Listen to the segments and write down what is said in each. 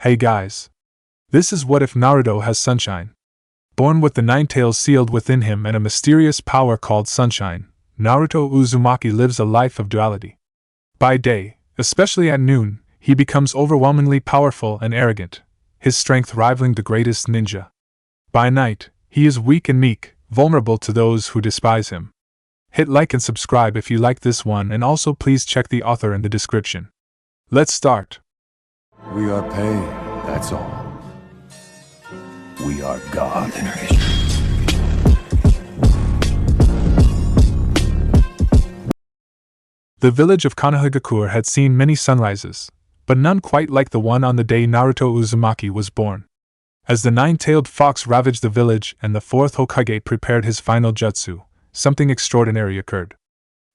Hey guys. This is What If Naruto has sunshine. Born with the nine tails sealed within him and a mysterious power called sunshine, Naruto Uzumaki lives a life of duality. By day, especially at noon, he becomes overwhelmingly powerful and arrogant, his strength rivaling the greatest ninja. By night, he is weak and meek, vulnerable to those who despise him. Hit like and subscribe if you like this one, and also please check the author in the description. Let's start. We are pain, that's all. We are God. The village of Konohagakure had seen many sunrises, but none quite like the one on the day Naruto Uzumaki was born. As the nine-tailed fox ravaged the village and the fourth Hokage prepared his final jutsu, something extraordinary occurred.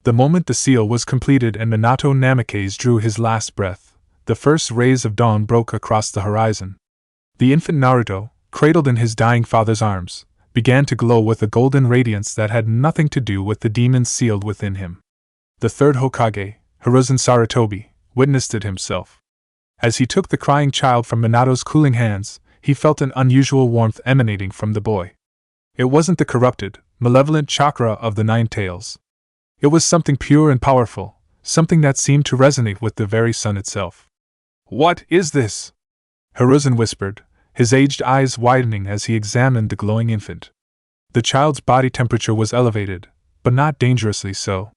The moment the seal was completed and Minato Namikaze drew his last breath, the first rays of dawn broke across the horizon. The infant Naruto, cradled in his dying father's arms, began to glow with a golden radiance that had nothing to do with the demons sealed within him. The third Hokage, Hiruzen Sarutobi, witnessed it himself. As he took the crying child from Minato's cooling hands, he felt an unusual warmth emanating from the boy. It wasn't the corrupted, malevolent chakra of the nine tails. It was something pure and powerful, something that seemed to resonate with the very sun itself. "What is this?" Hiruzen whispered, his aged eyes widening as he examined the glowing infant. The child's body temperature was elevated, but not dangerously so.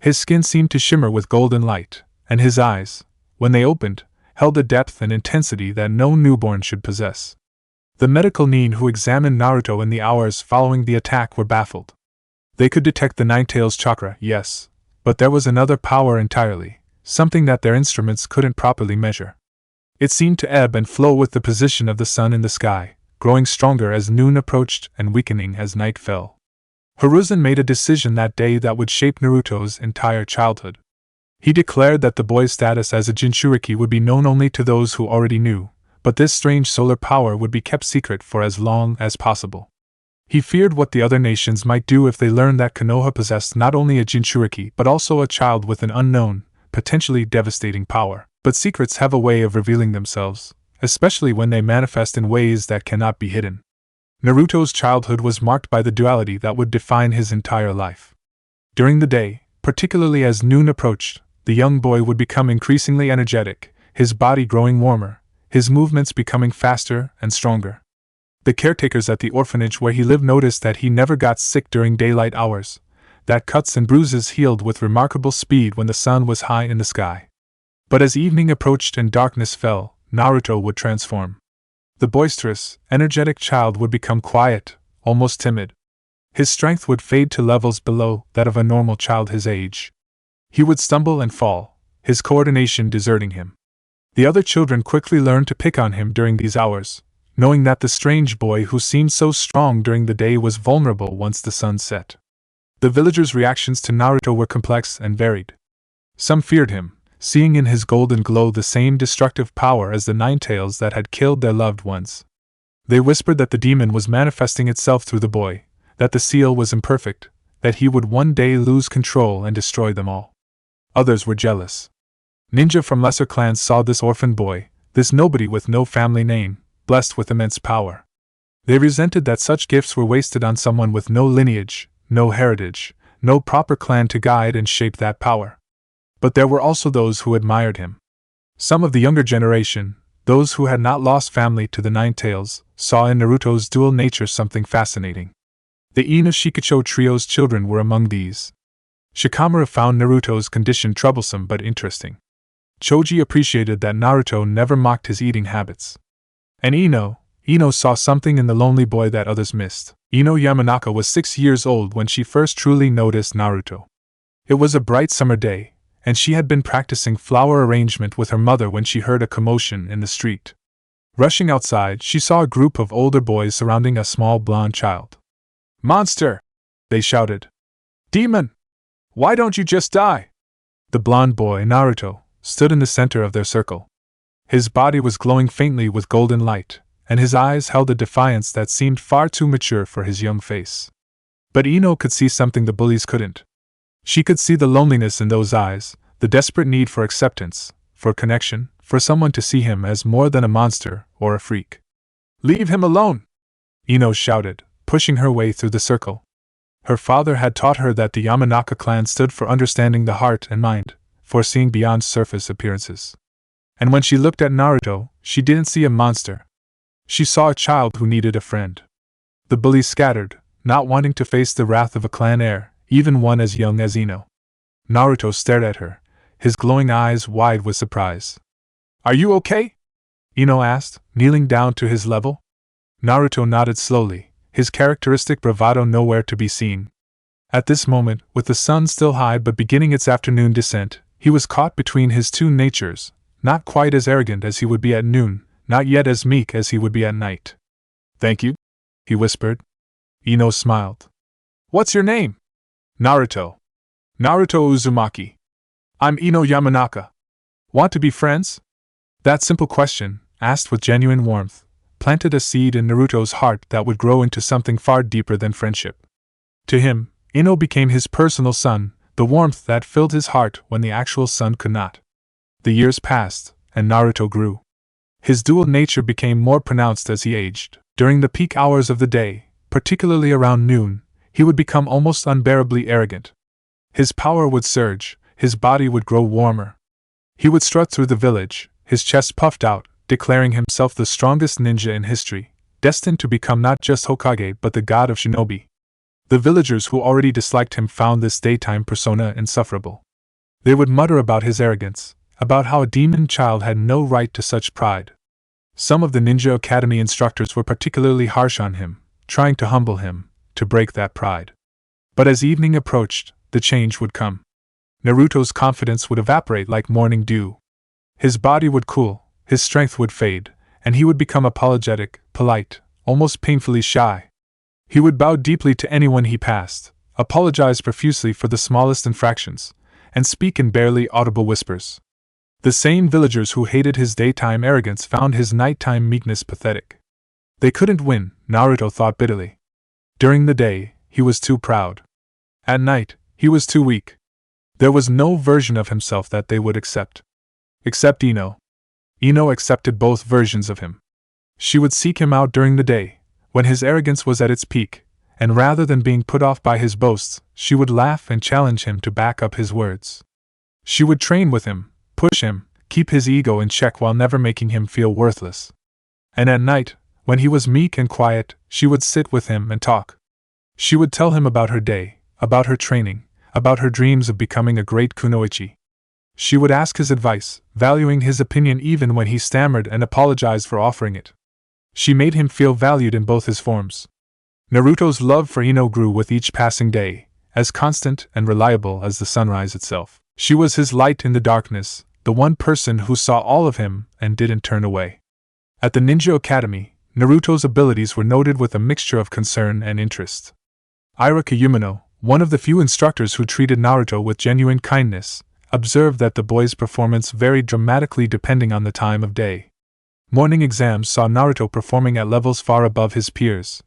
His skin seemed to shimmer with golden light, and his eyes, when they opened, held a depth and intensity that no newborn should possess. The medical nin who examined Naruto in the hours following the attack were baffled. They could detect the nine tails chakra, yes, but there was another power entirely, something that their instruments couldn't properly measure. It seemed to ebb and flow with the position of the sun in the sky, growing stronger as noon approached and weakening as night fell. Hiruzen made a decision that day that would shape Naruto's entire childhood. He declared that the boy's status as a Jinchuriki would be known only to those who already knew, but this strange solar power would be kept secret for as long as possible. He feared what the other nations might do if they learned that Konoha possessed not only a Jinchuriki but also a child with an unknown, potentially devastating power. But secrets have a way of revealing themselves, especially when they manifest in ways that cannot be hidden. Naruto's childhood was marked by the duality that would define his entire life. During the day, particularly as noon approached, the young boy would become increasingly energetic, his body growing warmer, his movements becoming faster and stronger. The caretakers at the orphanage where he lived noticed that he never got sick during daylight hours, that cuts and bruises healed with remarkable speed when the sun was high in the sky. But as evening approached and darkness fell, Naruto would transform. The boisterous, energetic child would become quiet, almost timid. His strength would fade to levels below that of a normal child his age. He would stumble and fall, his coordination deserting him. The other children quickly learned to pick on him during these hours, knowing that the strange boy who seemed so strong during the day was vulnerable once the sun set. The villagers' reactions to Naruto were complex and varied. Some feared him, seeing in his golden glow the same destructive power as the nine tails that had killed their loved ones. They whispered that the demon was manifesting itself through the boy, that the seal was imperfect, that he would one day lose control and destroy them all. Others were jealous. Ninja from lesser clans saw this orphan boy, this nobody with no family name, blessed with immense power. They resented that such gifts were wasted on someone with no lineage, no heritage, no proper clan to guide and shape that power. But there were also those who admired him. Some of the younger generation, those who had not lost family to the nine tails, saw in Naruto's dual nature something fascinating. The Ino Shikacho trio's children were among these. Shikamaru found Naruto's condition troublesome but interesting. Choji appreciated that Naruto never mocked his eating habits. And Ino saw something in the lonely boy that others missed. Ino Yamanaka was 6 years old when she first truly noticed Naruto. It was a bright summer day, and she had been practicing flower arrangement with her mother when she heard a commotion in the street. Rushing outside, she saw a group of older boys surrounding a small blonde child. "Monster!" they shouted. "Demon! Why don't you just die?" The blonde boy, Naruto, stood in the center of their circle. His body was glowing faintly with golden light, and his eyes held a defiance that seemed far too mature for his young face. But Ino could see something the bullies couldn't. She could see the loneliness in those eyes, the desperate need for acceptance, for connection, for someone to see him as more than a monster or a freak. "Leave him alone!" Ino shouted, pushing her way through the circle. Her father had taught her that the Yamanaka clan stood for understanding the heart and mind, for seeing beyond surface appearances. And when she looked at Naruto, she didn't see a monster. She saw a child who needed a friend. The bullies scattered, not wanting to face the wrath of a clan heir, even one as young as Ino. Naruto stared at her, his glowing eyes wide with surprise. "Are you okay?" Ino asked, kneeling down to his level. Naruto nodded slowly, his characteristic bravado nowhere to be seen. At this moment, with the sun still high but beginning its afternoon descent, he was caught between his two natures, not quite as arrogant as he would be at noon, not yet as meek as he would be at night. "Thank you," he whispered. Ino smiled. "What's your name?" "Naruto. Naruto Uzumaki. I'm Ino Yamanaka. Want to be friends?" That simple question, asked with genuine warmth, planted a seed in Naruto's heart that would grow into something far deeper than friendship. To him, Ino became his personal sun, the warmth that filled his heart when the actual sun could not. The years passed, and Naruto grew. His dual nature became more pronounced as he aged. During the peak hours of the day, particularly around noon, he would become almost unbearably arrogant. His power would surge, his body would grow warmer. He would strut through the village, his chest puffed out, declaring himself the strongest ninja in history, destined to become not just Hokage but the god of shinobi. The villagers who already disliked him found this daytime persona insufferable. They would mutter about his arrogance, about how a demon child had no right to such pride. Some of the Ninja Academy instructors were particularly harsh on him, trying to humble him, to break that pride. But as evening approached, the change would come. Naruto's confidence would evaporate like morning dew. His body would cool, his strength would fade, and he would become apologetic, polite, almost painfully shy. He would bow deeply to anyone he passed, apologize profusely for the smallest infractions, and speak in barely audible whispers. The same villagers who hated his daytime arrogance found his nighttime meekness pathetic. They couldn't win, Naruto thought bitterly. During the day, he was too proud. At night, he was too weak. There was no version of himself that they would accept. Except Ino. Ino accepted both versions of him. She would seek him out during the day, when his arrogance was at its peak, and rather than being put off by his boasts, she would laugh and challenge him to back up his words. She would train with him, push him, keep his ego in check while never making him feel worthless. And at night, when he was meek and quiet, she would sit with him and talk. She would tell him about her day, about her training, about her dreams of becoming a great kunoichi. She would ask his advice, valuing his opinion even when he stammered and apologized for offering it. She made him feel valued in both his forms. Naruto's love for Ino grew with each passing day, as constant and reliable as the sunrise itself. She was his light in the darkness, the one person who saw all of him and didn't turn away. At the Ninja Academy, Naruto's abilities were noted with a mixture of concern and interest. Iraka Yumino, one of the few instructors who treated Naruto with genuine kindness, observed that the boy's performance varied dramatically depending on the time of day. Morning exams saw Naruto performing at levels far above his peers.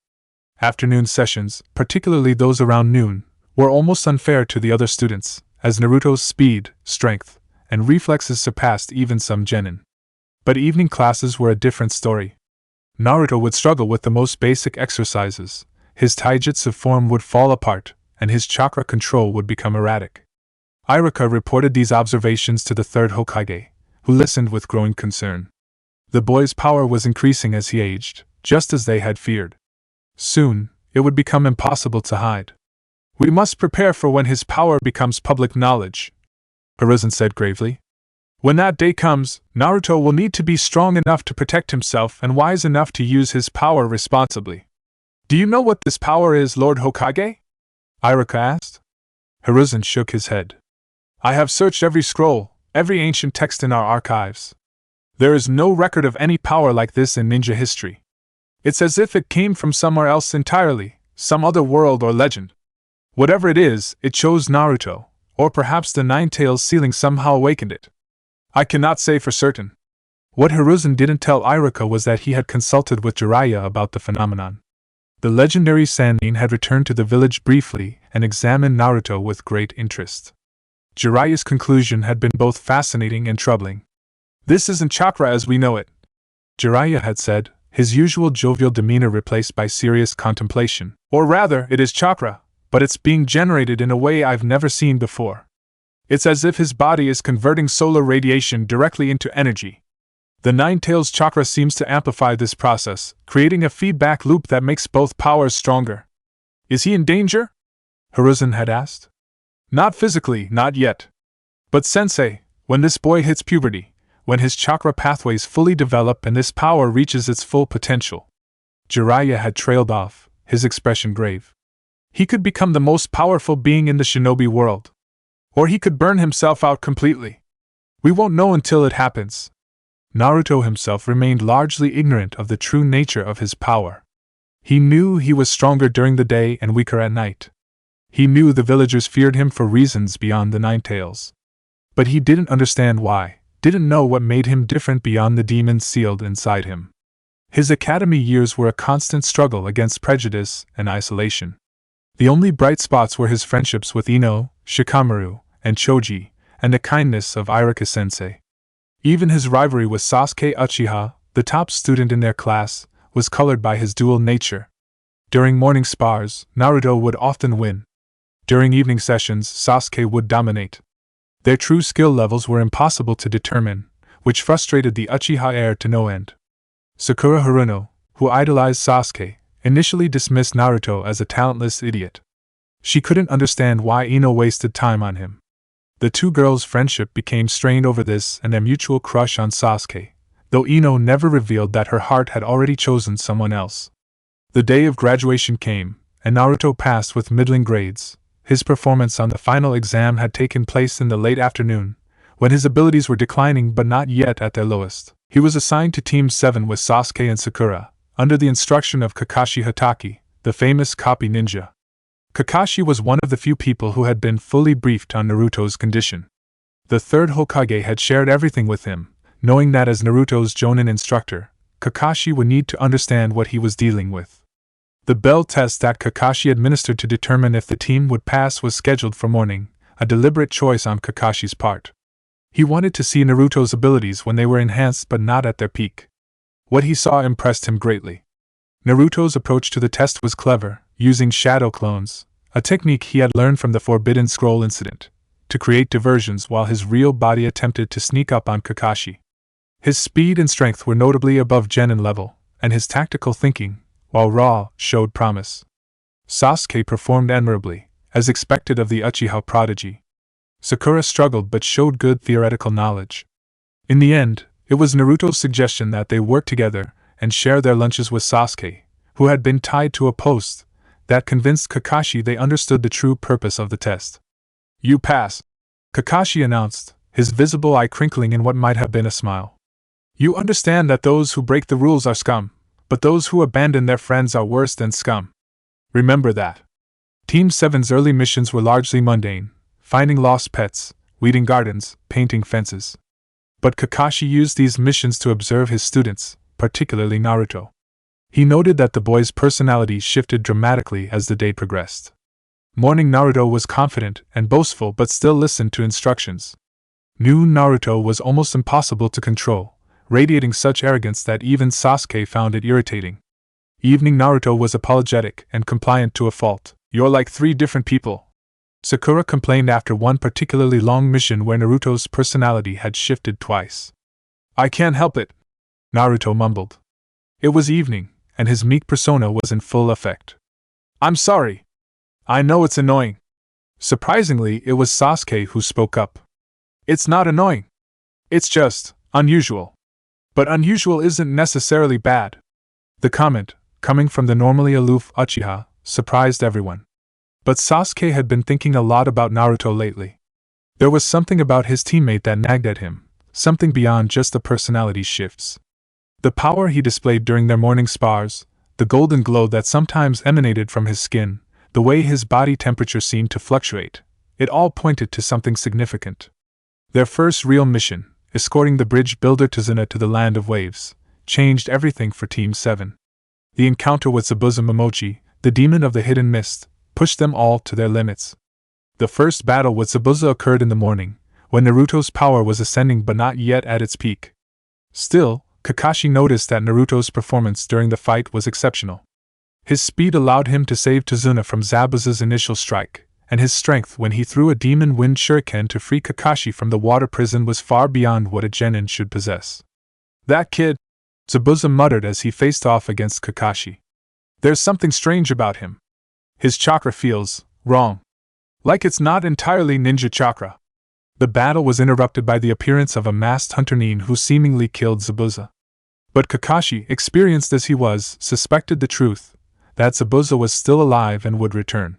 Afternoon sessions, particularly those around noon, were almost unfair to the other students, as Naruto's speed, strength, and reflexes surpassed even some genin. But evening classes were a different story. Naruto would struggle with the most basic exercises, his taijutsu form would fall apart, and his chakra control would become erratic. Iraka reported these observations to the third Hokage, who listened with growing concern. The boy's power was increasing as he aged, just as they had feared. Soon, it would become impossible to hide. "We must prepare for when his power becomes public knowledge," Hiruzen said gravely. "When that day comes, Naruto will need to be strong enough to protect himself and wise enough to use his power responsibly." "Do you know what this power is, Lord Hokage?" Iraka asked. Hiruzen shook his head. "I have searched every scroll, every ancient text in our archives. There is no record of any power like this in ninja history. It's as if it came from somewhere else entirely, some other world or legend. Whatever it is, it chose Naruto, or perhaps the Nine-Tails ceiling somehow awakened it. I cannot say for certain." What Hiruzen didn't tell Iraka was that he had consulted with Jiraiya about the phenomenon. The legendary Sannin had returned to the village briefly and examined Naruto with great interest. Jiraiya's conclusion had been both fascinating and troubling. This isn't chakra as we know it, Jiraiya had said, his usual jovial demeanor replaced by serious contemplation. Or rather, it is chakra, but it's being generated in a way I've never seen before. It's as if his body is converting solar radiation directly into energy. The Nine-Tails chakra seems to amplify this process, creating a feedback loop that makes both powers stronger. Is he in danger? Hiruzen had asked. Not physically, not yet. But sensei, when this boy hits puberty, when his chakra pathways fully develop and this power reaches its full potential. Jiraiya had trailed off, his expression grave. He could become the most powerful being in the Shinobi world. Or he could burn himself out completely. We won't know until it happens. Naruto himself remained largely ignorant of the true nature of his power. He knew he was stronger during the day and weaker at night. He knew the villagers feared him for reasons beyond the Nine-Tails. But he didn't understand why, didn't know what made him different beyond the demons sealed inside him. His academy years were a constant struggle against prejudice and isolation. The only bright spots were his friendships with Ino, Shikamaru, and Choji, and the kindness of Irika-sensei. Even his rivalry with Sasuke Uchiha, the top student in their class, was colored by his dual nature. During morning spars, Naruto would often win. During evening sessions, Sasuke would dominate. Their true skill levels were impossible to determine, which frustrated the Uchiha heir to no end. Sakura Haruno, who idolized Sasuke, initially dismissed Naruto as a talentless idiot. She couldn't understand why Ino wasted time on him. The two girls' friendship became strained over this and their mutual crush on Sasuke, though Ino never revealed that her heart had already chosen someone else. The day of graduation came, and Naruto passed with middling grades. His performance on the final exam had taken place in the late afternoon, when his abilities were declining but not yet at their lowest. He was assigned to Team 7 with Sasuke and Sakura, under the instruction of Kakashi Hatake, the famous copy ninja. Kakashi was one of the few people who had been fully briefed on Naruto's condition. The third Hokage had shared everything with him, knowing that as Naruto's Jonin instructor, Kakashi would need to understand what he was dealing with. The bell test that Kakashi administered to determine if the team would pass was scheduled for morning, a deliberate choice on Kakashi's part. He wanted to see Naruto's abilities when they were enhanced but not at their peak. What he saw impressed him greatly. Naruto's approach to the test was clever, using shadow clones, a technique he had learned from the Forbidden Scroll incident, to create diversions while his real body attempted to sneak up on Kakashi. His speed and strength were notably above genin level, and his tactical thinking, while raw, showed promise. Sasuke performed admirably, as expected of the Uchiha prodigy. Sakura struggled but showed good theoretical knowledge. In the end, it was Naruto's suggestion that they work together and share their lunches with Sasuke, who had been tied to a post, that convinced Kakashi they understood the true purpose of the test. "You pass," Kakashi announced, his visible eye crinkling in what might have been a smile. "You understand that those who break the rules are scum, but those who abandon their friends are worse than scum. Remember that." Team 7's early missions were largely mundane, finding lost pets, weeding gardens, painting fences. But Kakashi used these missions to observe his students, particularly Naruto. He noted that the boy's personality shifted dramatically as the day progressed. Morning Naruto was confident and boastful but still listened to instructions. Noon Naruto was almost impossible to control, radiating such arrogance that even Sasuke found it irritating. Evening Naruto was apologetic and compliant to a fault. "You're like 3 different people," Sakura complained after one particularly long mission where Naruto's personality had shifted twice. "I can't help it," Naruto mumbled. It was evening, and his meek persona was in full effect. "I'm sorry. I know it's annoying." Surprisingly, it was Sasuke who spoke up. "It's not annoying. It's just unusual. But unusual isn't necessarily bad." The comment, coming from the normally aloof Uchiha, surprised everyone. But Sasuke had been thinking a lot about Naruto lately. There was something about his teammate that nagged at him, something beyond just the personality shifts. The power he displayed during their morning spars, the golden glow that sometimes emanated from his skin, the way his body temperature seemed to fluctuate, it all pointed to something significant. Their first real mission, escorting the bridge builder Tazuna to the land of waves, changed everything for Team 7. The encounter with Zabuza Momochi, the demon of the hidden mist, pushed them all to their limits. The first battle with Zabuza occurred in the morning, when Naruto's power was ascending but not yet at its peak. Still, Kakashi noticed that Naruto's performance during the fight was exceptional. His speed allowed him to save Tazuna from Zabuza's initial strike, and his strength when he threw a demon wind shuriken to free Kakashi from the water prison was far beyond what a genin should possess. "That kid," Zabuza muttered as he faced off against Kakashi. "There's something strange about him. His chakra feels wrong. Like it's not entirely ninja chakra." The battle was interrupted by the appearance of a masked hunter Nin who seemingly killed Zabuza. But Kakashi, experienced as he was, suspected the truth, that Zabuza was still alive and would return.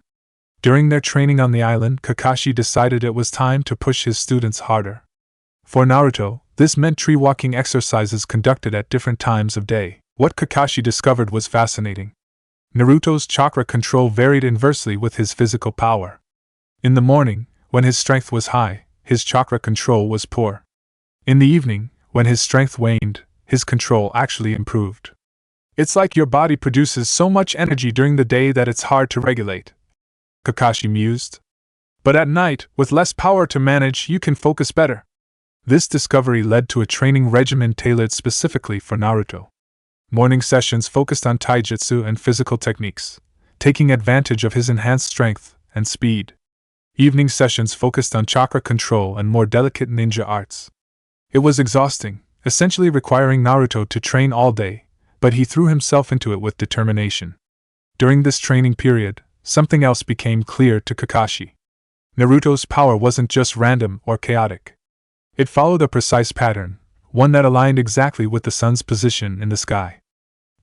During their training on the island, Kakashi decided it was time to push his students harder. For Naruto, this meant tree-walking exercises conducted at different times of day. What Kakashi discovered was fascinating. Naruto's chakra control varied inversely with his physical power. In the morning, when his strength was high, his chakra control was poor. In the evening, when his strength waned, his control actually improved. "It's like your body produces so much energy during the day that it's hard to regulate," Kakashi mused. "But at night, with less power to manage, you can focus better." This discovery led to a training regimen tailored specifically for Naruto. Morning sessions focused on taijutsu and physical techniques, taking advantage of his enhanced strength and speed. Evening sessions focused on chakra control and more delicate ninja arts. It was exhausting, essentially requiring Naruto to train all day, but he threw himself into it with determination. During this training period, something else became clear to Kakashi. Naruto's power wasn't just random or chaotic. It followed a precise pattern, one that aligned exactly with the sun's position in the sky.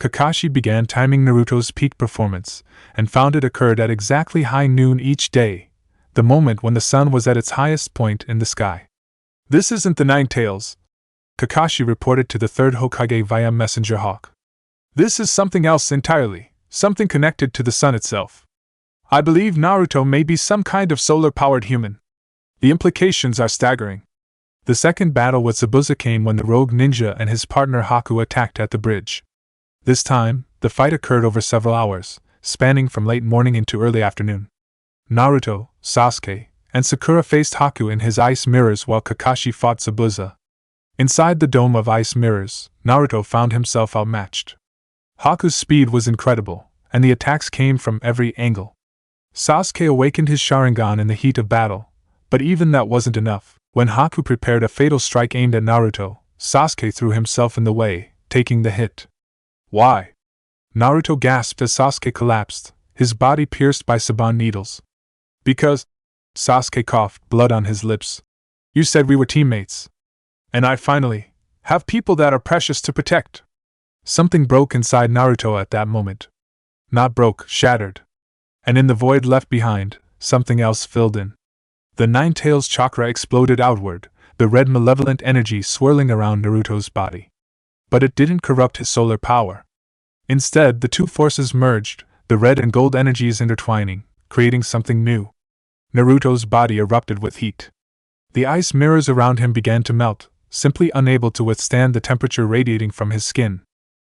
Kakashi began timing Naruto's peak performance, and found it occurred at exactly high noon each day, the moment when the sun was at its highest point in the sky. "This isn't the Nine Tails," Kakashi reported to the third Hokage via Messenger Hawk. "This is something else entirely, something connected to the sun itself. I believe Naruto may be some kind of solar-powered human. The implications are staggering." The second battle with Zabuza came when the rogue ninja and his partner Haku attacked at the bridge. This time, the fight occurred over several hours, spanning from late morning into early afternoon. Naruto, Sasuke, and Sakura faced Haku in his ice mirrors while Kakashi fought Zabuza. Inside the dome of ice mirrors, Naruto found himself outmatched. Haku's speed was incredible, and the attacks came from every angle. Sasuke awakened his Sharingan in the heat of battle, but even that wasn't enough. When Haku prepared a fatal strike aimed at Naruto, Sasuke threw himself in the way, taking the hit. "Why?" Naruto gasped as Sasuke collapsed, his body pierced by Saban needles. "Because," Sasuke coughed, blood on his lips. "You said we were teammates. And I finally have people that are precious to protect." Something broke inside Naruto at that moment. Not broke, shattered. And in the void left behind, something else filled in. The Nine Tails chakra exploded outward, the red malevolent energy swirling around Naruto's body. But it didn't corrupt his solar power. Instead, the two forces merged, the red and gold energies intertwining, creating something new. Naruto's body erupted with heat. The ice mirrors around him began to melt, simply unable to withstand the temperature radiating from his skin.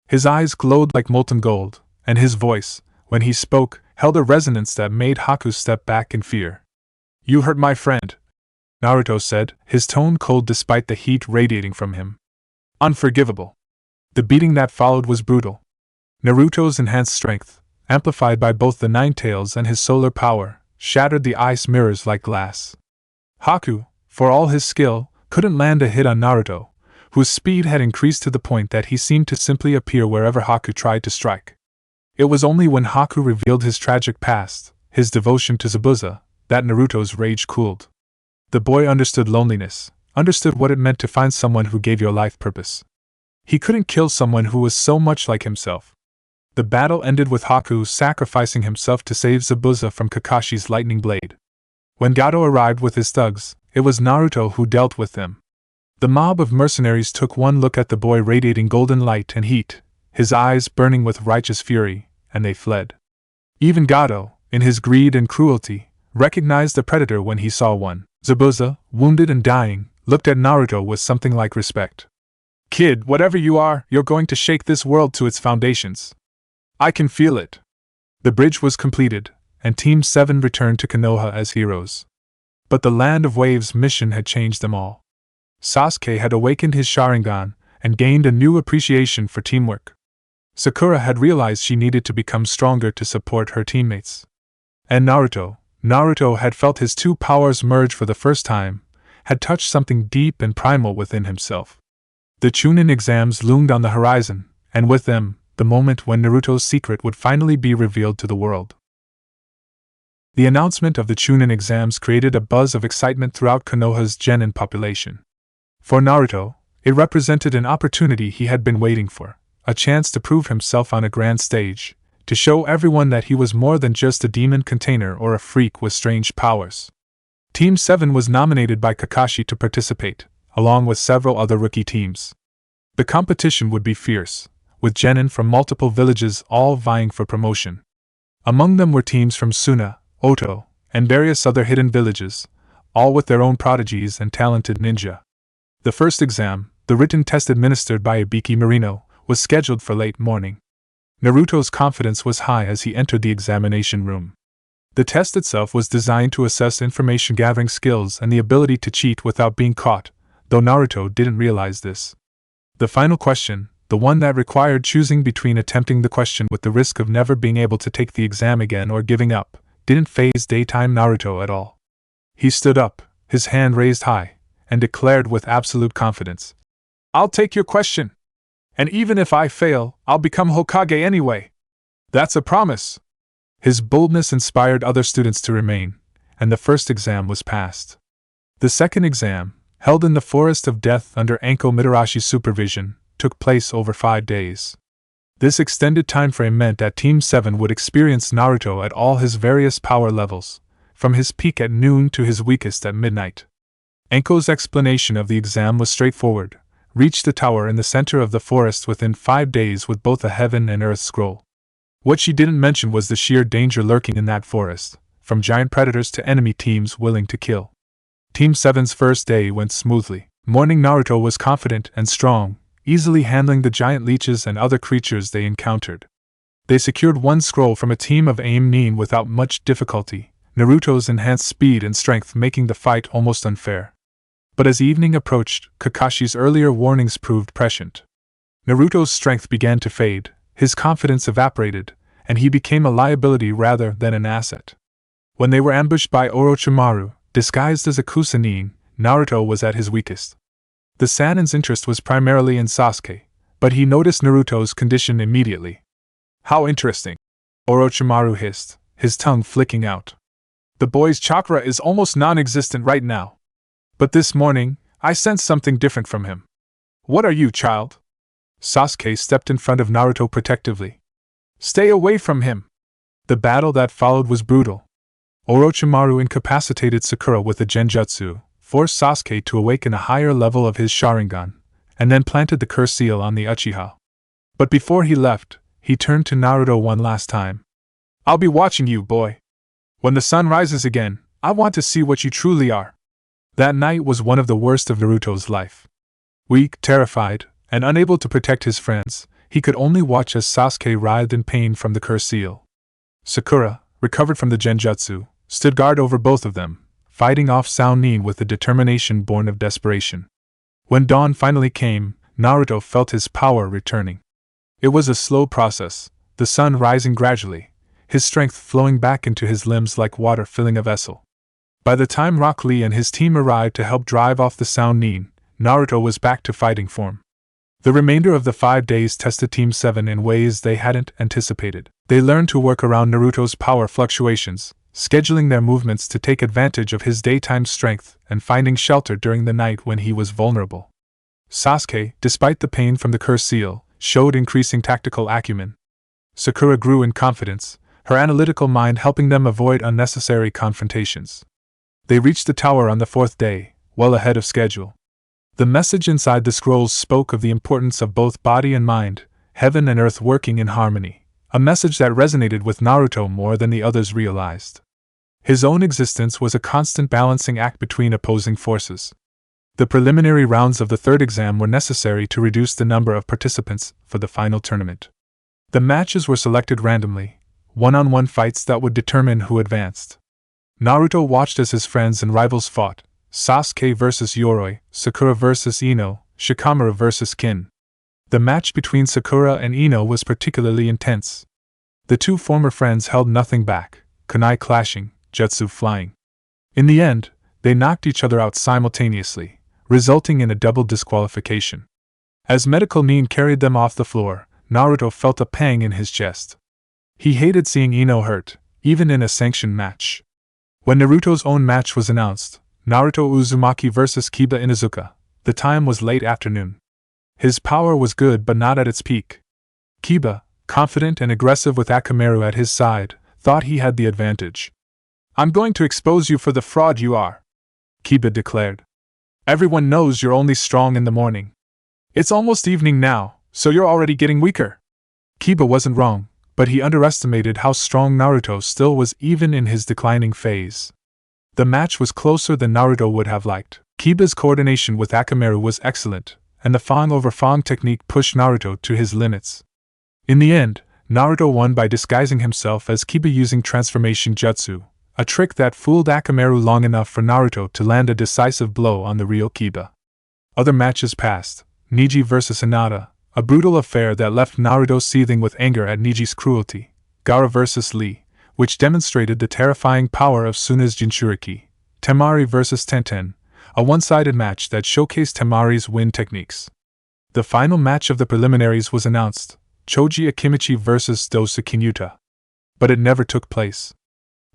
His eyes glowed like molten gold, and his voice, when he spoke, held a resonance that made Haku step back in fear. "You hurt my friend," Naruto said, his tone cold despite the heat radiating from him. "Unforgivable." The beating that followed was brutal. Naruto's enhanced strength, amplified by both the Nine Tails and his solar power, shattered the ice mirrors like glass. Haku, for all his skill, couldn't land a hit on Naruto, whose speed had increased to the point that he seemed to simply appear wherever Haku tried to strike. It was only when Haku revealed his tragic past, his devotion to Zabuza, that Naruto's rage cooled. The boy understood loneliness, understood what it meant to find someone who gave your life purpose. He couldn't kill someone who was so much like himself. The battle ended with Haku sacrificing himself to save Zabuza from Kakashi's lightning blade. When Gato arrived with his thugs, it was Naruto who dealt with them. The mob of mercenaries took one look at the boy radiating golden light and heat, his eyes burning with righteous fury, and they fled. Even Gato, in his greed and cruelty, recognized the predator when he saw one. Zabuza, wounded and dying, looked at Naruto with something like respect. "Kid, whatever you are, you're going to shake this world to its foundations. I can feel it." The bridge was completed, and Team 7 returned to Konoha as heroes. But the Land of Waves mission had changed them all. Sasuke had awakened his Sharingan, and gained a new appreciation for teamwork. Sakura had realized she needed to become stronger to support her teammates. And Naruto had felt his two powers merge for the first time, had touched something deep and primal within himself. The Chunin exams loomed on the horizon, and with them, the moment when Naruto's secret would finally be revealed to the world. The announcement of the Chunin exams created a buzz of excitement throughout Konoha's genin population. For Naruto, it represented an opportunity he had been waiting for, a chance to prove himself on a grand stage, to show everyone that he was more than just a demon container or a freak with strange powers. Team 7 was nominated by Kakashi to participate, along with several other rookie teams. The competition would be fierce, with genin from multiple villages all vying for promotion. Among them were teams from Suna, Oto, and various other hidden villages, all with their own prodigies and talented ninja. The first exam, the written test administered by Ibiki Marino, was scheduled for late morning. Naruto's confidence was high as he entered the examination room. The test itself was designed to assess information-gathering skills and the ability to cheat without being caught, though Naruto didn't realize this. The final question, the one that required choosing between attempting the question with the risk of never being able to take the exam again or giving up, didn't faze daytime Naruto at all. He stood up, his hand raised high, and declared with absolute confidence, "I'll take your question. And even if I fail, I'll become Hokage anyway. That's a promise." His boldness inspired other students to remain, and the first exam was passed. The second exam, held in the Forest of Death under Anko Mitarashi's supervision, took place over 5 days. This extended time frame meant that Team 7 would experience Naruto at all his various power levels, from his peak at noon to his weakest at midnight. Anko's explanation of the exam was straightforward: reach the tower in the center of the forest within 5 days with both a heaven and earth scroll. What she didn't mention was the sheer danger lurking in that forest, from giant predators to enemy teams willing to kill. Team 7's first day went smoothly. Morning Naruto was confident and strong, easily handling the giant leeches and other creatures they encountered. They secured one scroll from a team of Aim Nin without much difficulty, Naruto's enhanced speed and strength making the fight almost unfair. But as evening approached, Kakashi's earlier warnings proved prescient. Naruto's strength began to fade, his confidence evaporated, and he became a liability rather than an asset. When they were ambushed by Orochimaru, disguised as a Kusanin, Naruto was at his weakest. The Sanin's interest was primarily in Sasuke, but he noticed Naruto's condition immediately. "How interesting," Orochimaru hissed, his tongue flicking out. "The boy's chakra is almost non-existent right now. But this morning, I sensed something different from him." "What are you, child?" Sasuke stepped in front of Naruto protectively. "Stay away from him." The battle that followed was brutal. Orochimaru incapacitated Sakura with a genjutsu, forced Sasuke to awaken a higher level of his Sharingan, and then planted the curse seal on the Uchiha. But before he left, he turned to Naruto one last time. "I'll be watching you, boy. When the sun rises again, I want to see what you truly are." That night was one of the worst of Naruto's life. Weak, terrified, and unable to protect his friends, he could only watch as Sasuke writhed in pain from the curse seal. Sakura, recovered from the genjutsu, stood guard over both of them, fighting off Sannin with a determination born of desperation. When dawn finally came, Naruto felt his power returning. It was a slow process, the sun rising gradually, his strength flowing back into his limbs like water filling a vessel. By the time Rock Lee and his team arrived to help drive off the Sannin, Naruto was back to fighting form. The remainder of the 5 days tested Team 7 in ways they hadn't anticipated. They learned to work around Naruto's power fluctuations, scheduling their movements to take advantage of his daytime strength and finding shelter during the night when he was vulnerable. Sasuke, despite the pain from the curse seal, showed increasing tactical acumen. Sakura grew in confidence, her analytical mind helping them avoid unnecessary confrontations. They reached the tower on the 4th day, well ahead of schedule. The message inside the scrolls spoke of the importance of both body and mind, heaven and earth working in harmony, a message that resonated with Naruto more than the others realized. His own existence was a constant balancing act between opposing forces. The preliminary rounds of the 3rd exam were necessary to reduce the number of participants for the final tournament. The matches were selected randomly, one-on-one fights that would determine who advanced. Naruto watched as his friends and rivals fought, Sasuke versus Yoroi, Sakura versus Ino, Shikamaru vs. Kin. The match between Sakura and Ino was particularly intense. The two former friends held nothing back, kunai clashing, jutsu flying. In the end, they knocked each other out simultaneously, resulting in a double disqualification. As Medical Nin carried them off the floor, Naruto felt a pang in his chest. He hated seeing Ino hurt, even in a sanctioned match. When Naruto's own match was announced, Naruto Uzumaki vs. Kiba Inuzuka, the time was late afternoon. His power was good but not at its peak. Kiba, confident and aggressive with Akamaru at his side, thought he had the advantage. "I'm going to expose you for the fraud you are," Kiba declared. "Everyone knows you're only strong in the morning. It's almost evening now, so you're already getting weaker." Kiba wasn't wrong, but he underestimated how strong Naruto still was even in his declining phase. The match was closer than Naruto would have liked. Kiba's coordination with Akamaru was excellent, and the Fang over Fang technique pushed Naruto to his limits. In the end, Naruto won by disguising himself as Kiba using transformation jutsu, a trick that fooled Akamaru long enough for Naruto to land a decisive blow on the real Kiba. Other matches passed. Neji vs. Hinata, a brutal affair that left Naruto seething with anger at Neji's cruelty. Gaara vs. Lee, which demonstrated the terrifying power of Suna's Jinchuriki. Temari vs. Tenten, a one-sided match that showcased Temari's win techniques. The final match of the preliminaries was announced, Choji Akimichi vs. Dosu Kinyuta. But it never took place.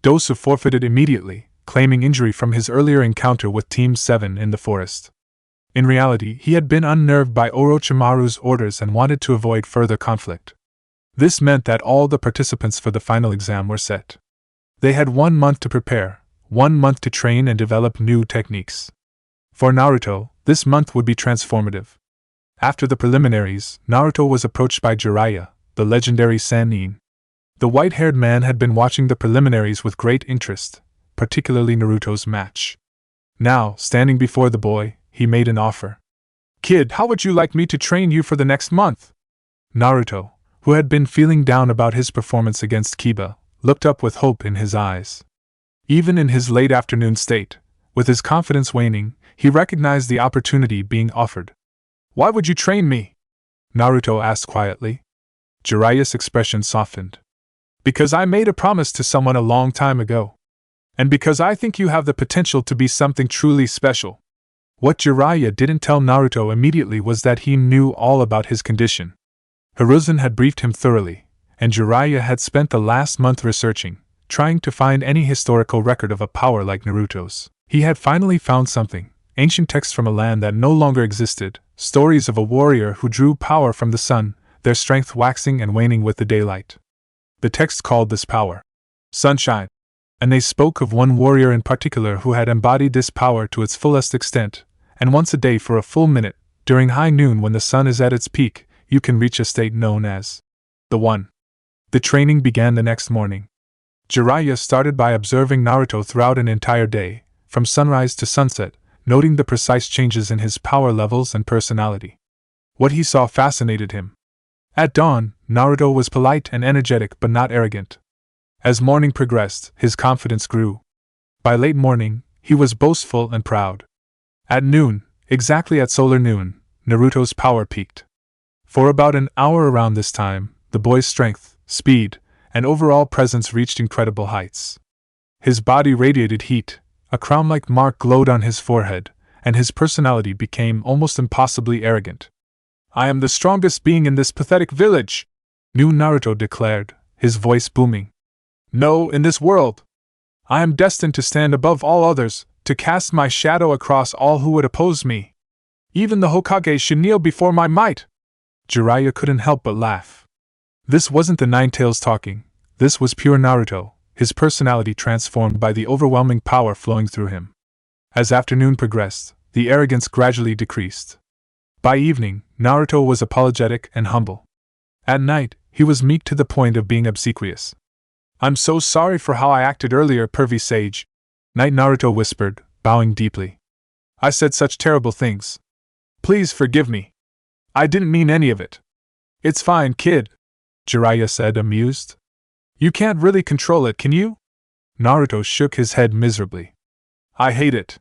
Dosu forfeited immediately, claiming injury from his earlier encounter with Team 7 in the forest. In reality, he had been unnerved by Orochimaru's orders and wanted to avoid further conflict. This meant that all the participants for the final exam were set. They had 1 month to prepare, 1 month to train and develop new techniques. For Naruto, this month would be transformative. After the preliminaries, Naruto was approached by Jiraiya, the legendary Sannin. The white-haired man had been watching the preliminaries with great interest, particularly Naruto's match. Now, standing before the boy, he made an offer. "Kid, how would you like me to train you for the next month?" Naruto, who had been feeling down about his performance against Kiba, looked up with hope in his eyes. Even in his late afternoon state, with his confidence waning, he recognized the opportunity being offered. "Why would you train me?" Naruto asked quietly. Jiraiya's expression softened. "Because I made a promise to someone a long time ago. And because I think you have the potential to be something truly special." What Jiraiya didn't tell Naruto immediately was that he knew all about his condition. Hiruzen had briefed him thoroughly, and Jiraiya had spent the last month researching, trying to find any historical record of a power like Naruto's. He had finally found something, ancient texts from a land that no longer existed, stories of a warrior who drew power from the sun, their strength waxing and waning with the daylight. The text called this power Sunshine, and they spoke of one warrior in particular who had embodied this power to its fullest extent, and once a day for a full minute, during high noon when the sun is at its peak, you can reach a state known as the One. The training began the next morning. Jiraiya started by observing Naruto throughout an entire day, from sunrise to sunset, noting the precise changes in his power levels and personality. What he saw fascinated him. At dawn, Naruto was polite and energetic but not arrogant. As morning progressed, his confidence grew. By late morning, he was boastful and proud. At noon, exactly at solar noon, Naruto's power peaked. For about an hour around this time, the boy's strength, speed, and overall presence reached incredible heights. His body radiated heat, a crown-like mark glowed on his forehead, and his personality became almost impossibly arrogant. "I am the strongest being in this pathetic village," Noon Naruto declared, his voice booming. "No, in this world. I am destined to stand above all others, to cast my shadow across all who would oppose me. Even the Hokage should kneel before my might." Jiraiya couldn't help but laugh. This wasn't the Nine Tails talking, this was pure Naruto, his personality transformed by the overwhelming power flowing through him. As afternoon progressed, the arrogance gradually decreased. By evening, Naruto was apologetic and humble. At night, he was meek to the point of being obsequious. "I'm so sorry for how I acted earlier, pervy sage," Night Naruto whispered, bowing deeply. "I said such terrible things. Please forgive me. I didn't mean any of it." "It's fine, kid," Jiraiya said, amused. "You can't really control it, can you?" Naruto shook his head miserably. "I hate it.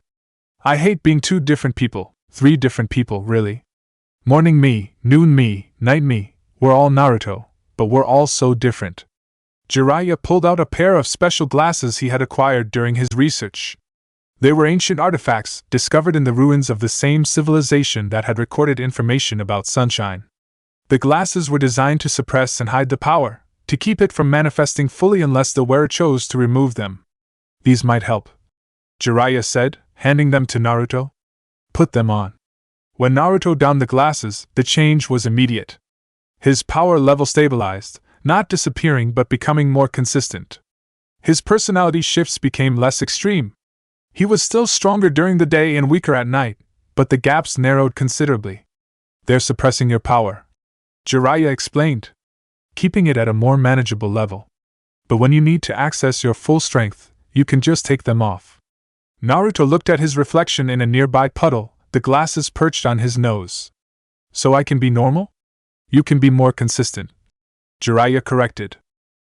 I hate being 2 different people, 3 different people, really. Morning me, noon me, night me, we're all Naruto, but we're all so different. Jiraiya pulled out a pair of special glasses he had acquired during his research. They were ancient artifacts discovered in the ruins of the same civilization that had recorded information about sunshine. The glasses were designed to suppress and hide the power, to keep it from manifesting fully unless the wearer chose to remove them. These might help, Jiraiya said, handing them to Naruto. Put them on. When Naruto donned the glasses, the change was immediate. His power level stabilized, not disappearing but becoming more consistent. His personality shifts became less extreme. He was still stronger during the day and weaker at night, but the gaps narrowed considerably. They're suppressing your power, Jiraiya explained, keeping it at a more manageable level. But when you need to access your full strength, you can just take them off. Naruto looked at his reflection in a nearby puddle, the glasses perched on his nose. So I can be normal? You can be more consistent, Jiraiya corrected.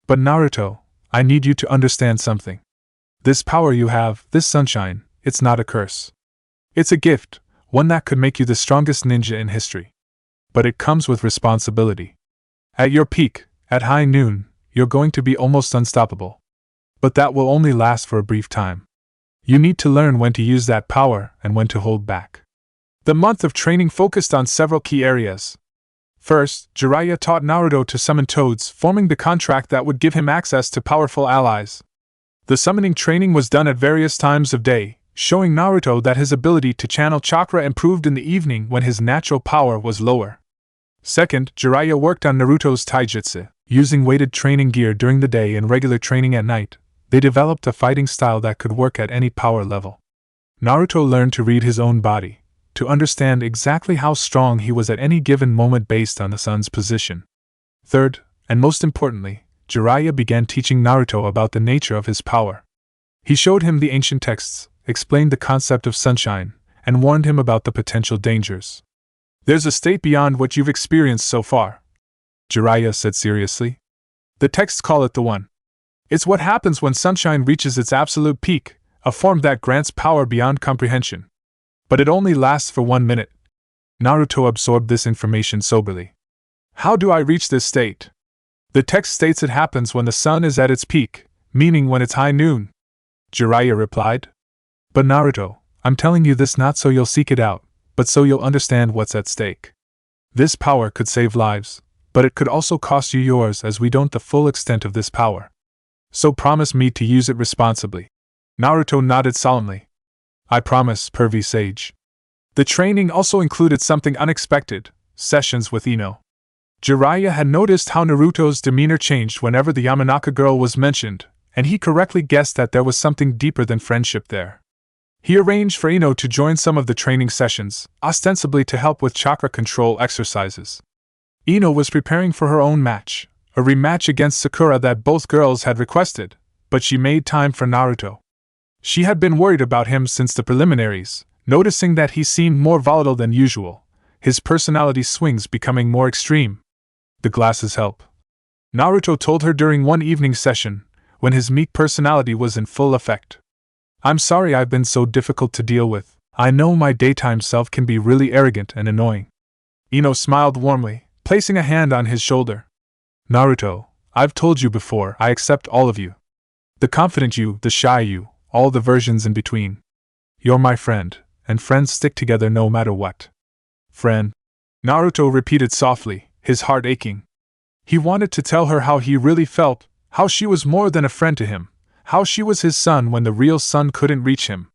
But Naruto, I need you to understand something. This power you have, this sunshine, it's not a curse. It's a gift, one that could make you the strongest ninja in history. But it comes with responsibility. At your peak, at high noon, you're going to be almost unstoppable. But that will only last for a brief time. You need to learn when to use that power and when to hold back. The month of training focused on several key areas. First, Jiraiya taught Naruto to summon toads, forming the contract that would give him access to powerful allies. The summoning training was done at various times of day, showing Naruto that his ability to channel chakra improved in the evening when his natural power was lower. Second, Jiraiya worked on Naruto's taijutsu, using weighted training gear during the day and regular training at night. They developed a fighting style that could work at any power level. Naruto learned to read his own body, to understand exactly how strong he was at any given moment based on the sun's position. Third, and most importantly, Jiraiya began teaching Naruto about the nature of his power. He showed him the ancient texts, explained the concept of sunshine, and warned him about the potential dangers. There's a state beyond what you've experienced so far, Jiraiya said seriously. The texts call it the One. It's what happens when sunshine reaches its absolute peak, a form that grants power beyond comprehension. But it only lasts for 1 minute. Naruto absorbed this information soberly. How do I reach this state? The text states it happens when the sun is at its peak, meaning when it's high noon, Jiraiya replied. But Naruto, I'm telling you this not so you'll seek it out, but so you'll understand what's at stake. This power could save lives, but it could also cost you yours as we don't the full extent of this power. So promise me to use it responsibly. Naruto nodded solemnly. I promise, pervy sage. The training also included something unexpected, sessions with Ino. Jiraiya had noticed how Naruto's demeanor changed whenever the Yamanaka girl was mentioned, and he correctly guessed that there was something deeper than friendship there. He arranged for Ino to join some of the training sessions, ostensibly to help with chakra control exercises. Ino was preparing for her own match, a rematch against Sakura that both girls had requested, but she made time for Naruto. She had been worried about him since the preliminaries, noticing that he seemed more volatile than usual, his personality swings becoming more extreme. The glasses help, Naruto told her during one evening session, when his meek personality was in full effect. I'm sorry I've been so difficult to deal with. I know my daytime self can be really arrogant and annoying. Ino smiled warmly, placing a hand on his shoulder. Naruto, I've told you before, I accept all of you. The confident you, the shy you, all the versions in between. You're my friend, and friends stick together no matter what. Friend, Naruto repeated softly, his heart aching. He wanted to tell her how he really felt, how she was more than a friend to him, how she was his sun when the real sun couldn't reach him.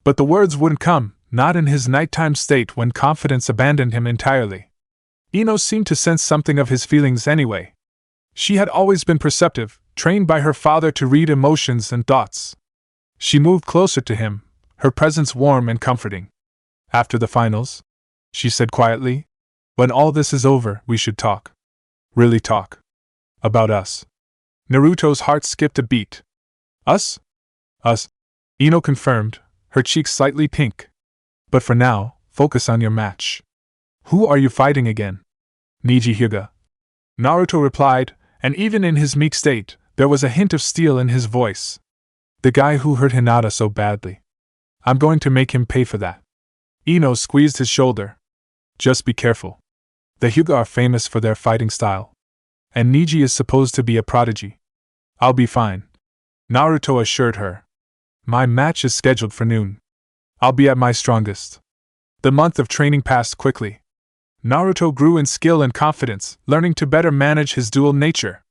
But the words wouldn't come, not in his nighttime state when confidence abandoned him entirely. Ino seemed to sense something of his feelings anyway. She had always been perceptive, trained by her father to read emotions and thoughts. She moved closer to him, her presence warm and comforting. After the finals, she said quietly, when all this is over, we should talk. Really talk. About us. Naruto's heart skipped a beat. Us? Us. Ino confirmed, her cheeks slightly pink. But for now, focus on your match. Who are you fighting again? Niji Hyuga. Naruto replied, and even in his meek state, there was a hint of steel in his voice. The guy who hurt Hinata so badly. I'm going to make him pay for that. Ino squeezed his shoulder. Just be careful. The Hyuga are famous for their fighting style. And Niji is supposed to be a prodigy. I'll be fine, Naruto assured her. My match is scheduled for noon. I'll be at my strongest. The month of training passed quickly. Naruto grew in skill and confidence, learning to better manage his dual nature.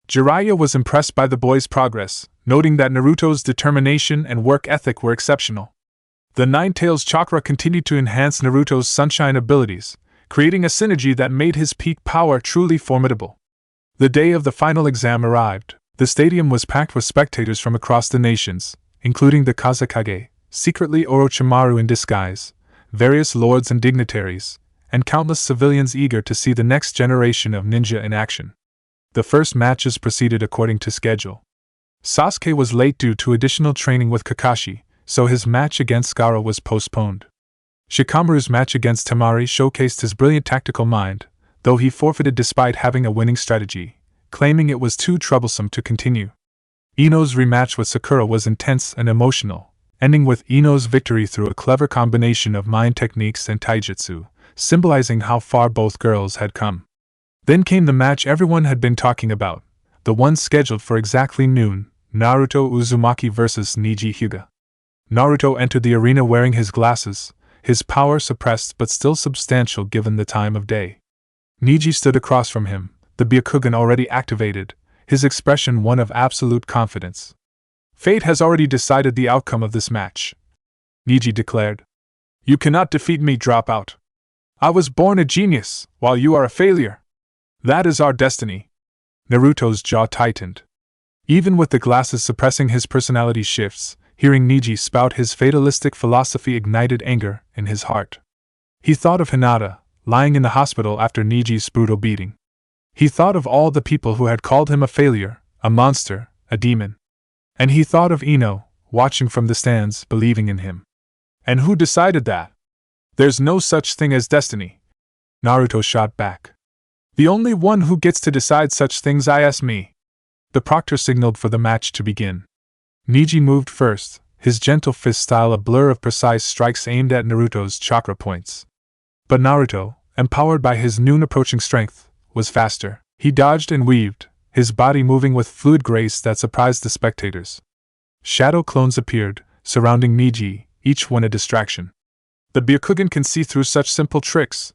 Jiraiya was impressed by the boy's progress, noting that Naruto's determination and work ethic were exceptional. The Nine-Tails chakra continued to enhance Naruto's sunshine abilities, creating a synergy that made his peak power truly formidable. The day of the final exam arrived. The stadium was packed with spectators from across the nations, including the Kazekage, secretly Orochimaru in disguise, various lords and dignitaries, and countless civilians eager to see the next generation of ninja in action. The first matches proceeded according to schedule. Sasuke was late due to additional training with Kakashi, so his match against Gaara was postponed. Shikamaru's match against Temari showcased his brilliant tactical mind, though he forfeited despite having a winning strategy, claiming it was too troublesome to continue. Ino's rematch with Sakura was intense and emotional, ending with Ino's victory through a clever combination of mind techniques and taijutsu, symbolizing how far both girls had come. Then came the match everyone had been talking about, the one scheduled for exactly noon, Naruto Uzumaki vs Niji Hyuga. Naruto entered the arena wearing his glasses, his power suppressed but still substantial given the time of day. Niji stood across from him, the Byakugan already activated, his expression one of absolute confidence. Fate has already decided the outcome of this match, Niji declared. You cannot defeat me, dropout. I was born a genius, while you are a failure. That is our destiny. Naruto's jaw tightened. Even with the glasses suppressing his personality shifts, hearing Niji spout his fatalistic philosophy ignited anger in his heart. He thought of Hinata, lying in the hospital after Niji's brutal beating. He thought of all the people who had called him a failure, a monster, a demon. And he thought of Ino, watching from the stands, believing in him. And who decided that? There's no such thing as destiny. Naruto shot back. The only one who gets to decide such things is me. The proctor signaled for the match to begin. Niji moved first, his gentle fist style a blur of precise strikes aimed at Naruto's chakra points. But Naruto, empowered by his noon approaching strength, was faster. He dodged and weaved, his body moving with fluid grace that surprised the spectators. Shadow clones appeared, surrounding Niji, each one a distraction. The Byakugan can see through such simple tricks,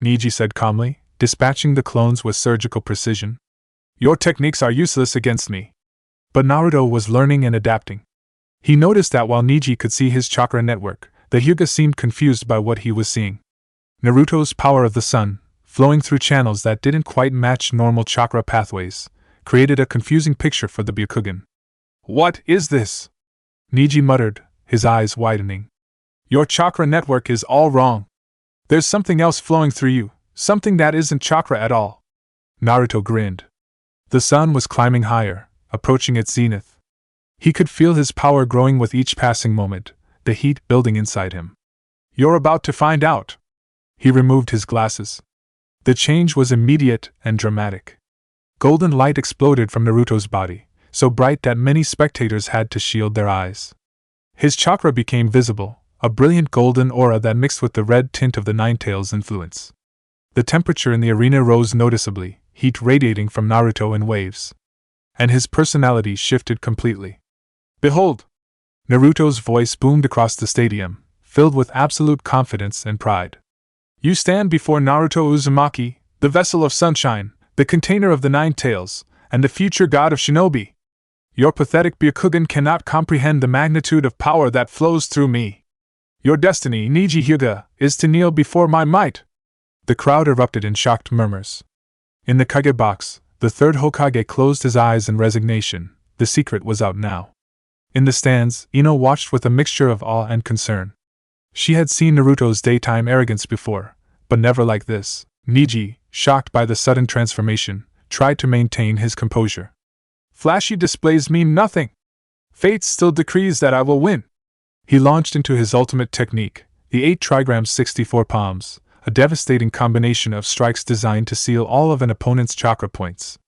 Niji said calmly, dispatching the clones with surgical precision. Your techniques are useless against me. But Naruto was learning and adapting. He noticed that while Niji could see his chakra network, the Hyuga seemed confused by what he was seeing. Naruto's power of the sun, flowing through channels that didn't quite match normal chakra pathways, created a confusing picture for the Byakugan. What is this? Niji muttered, his eyes widening. Your chakra network is all wrong. There's something else flowing through you, something that isn't chakra at all. Naruto grinned. The sun was climbing higher, approaching its zenith. He could feel his power growing with each passing moment, the heat building inside him. You're about to find out. He removed his glasses. The change was immediate and dramatic. Golden light exploded from Naruto's body, so bright that many spectators had to shield their eyes. His chakra became visible, a brilliant golden aura that mixed with the red tint of the Nine-Tails influence. The temperature in the arena rose noticeably, heat radiating from Naruto in waves. And his personality shifted completely. Behold! Naruto's voice boomed across the stadium, filled with absolute confidence and pride. You stand before Naruto Uzumaki, the vessel of sunshine, the container of the Nine-Tails, and the future god of shinobi. Your pathetic Byakugan cannot comprehend the magnitude of power that flows through me. Your destiny, Niji Hyuga, is to kneel before my might. The crowd erupted in shocked murmurs. In the Kage box, the third Hokage closed his eyes in resignation. The secret was out now. In the stands, Ino watched with a mixture of awe and concern. She had seen Naruto's daytime arrogance before, but never like this. Niji, shocked by the sudden transformation, tried to maintain his composure. Flashy displays mean nothing. Fate still decrees that I will win. He launched into his ultimate technique, the 8 trigrams 64 palms, a devastating combination of strikes designed to seal all of an opponent's chakra points.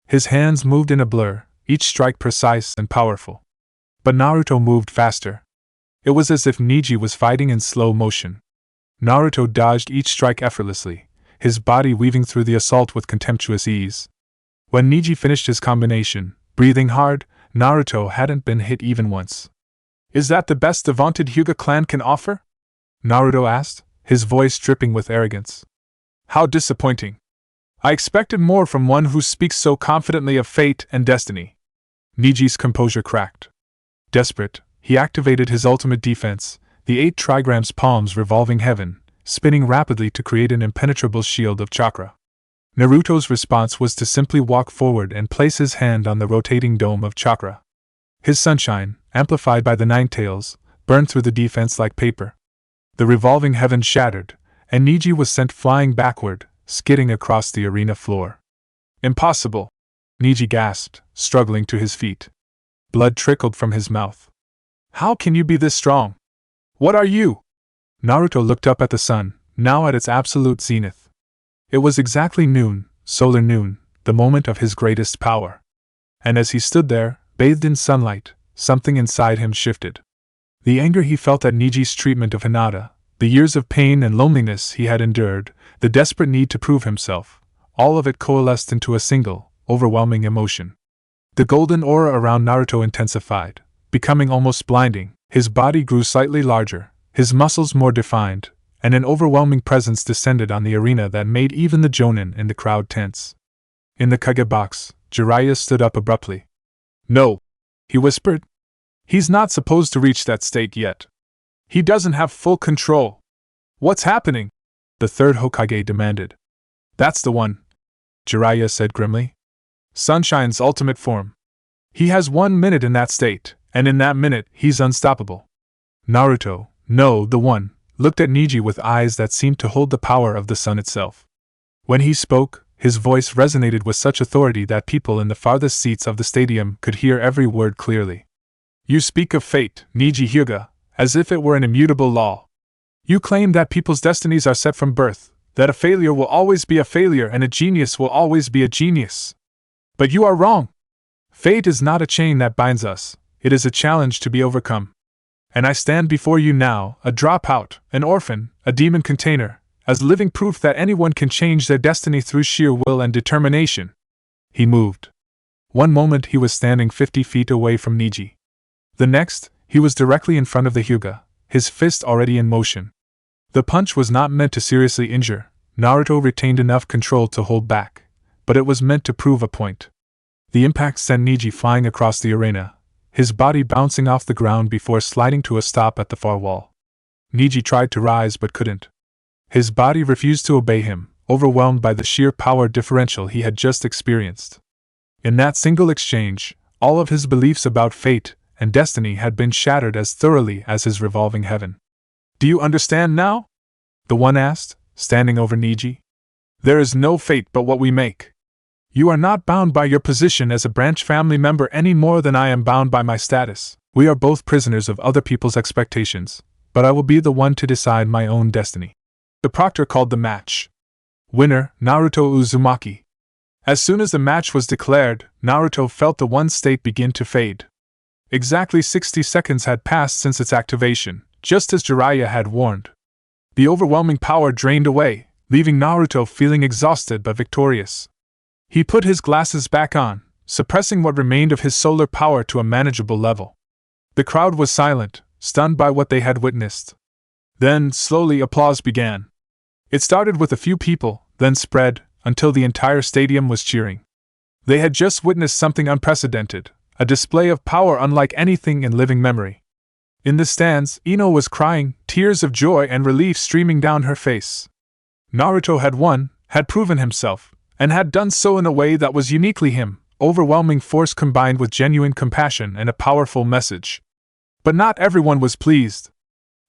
His hands moved in a blur, each strike precise and powerful. But Naruto moved faster. It was as if Niji was fighting in slow motion. Naruto dodged each strike effortlessly, his body weaving through the assault with contemptuous ease. When Neji finished his combination, breathing hard, Naruto hadn't been hit even once. "Is that the best the vaunted Hyuga clan can offer?" Naruto asked, his voice dripping with arrogance. "How disappointing. I expected more from one who speaks so confidently of fate and destiny." Niji's composure cracked. Desperate, he activated his ultimate defense, the 8 trigrams palms revolving heaven, spinning rapidly to create an impenetrable shield of chakra. Naruto's response was to simply walk forward and place his hand on the rotating dome of chakra. His sunshine, amplified by the 9 tails, burned through the defense like paper. The revolving heaven shattered, and Neji was sent flying backward, skidding across the arena floor. "Impossible!" Neji gasped, struggling to his feet. Blood trickled from his mouth. "How can you be this strong? What are you?" Naruto looked up at the sun, now at its absolute zenith. It was exactly noon, solar noon, the moment of his greatest power. And as he stood there, bathed in sunlight, something inside him shifted. The anger he felt at Niji's treatment of Hinata, the years of pain and loneliness he had endured, the desperate need to prove himself, all of it coalesced into a single, overwhelming emotion. The golden aura around Naruto intensified, becoming almost blinding. His body grew slightly larger, his muscles more defined, and an overwhelming presence descended on the arena that made even the jonin in the crowd tense. In the Kage box, Jiraiya stood up abruptly. "No," he whispered. "He's not supposed to reach that state yet. He doesn't have full control." "What's happening?" the third Hokage demanded. "That's the one," Jiraiya said grimly. "Sunshine's ultimate form. He has 1 minute in that state, and in that minute he's unstoppable." Naruto, no, the one, looked at Neji with eyes that seemed to hold the power of the sun itself. When he spoke, his voice resonated with such authority that people in the farthest seats of the stadium could hear every word clearly. "You speak of fate, Neji Hyuga, as if it were an immutable law. You claim that people's destinies are set from birth, that a failure will always be a failure and a genius will always be a genius. But you are wrong. Fate is not a chain that binds us, it is a challenge to be overcome. And I stand before you now, a dropout, an orphan, a demon container, as living proof that anyone can change their destiny through sheer will and determination." He moved. One moment he was standing 50 feet away from Neji. The next, he was directly in front of the Hyuga, his fist already in motion. The punch was not meant to seriously injure, Naruto retained enough control to hold back, but it was meant to prove a point. The impact sent Neji flying across the arena, his body bouncing off the ground before sliding to a stop at the far wall. Neji tried to rise but couldn't. His body refused to obey him, overwhelmed by the sheer power differential he had just experienced. In that single exchange, all of his beliefs about fate and destiny had been shattered as thoroughly as his revolving heaven. "Do you understand now?" the one asked, standing over Neji. "There is no fate but what we make. You are not bound by your position as a branch family member any more than I am bound by my status. We are both prisoners of other people's expectations, but I will be the one to decide my own destiny." The proctor called the match. Winner, Naruto Uzumaki. As soon as the match was declared, Naruto felt the one state begin to fade. Exactly 60 seconds had passed since its activation, just as Jiraiya had warned. The overwhelming power drained away, leaving Naruto feeling exhausted but victorious. He put his glasses back on, suppressing what remained of his solar power to a manageable level. The crowd was silent, stunned by what they had witnessed. Then, slowly, applause began. It started with a few people, then spread, until the entire stadium was cheering. They had just witnessed something unprecedented, a display of power unlike anything in living memory. In the stands, Ino was crying, tears of joy and relief streaming down her face. Naruto had won, had proven himself, and had done so in a way that was uniquely him, overwhelming force combined with genuine compassion and a powerful message. But not everyone was pleased.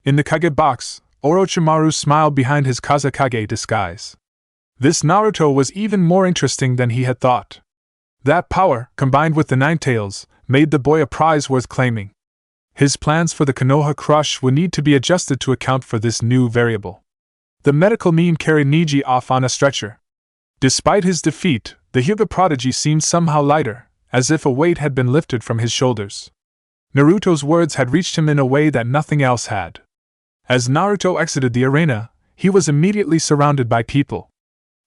In the Kage box, Orochimaru smiled behind his Kazekage disguise. This Naruto was even more interesting than he had thought. That power, combined with the 9 tails, made the boy a prize worth claiming. His plans for the Konoha crush would need to be adjusted to account for this new variable. The medical meme carried Neji off on a stretcher. Despite his defeat, the Hyuga prodigy seemed somehow lighter, as if a weight had been lifted from his shoulders. Naruto's words had reached him in a way that nothing else had. As Naruto exited the arena, he was immediately surrounded by people.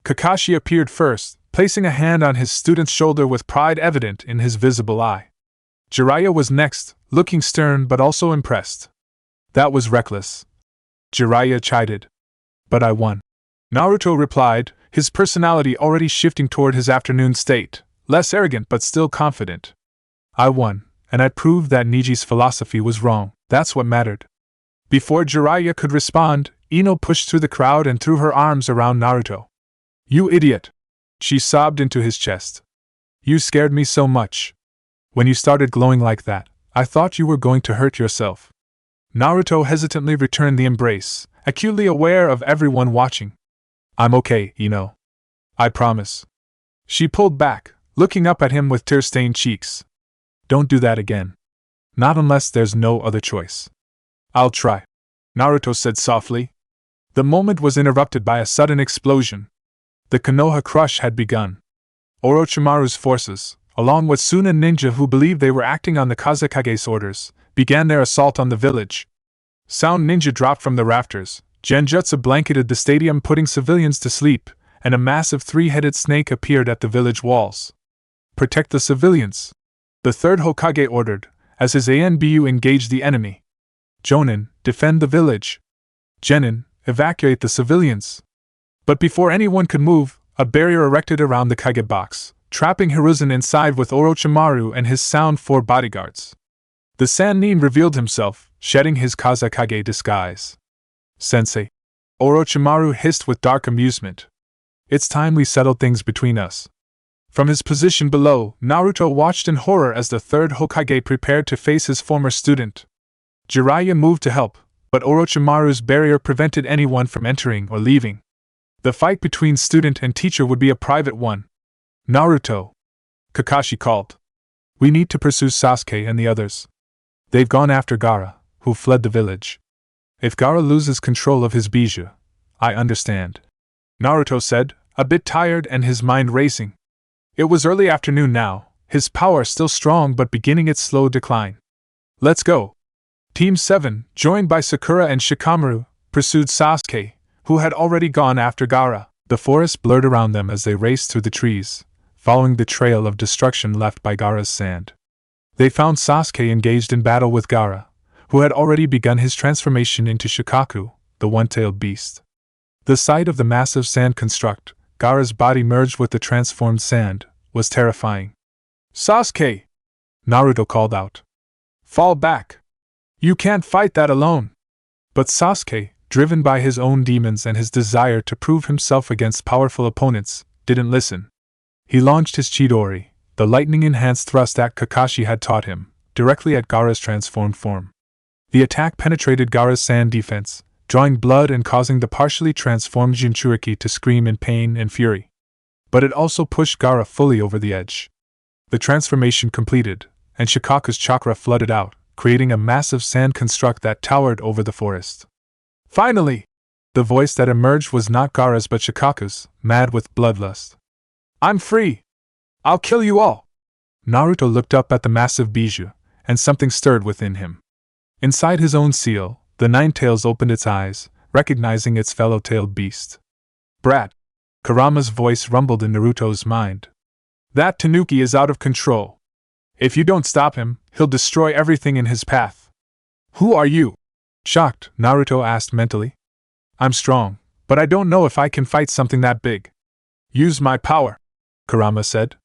Kakashi appeared first, placing a hand on his student's shoulder with pride evident in his visible eye. Jiraiya was next, looking stern but also impressed. That was reckless. Jiraiya chided. But I won. Naruto replied, his personality already shifting toward his afternoon state, less arrogant but still confident. I won, and I proved that Niji's philosophy was wrong. That's what mattered. Before Jiraiya could respond, Ino pushed through the crowd and threw her arms around Naruto. You idiot! She sobbed into his chest. You scared me so much. When you started glowing like that, I thought you were going to hurt yourself. Naruto hesitantly returned the embrace, acutely aware of everyone watching. I'm okay, Ino. I promise. She pulled back, looking up at him with tear-stained cheeks. Don't do that again. Not unless there's no other choice. I'll try, Naruto said softly. The moment was interrupted by a sudden explosion. The Konoha crush had begun. Orochimaru's forces, along with Suna ninja who believed they were acting on the Kazekage's orders, began their assault on the village. Sound ninja dropped from the rafters, Genjutsu blanketed the stadium putting civilians to sleep, and a massive three-headed snake appeared at the village walls. Protect the civilians, the third Hokage ordered, as his ANBU engaged the enemy. Jonin, defend the village. Genin, evacuate the civilians. But before anyone could move, a barrier erected around the Kage box, trapping Hiruzen inside with Orochimaru and his sound 4 bodyguards. The Sannin revealed himself, shedding his Kazekage disguise. Sensei, Orochimaru hissed with dark amusement. It's time we settled things between us. From his position below, Naruto watched in horror as the third Hokage prepared to face his former student. Jiraiya moved to help, but Orochimaru's barrier prevented anyone from entering or leaving. The fight between student and teacher would be a private one. Naruto, Kakashi called. We need to pursue Sasuke and the others. They've gone after Gaara, who fled the village. If Gaara loses control of his Bijou, I understand, Naruto said, a bit tired and his mind racing. It was early afternoon now, his power still strong but beginning its slow decline. Let's go. Team 7, joined by Sakura and Shikamaru, pursued Sasuke, who had already gone after Gaara. The forest blurred around them as they raced through the trees, following the trail of destruction left by Gaara's sand. They found Sasuke engaged in battle with Gaara, who had already begun his transformation into Shikaku, the one-tailed beast. The sight of the massive sand construct, Gaara's body merged with the transformed sand, was terrifying. Sasuke! Naruto called out. Fall back! You can't fight that alone! But Sasuke, driven by his own demons and his desire to prove himself against powerful opponents, didn't listen. He launched his Chidori, the lightning-enhanced thrust that Kakashi had taught him, directly at Gaara's transformed form. The attack penetrated Gaara's sand defense, drawing blood and causing the partially transformed Jinchuriki to scream in pain and fury. But it also pushed Gaara fully over the edge. The transformation completed, and Shikaku's chakra flooded out, creating a massive sand construct that towered over the forest. Finally! The voice that emerged was not Gaara's but Shikaku's, mad with bloodlust. I'm free! I'll kill you all! Naruto looked up at the massive Bijou, and something stirred within him. Inside his own seal, the Nine-Tails opened its eyes, recognizing its fellow-tailed beast. Brat! Kurama's voice rumbled in Naruto's mind. That Tanuki is out of control. If you don't stop him, he'll destroy everything in his path. Who are you? Shocked, Naruto asked mentally. I'm strong, but I don't know if I can fight something that big. Use my power, Kurama said.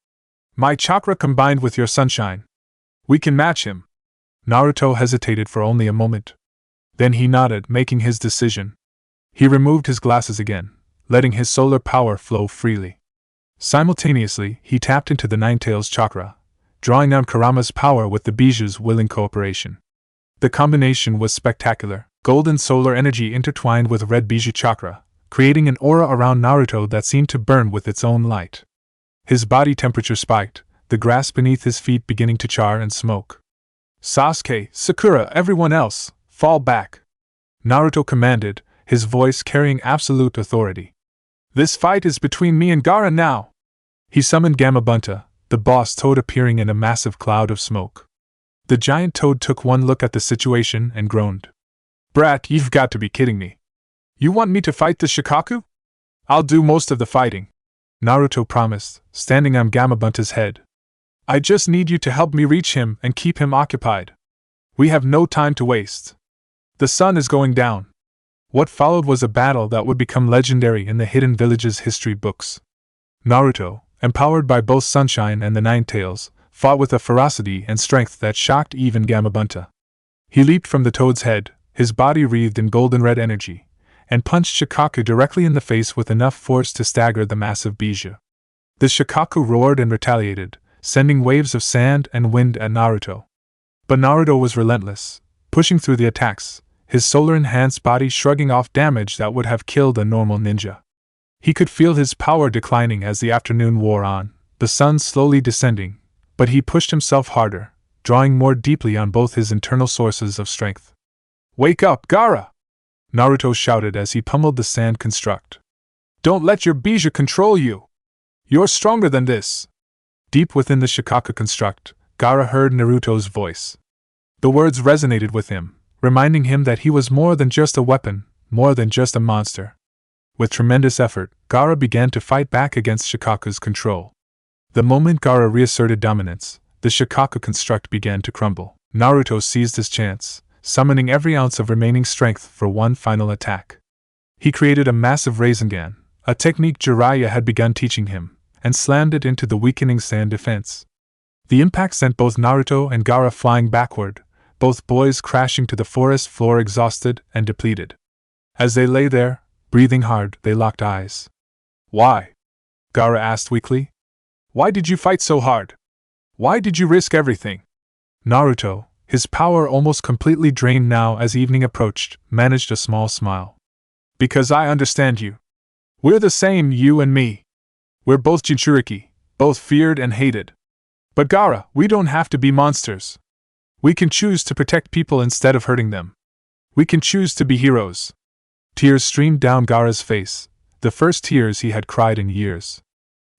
My chakra combined with your sunshine. We can match him. Naruto hesitated for only a moment. Then he nodded, making his decision. He removed his glasses again, letting his solar power flow freely. Simultaneously, he tapped into the Nine-Tails chakra, drawing on Kurama's power with the Bijou's willing cooperation. The combination was spectacular. Golden solar energy intertwined with red Bijou chakra, creating an aura around Naruto that seemed to burn with its own light. His body temperature spiked, the grass beneath his feet beginning to char and smoke. Sasuke, Sakura, everyone else, fall back! Naruto commanded, his voice carrying absolute authority. This fight is between me and Gaara now! He summoned Gamabunta, the boss toad appearing in a massive cloud of smoke. The giant toad took one look at the situation and groaned. Brat, you've got to be kidding me. You want me to fight the Shikaku? I'll do most of the fighting, Naruto promised, standing on Gamabunta's head. I just need you to help me reach him and keep him occupied. We have no time to waste. The sun is going down. What followed was a battle that would become legendary in the Hidden Village's history books. Naruto, empowered by both Sunshine and the Nine Tails, fought with a ferocity and strength that shocked even Gamabunta. He leaped from the toad's head, his body wreathed in golden red energy, and punched Shikaku directly in the face with enough force to stagger the massive Bijou. The Shikaku roared and retaliated, sending waves of sand and wind at Naruto. But Naruto was relentless, pushing through the attacks, his solar-enhanced body shrugging off damage that would have killed a normal ninja. He could feel his power declining as the afternoon wore on, the sun slowly descending, but he pushed himself harder, drawing more deeply on both his internal sources of strength. Wake up, Gaara! Naruto shouted as he pummeled the sand construct. Don't let your Bijou control you! You're stronger than this! Deep within the Shikaku construct, Gaara heard Naruto's voice. The words resonated with him, reminding him that he was more than just a weapon, more than just a monster. With tremendous effort, Gaara began to fight back against Shikaku's control. The moment Gaara reasserted dominance, the Shikaku construct began to crumble. Naruto seized his chance, summoning every ounce of remaining strength for one final attack. He created a massive Rasengan, a technique Jiraiya had begun teaching him, and slammed it into the weakening sand defense. The impact sent both Naruto and Gaara flying backward, both boys crashing to the forest floor exhausted and depleted. As they lay there, breathing hard, they locked eyes. Why? Gaara asked weakly. Why did you fight so hard? Why did you risk everything? Naruto, his power almost completely drained now as evening approached, managed a small smile. Because I understand you. We're the same, you and me. We're both Jinchuriki, both feared and hated. But Gaara, we don't have to be monsters. We can choose to protect people instead of hurting them. We can choose to be heroes. Tears streamed down Gaara's face, the first tears he had cried in years.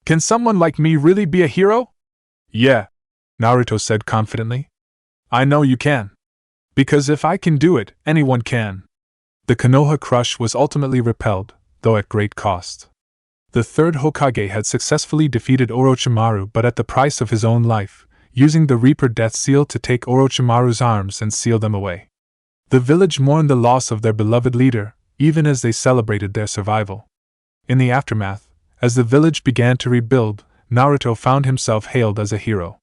Can someone like me really be a hero? Yeah, Naruto said confidently. I know you can. Because if I can do it, anyone can. The Konoha crush was ultimately repelled, though at great cost. The third Hokage had successfully defeated Orochimaru, but at the price of his own life, using the Reaper Death Seal to take Orochimaru's arms and seal them away. The village mourned the loss of their beloved leader, even as they celebrated their survival. In the aftermath, as the village began to rebuild, Naruto found himself hailed as a hero.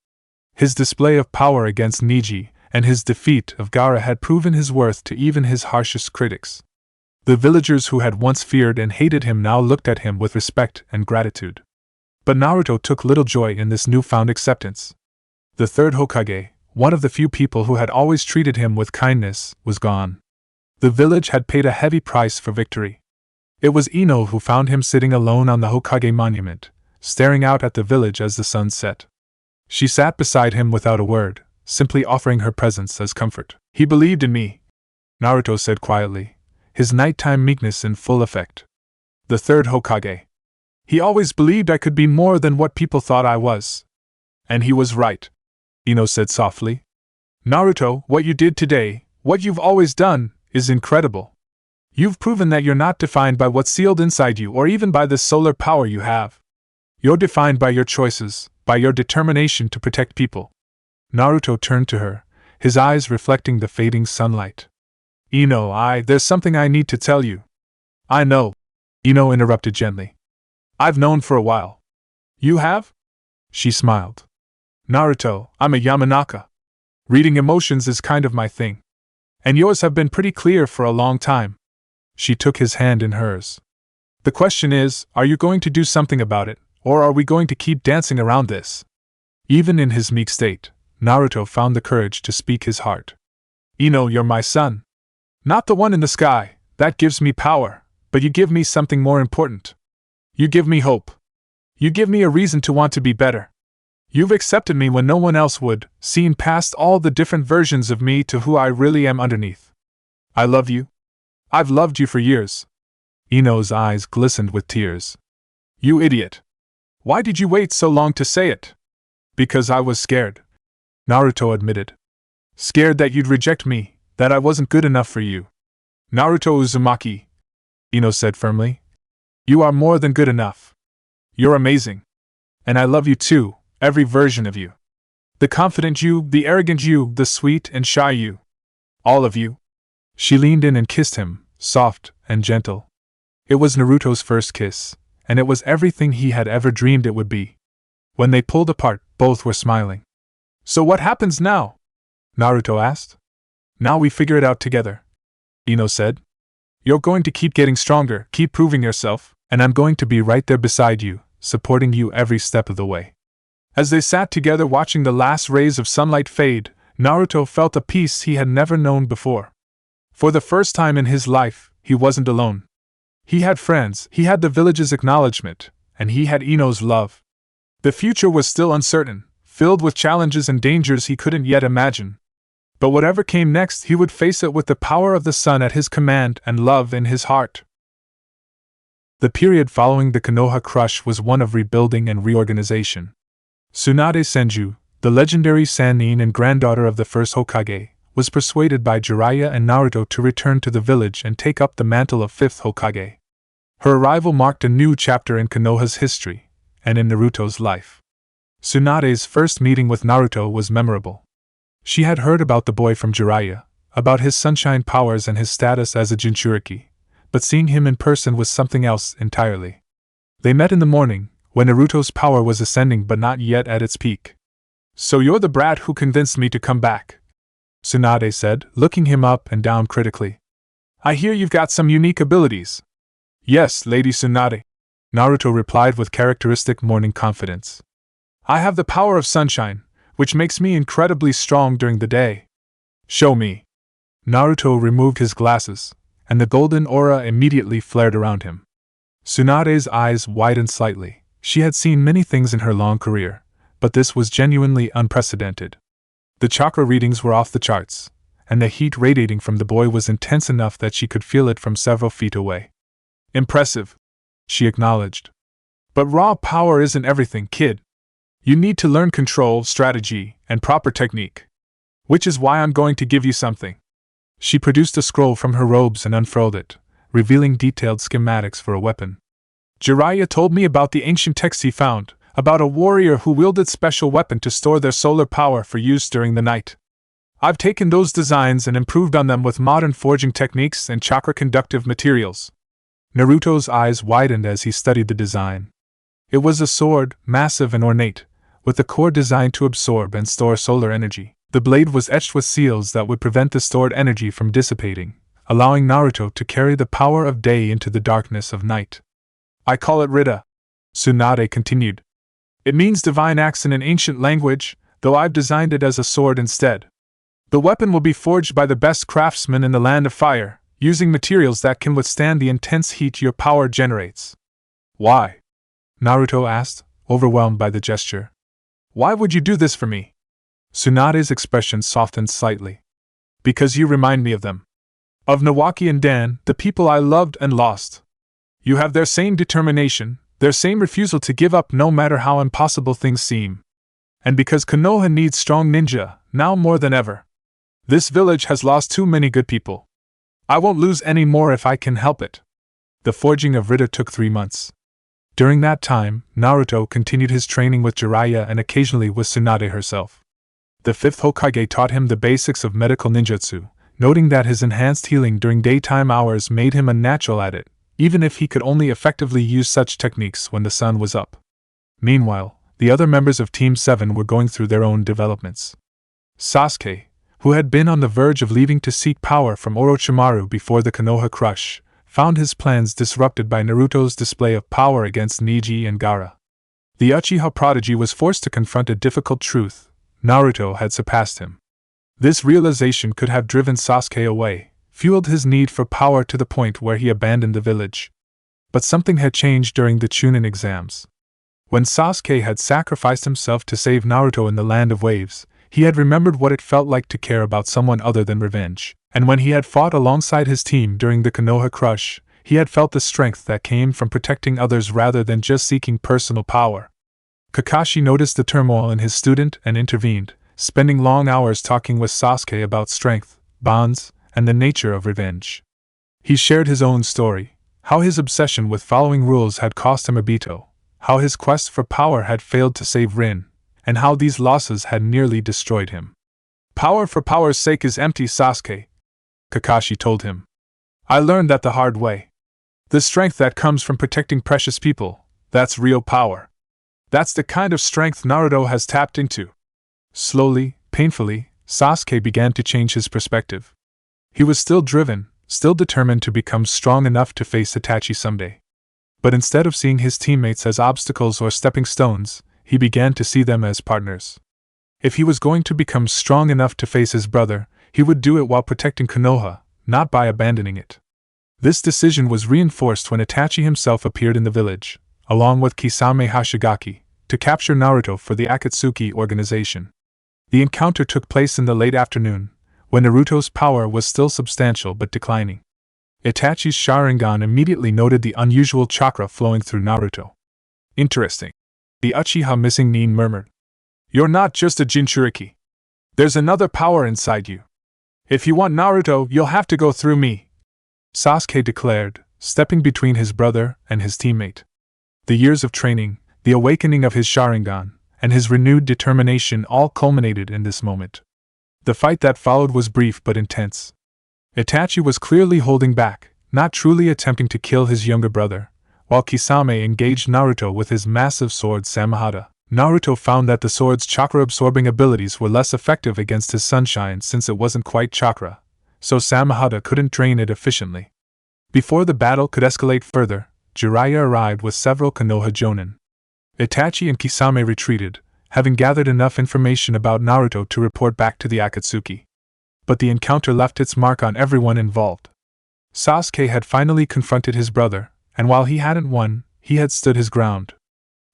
His display of power against Neji and his defeat of Gaara had proven his worth to even his harshest critics. The villagers who had once feared and hated him now looked at him with respect and gratitude. But Naruto took little joy in this newfound acceptance. The third Hokage, one of the few people who had always treated him with kindness, was gone. The village had paid a heavy price for victory. It was Ino who found him sitting alone on the Hokage monument, staring out at the village as the sun set. She sat beside him without a word, simply offering her presence as comfort. He believed in me, Naruto said quietly, his nighttime meekness in full effect. The third Hokage. He always believed I could be more than what people thought I was. And he was right, Ino said softly. Naruto, what you did today, what you've always done, is incredible. You've proven that you're not defined by what's sealed inside you or even by the solar power you have. You're defined by your choices, by your determination to protect people. Naruto turned to her, his eyes reflecting the fading sunlight. Ino, there's something I need to tell you. I know, Ino interrupted gently. I've known for a while. You have? She smiled. Naruto, I'm a Yamanaka. Reading emotions is kind of my thing. And yours have been pretty clear for a long time. She took his hand in hers. The question is, are you going to do something about it, or are we going to keep dancing around this? Even in his meek state, Naruto found the courage to speak his heart. Ino, you're my son. Not the one in the sky, that gives me power, but you give me something more important. You give me hope. You give me a reason to want to be better. You've accepted me when no one else would, seen past all the different versions of me to who I really am underneath. I love you. I've loved you for years. Ino's eyes glistened with tears. You idiot. Why did you wait so long to say it? Because I was scared, Naruto admitted. Scared that you'd reject me, that I wasn't good enough for you. Naruto Uzumaki. Ino said firmly. You are more than good enough. You're amazing. And I love you too, every version of you. The confident you, the arrogant you, the sweet and shy you. All of you. She leaned in and kissed him, soft and gentle. It was Naruto's first kiss, and it was everything he had ever dreamed it would be. When they pulled apart, both were smiling. So what happens now? Naruto asked. Now we figure it out together, Ino said. You're going to keep getting stronger, keep proving yourself, and I'm going to be right there beside you, supporting you every step of the way. As they sat together watching the last rays of sunlight fade, Naruto felt a peace he had never known before. For the first time in his life, he wasn't alone. He had friends, he had the village's acknowledgement, and he had Ino's love. The future was still uncertain, filled with challenges and dangers he couldn't yet imagine. But whatever came next, he would face it with the power of the sun at his command and love in his heart. The period following the Konoha crush was one of rebuilding and reorganization. Tsunade Senju, the legendary Sannin and granddaughter of the first Hokage, was persuaded by Jiraiya and Naruto to return to the village and take up the mantle of fifth Hokage. Her arrival marked a new chapter in Konoha's history, and in Naruto's life. Tsunade's first meeting with Naruto was memorable. She had heard about the boy from Jiraiya, about his sunshine powers and his status as a Jinchuriki, but seeing him in person was something else entirely. They met in the morning, when Naruto's power was ascending but not yet at its peak. So you're the brat who convinced me to come back, Tsunade said, looking him up and down critically. I hear you've got some unique abilities. Yes, Lady Tsunade, Naruto replied with characteristic morning confidence. I have the power of sunshine, which makes me incredibly strong during the day. Show me. Naruto removed his glasses, and the golden aura immediately flared around him. Tsunade's eyes widened slightly. She had seen many things in her long career, but this was genuinely unprecedented. The chakra readings were off the charts, and the heat radiating from the boy was intense enough that she could feel it from several feet away. Impressive, she acknowledged. But raw power isn't everything, kid. You need to learn control, strategy, and proper technique. Which is why I'm going to give you something. She produced a scroll from her robes and unfurled it, revealing detailed schematics for a weapon. Jiraiya told me about the ancient texts he found, about a warrior who wielded special weapon to store their solar power for use during the night. I've taken those designs and improved on them with modern forging techniques and chakra-conductive materials. Naruto's eyes widened as he studied the design. It was a sword, massive and ornate, with a core designed to absorb and store solar energy. The blade was etched with seals that would prevent the stored energy from dissipating, allowing Naruto to carry the power of day into the darkness of night. I call it Rita, Tsunade continued. It means divine axe in an ancient language, though I've designed it as a sword instead. The weapon will be forged by the best craftsmen in the Land of Fire, using materials that can withstand the intense heat your power generates. Why? Naruto asked, overwhelmed by the gesture. Why would you do this for me? Tsunade's expression softened slightly. Because you remind me of them. Of Nawaki and Dan, the people I loved and lost. You have their same determination, their same refusal to give up no matter how impossible things seem. And because Konoha needs strong ninja, now more than ever. This village has lost too many good people. I won't lose any more if I can help it. The forging of Rita took 3 months. During that time, Naruto continued his training with Jiraiya and occasionally with Tsunade herself. The fifth Hokage taught him the basics of medical ninjutsu, noting that his enhanced healing during daytime hours made him a natural at it, even if he could only effectively use such techniques when the sun was up. Meanwhile, the other members of Team 7 were going through their own developments. Sasuke, who had been on the verge of leaving to seek power from Orochimaru before the Konoha crush, found his plans disrupted by Naruto's display of power against Neji and Gaara. The Uchiha prodigy was forced to confront a difficult truth: Naruto had surpassed him. This realization could have driven Sasuke away, fueled his need for power to the point where he abandoned the village. But something had changed during the Chunin exams. When Sasuke had sacrificed himself to save Naruto in the Land of Waves, he had remembered what it felt like to care about someone other than revenge, and when he had fought alongside his team during the Konoha crush, he had felt the strength that came from protecting others rather than just seeking personal power. Kakashi noticed the turmoil in his student and intervened, spending long hours talking with Sasuke about strength, bonds, and the nature of revenge. He shared his own story, How his obsession with following rules had cost him Obito, how his quest for power had failed to save Rin, and how these losses had nearly destroyed him. Power for power's sake is empty, Sasuke, Kakashi told him. I learned that the hard way. The strength that comes from protecting precious people, that's real power. That's the kind of strength Naruto has tapped into. Slowly, painfully, Sasuke began to change his perspective. He was still driven, still determined to become strong enough to face Itachi someday. But instead of seeing his teammates as obstacles or stepping stones, he began to see them as partners. If he was going to become strong enough to face his brother, he would do it while protecting Konoha, not by abandoning it. This decision was reinforced when Itachi himself appeared in the village, along with Kisame Hashigaki, to capture Naruto for the Akatsuki organization. The encounter took place in the late afternoon, when Naruto's power was still substantial but declining. Itachi's Sharingan immediately noted the unusual chakra flowing through Naruto. Interesting. The Uchiha missing Nin murmured. You're not just a Jinchuriki. There's another power inside you. If you want Naruto, you'll have to go through me, Sasuke declared, stepping between his brother and his teammate. The years of training, the awakening of his Sharingan, and his renewed determination all culminated in this moment. The fight that followed was brief but intense. Itachi was clearly holding back, not truly attempting to kill his younger brother, while Kisame engaged Naruto with his massive sword Samahata. Naruto found that the sword's chakra-absorbing abilities were less effective against his sunshine since it wasn't quite chakra, so Samahata couldn't drain it efficiently. Before the battle could escalate further, Jiraiya arrived with several Konoha Jonin. Itachi and Kisame retreated, having gathered enough information about Naruto to report back to the Akatsuki. But the encounter left its mark on everyone involved. Sasuke had finally confronted his brother, and while he hadn't won, he had stood his ground.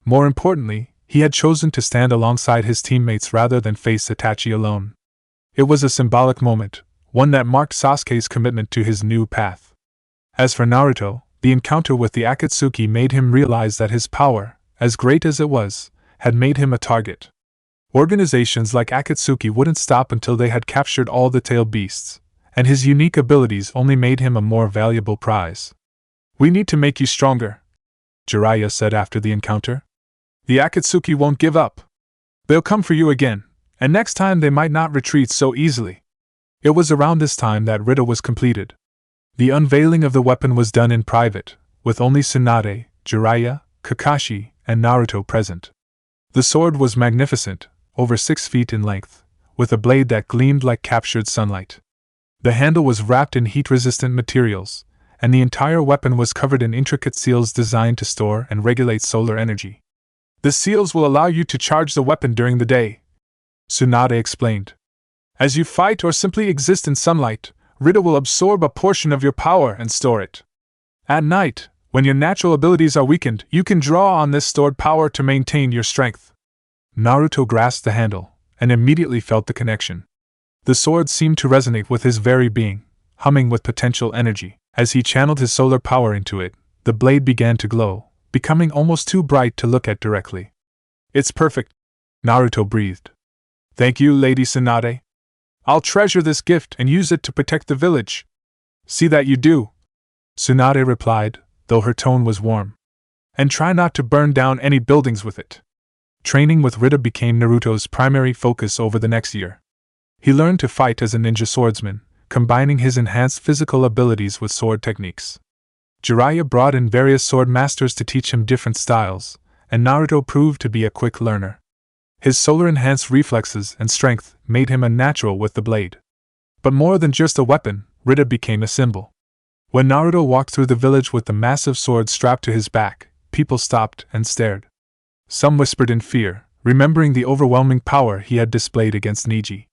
More importantly, he had chosen to stand alongside his teammates rather than face Itachi alone. It was a symbolic moment, one that marked Sasuke's commitment to his new path. As for Naruto, the encounter with the Akatsuki made him realize that his power, as great as it was, had made him a target. Organizations like Akatsuki wouldn't stop until they had captured all the tailed beasts, and his unique abilities only made him a more valuable prize. We need to make you stronger, Jiraiya said after the encounter. The Akatsuki won't give up. They'll come for you again, and next time they might not retreat so easily. It was around this time that Rita was completed. The unveiling of the weapon was done in private, with only Tsunade, Jiraiya, Kakashi, and Naruto present. The sword was magnificent, over 6 feet in length, with a blade that gleamed like captured sunlight. The handle was wrapped in heat-resistant materials, and the entire weapon was covered in intricate seals designed to store and regulate solar energy. The seals will allow you to charge the weapon during the day, Tsunade explained. As you fight or simply exist in sunlight, Rita will absorb a portion of your power and store it. At night, when your natural abilities are weakened, you can draw on this stored power to maintain your strength. Naruto grasped the handle, and immediately felt the connection. The sword seemed to resonate with his very being, humming with potential energy. As he channeled his solar power into it, the blade began to glow, becoming almost too bright to look at directly. It's perfect, Naruto breathed. Thank you, Lady Tsunade. I'll treasure this gift and use it to protect the village. See that you do, Tsunade replied, though her tone was warm. And try not to burn down any buildings with it. Training with Rita became Naruto's primary focus over the next year. He learned to fight as a ninja swordsman, combining his enhanced physical abilities with sword techniques. Jiraiya brought in various sword masters to teach him different styles, and Naruto proved to be a quick learner. His solar-enhanced reflexes and strength made him a natural with the blade. But more than just a weapon, Rita became a symbol. When Naruto walked through the village with the massive sword strapped to his back, people stopped and stared. Some whispered in fear, remembering the overwhelming power he had displayed against Neji.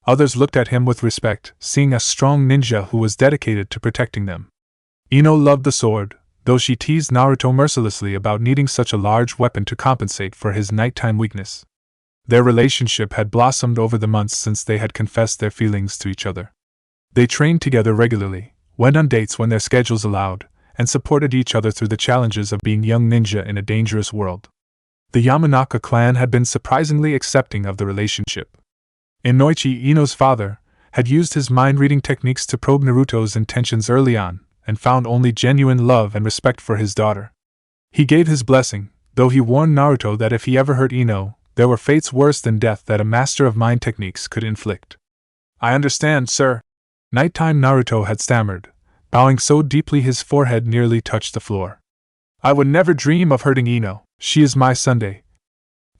Others looked at him with respect, seeing a strong ninja who was dedicated to protecting them. Ino loved the sword, though she teased Naruto mercilessly about needing such a large weapon to compensate for his nighttime weakness. Their relationship had blossomed over the months since they had confessed their feelings to each other. They trained together regularly, went on dates when their schedules allowed, and supported each other through the challenges of being young ninja in a dangerous world. The Yamanaka clan had been surprisingly accepting of the relationship. Inoichi, Ino's father, had used his mind-reading techniques to probe Naruto's intentions early on, and found only genuine love and respect for his daughter. He gave his blessing, though he warned Naruto that if he ever hurt Ino, there were fates worse than death that a master of mind techniques could inflict. "I understand, sir." Nighttime Naruto had stammered, bowing so deeply his forehead nearly touched the floor. "I would never dream of hurting Ino. She is my Sunday."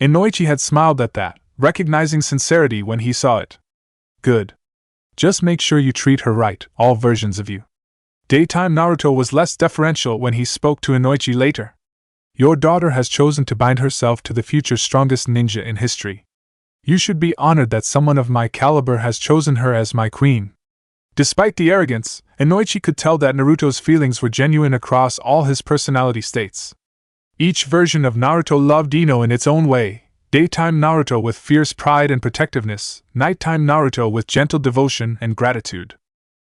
Inoichi had smiled at that, recognizing sincerity when he saw it. "Good. Just make sure you treat her right, all versions of you." Daytime Naruto was less deferential when he spoke to Inoichi later. "Your daughter has chosen to bind herself to the future strongest ninja in history. You should be honored that someone of my caliber has chosen her as my queen." Despite the arrogance, Inoichi could tell that Naruto's feelings were genuine across all his personality states. Each version of Naruto loved Ino in its own way: daytime Naruto with fierce pride and protectiveness, nighttime Naruto with gentle devotion and gratitude.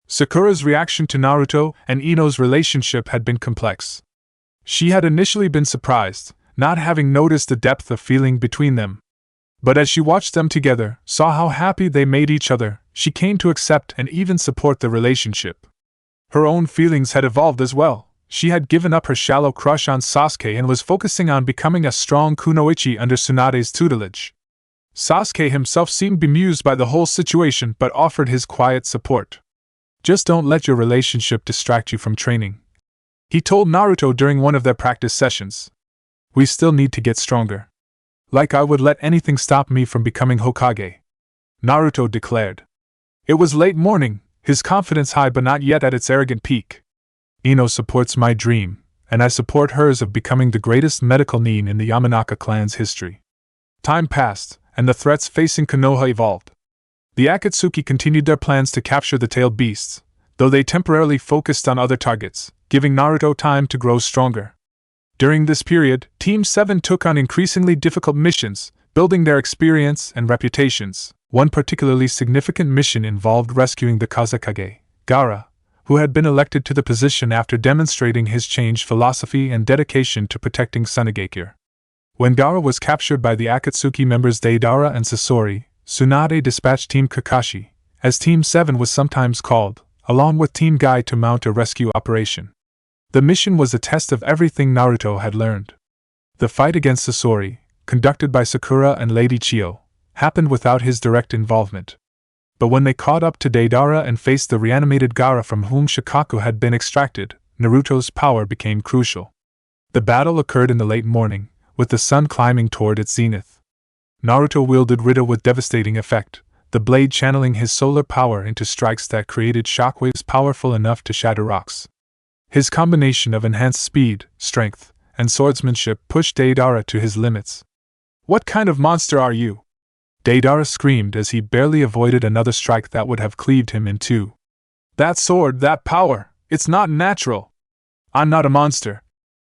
Sakura's reaction to Naruto and Ino's relationship had been complex. She had initially been surprised, not having noticed the depth of feeling between them. But as she watched them together, saw how happy they made each other, she came to accept and even support the relationship. Her own feelings had evolved as well. She had given up her shallow crush on Sasuke and was focusing on becoming a strong kunoichi under Tsunade's tutelage. Sasuke himself seemed bemused by the whole situation but offered his quiet support. "Just don't let your relationship distract you from training," he told Naruto during one of their practice sessions. "We still need to get stronger." "Like I would let anything stop me from becoming Hokage," Naruto declared. It was late morning, his confidence high but not yet at its arrogant peak. "Ino supports my dream, and I support hers of becoming the greatest medical nin in the Yamanaka clan's history." Time passed, and the threats facing Konoha evolved. The Akatsuki continued their plans to capture the tailed beasts, though they temporarily focused on other targets, giving Naruto time to grow stronger. During this period, Team 7 took on increasingly difficult missions, building their experience and reputations. One particularly significant mission involved rescuing the Kazekage, Gaara, who had been elected to the position after demonstrating his changed philosophy and dedication to protecting Tsunagakure. When Gaara was captured by the Akatsuki members Deidara and Sasori, Tsunade dispatched Team Kakashi, as Team 7 was sometimes called, along with Team Guy to mount a rescue operation. The mission was a test of everything Naruto had learned. The fight against Sasori, conducted by Sakura and Lady Chiyo, happened without his direct involvement. But when they caught up to Deidara and faced the reanimated Gaara from whom Shikaku had been extracted, Naruto's power became crucial. The battle occurred in the late morning, with the sun climbing toward its zenith. Naruto wielded Rita with devastating effect, the blade channeling his solar power into strikes that created shockwaves powerful enough to shatter rocks. His combination of enhanced speed, strength, and swordsmanship pushed Deidara to his limits. "What kind of monster are you?" Deidara screamed as he barely avoided another strike that would have cleaved him in two. "That sword, that power, it's not natural." "I'm not a monster,"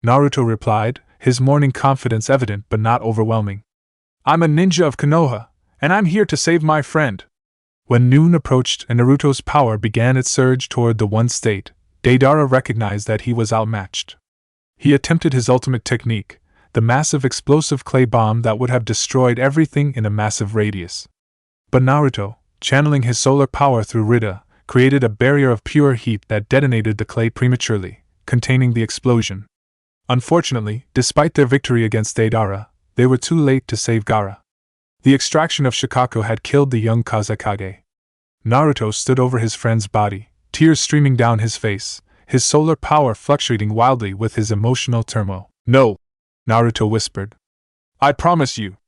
Naruto replied, his morning confidence evident but not overwhelming. "I'm a ninja of Konoha, and I'm here to save my friend." When noon approached and Naruto's power began its surge toward the one state, Deidara recognized that he was outmatched. He attempted his ultimate technique, the massive explosive clay bomb that would have destroyed everything in a massive radius. But Naruto, channeling his solar power through Rita, created a barrier of pure heat that detonated the clay prematurely, containing the explosion. Unfortunately, despite their victory against Deidara, they were too late to save Gaara. The extraction of Shikaku had killed the young Kazekage. Naruto stood over his friend's body, tears streaming down his face, his solar power fluctuating wildly with his emotional turmoil. "No," Naruto whispered. "I promise you.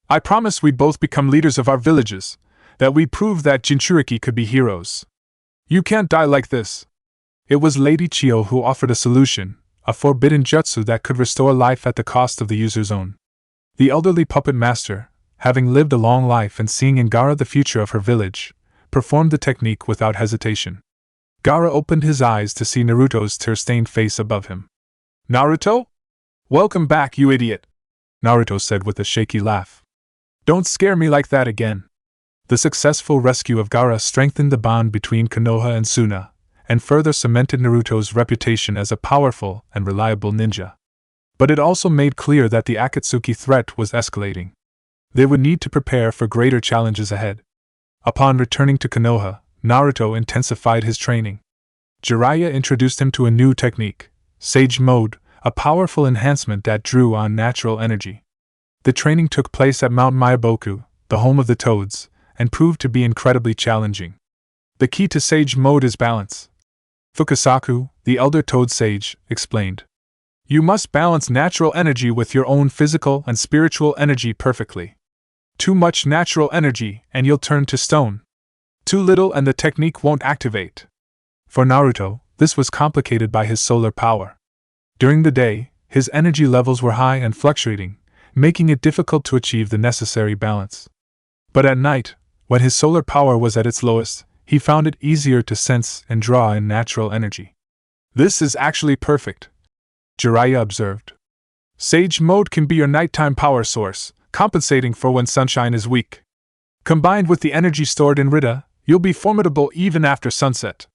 I promise we'd both become leaders of our villages, that we'd prove that Jinchuriki could be heroes. You can't die like this." It was Lady Chiyo who offered a solution, a forbidden jutsu that could restore life at the cost of the user's own. The elderly puppet master, having lived a long life and seeing in Gaara the future of her village, performed the technique without hesitation. Gaara opened his eyes to see Naruto's tear-stained face above him. "Naruto? Welcome back, you idiot," Naruto said with a shaky laugh. "Don't scare me like that again." The successful rescue of Gaara strengthened the bond between Konoha and Suna, and further cemented Naruto's reputation as a powerful and reliable ninja. But it also made clear that the Akatsuki threat was escalating. They would need to prepare for greater challenges ahead. Upon returning to Konoha, Naruto intensified his training. Jiraiya introduced him to a new technique, Sage Mode, a powerful enhancement that drew on natural energy. The training took place at Mount Myaboku, the home of the Toads, and proved to be incredibly challenging. The key to Sage Mode is balance. Fukasaku, the elder Toad Sage, explained. You must balance natural energy with your own physical and spiritual energy perfectly. Too much natural energy and you'll turn to stone. Too little and the technique won't activate. For Naruto, this was complicated by his solar power. During the day, his energy levels were high and fluctuating, making it difficult to achieve the necessary balance. But at night, when his solar power was at its lowest, he found it easier to sense and draw in natural energy. This is actually perfect, Jiraiya observed. Sage Mode can be your nighttime power source, compensating for when sunshine is weak. Combined with the energy stored in Rita, you'll be formidable even after sunset.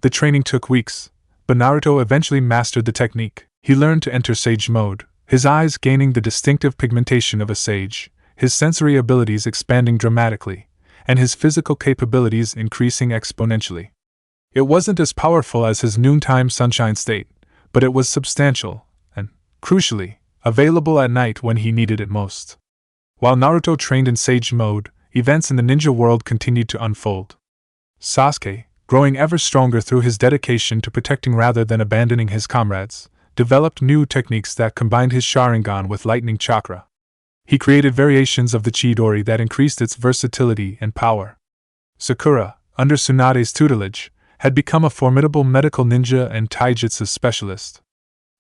The training took weeks, but Naruto eventually mastered the technique. He learned to enter Sage Mode, his eyes gaining the distinctive pigmentation of a sage, his sensory abilities expanding dramatically, and his physical capabilities increasing exponentially. It wasn't as powerful as his noontime sunshine state, but it was substantial, and, crucially, available at night when he needed it most. While Naruto trained in Sage Mode, events in the ninja world continued to unfold. Sasuke, growing ever stronger through his dedication to protecting rather than abandoning his comrades, developed new techniques that combined his Sharingan with lightning chakra. He created variations of the Chidori that increased its versatility and power. Sakura, under Tsunade's tutelage, had become a formidable medical ninja and taijutsu specialist.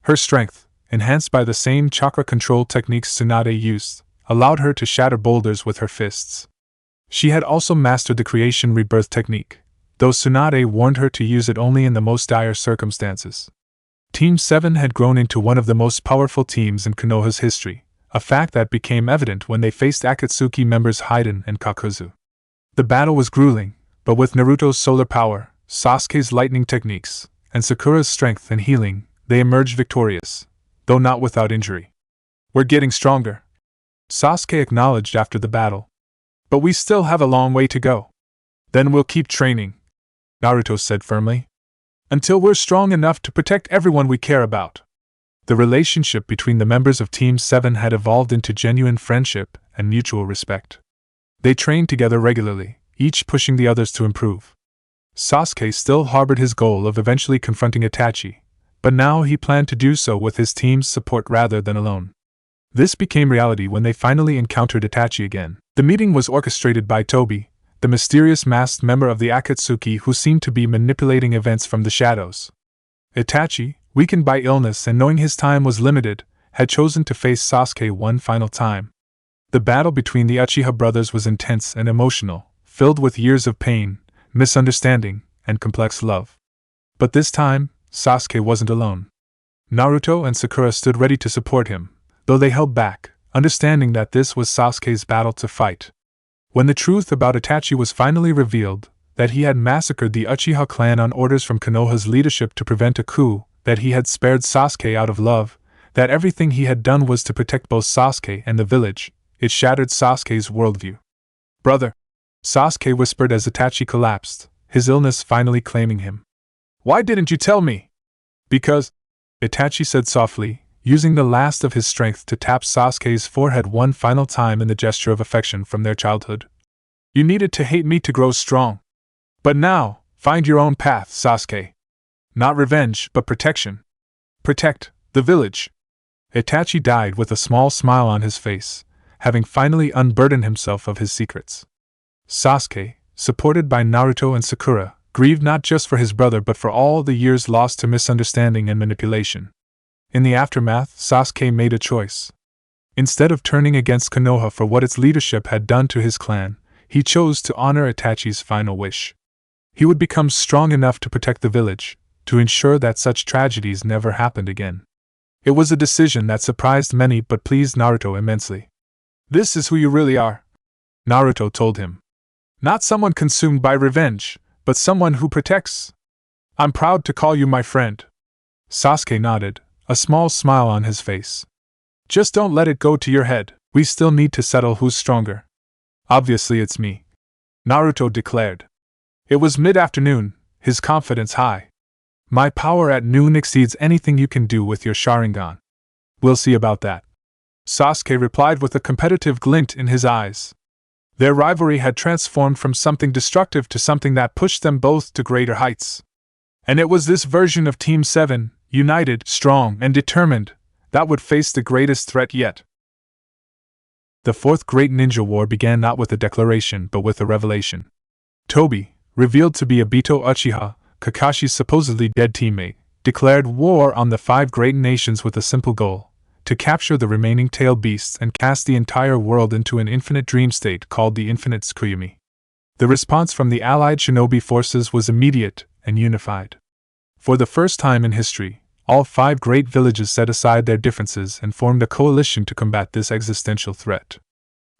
Her strength, enhanced by the same chakra control techniques Tsunade used, allowed her to shatter boulders with her fists. She had also mastered the creation rebirth technique, though Tsunade warned her to use it only in the most dire circumstances. Team 7 had grown into one of the most powerful teams in Konoha's history, a fact that became evident when they faced Akatsuki members Haiden and Kakuzu. The battle was grueling, but with Naruto's solar power, Sasuke's lightning techniques, and Sakura's strength and healing, they emerged victorious, though not without injury. We're getting stronger, Sasuke acknowledged after the battle. But we still have a long way to go. Then we'll keep training, Naruto said firmly. Until we're strong enough to protect everyone we care about. The relationship between the members of Team 7 had evolved into genuine friendship and mutual respect. They trained together regularly, each pushing the others to improve. Sasuke still harbored his goal of eventually confronting Itachi, but now he planned to do so with his team's support rather than alone. This became reality when they finally encountered Itachi again. The meeting was orchestrated by Tobi, the mysterious masked member of the Akatsuki who seemed to be manipulating events from the shadows. Itachi, weakened by illness and knowing his time was limited, had chosen to face Sasuke one final time. The battle between the Uchiha brothers was intense and emotional, filled with years of pain, misunderstanding, and complex love. But this time, Sasuke wasn't alone. Naruto and Sakura stood ready to support him, though they held back, understanding that this was Sasuke's battle to fight. When the truth about Itachi was finally revealed, that he had massacred the Uchiha clan on orders from Konoha's leadership to prevent a coup, that he had spared Sasuke out of love, that everything he had done was to protect both Sasuke and the village, it shattered Sasuke's worldview. Brother, Sasuke whispered as Itachi collapsed, his illness finally claiming him. Why didn't you tell me? Because, Itachi said softly, using the last of his strength to tap Sasuke's forehead one final time in the gesture of affection from their childhood. You needed to hate me to grow strong. But now, find your own path, Sasuke. Not revenge, but protection. Protect the village. Itachi died with a small smile on his face, having finally unburdened himself of his secrets. Sasuke, supported by Naruto and Sakura, grieved not just for his brother but for all the years lost to misunderstanding and manipulation. In the aftermath, Sasuke made a choice. Instead of turning against Konoha for what its leadership had done to his clan, he chose to honor Itachi's final wish. He would become strong enough to protect the village, to ensure that such tragedies never happened again. It was a decision that surprised many but pleased Naruto immensely. This is who you really are, Naruto told him. Not someone consumed by revenge, but someone who protects. I'm proud to call you my friend. Sasuke nodded, a small smile on his face. Just don't let it go to your head, we still need to settle who's stronger. Obviously it's me, Naruto declared. It was mid-afternoon, his confidence high. My power at noon exceeds anything you can do with your Sharingan. We'll see about that. Sasuke replied with a competitive glint in his eyes. Their rivalry had transformed from something destructive to something that pushed them both to greater heights. And it was this version of Team 7, united, strong, and determined, that would face the greatest threat yet. The Fourth Great Ninja War began not with a declaration but with a revelation. Tobi, revealed to be Obito Uchiha, Kakashi's supposedly dead teammate, declared war on the 5 great nations with a simple goal: to capture the remaining tailed beasts and cast the entire world into an infinite dream state called the Infinite Tsukuyomi. The response from the allied shinobi forces was immediate and unified. For the first time in history, all 5 great villages set aside their differences and formed a coalition to combat this existential threat.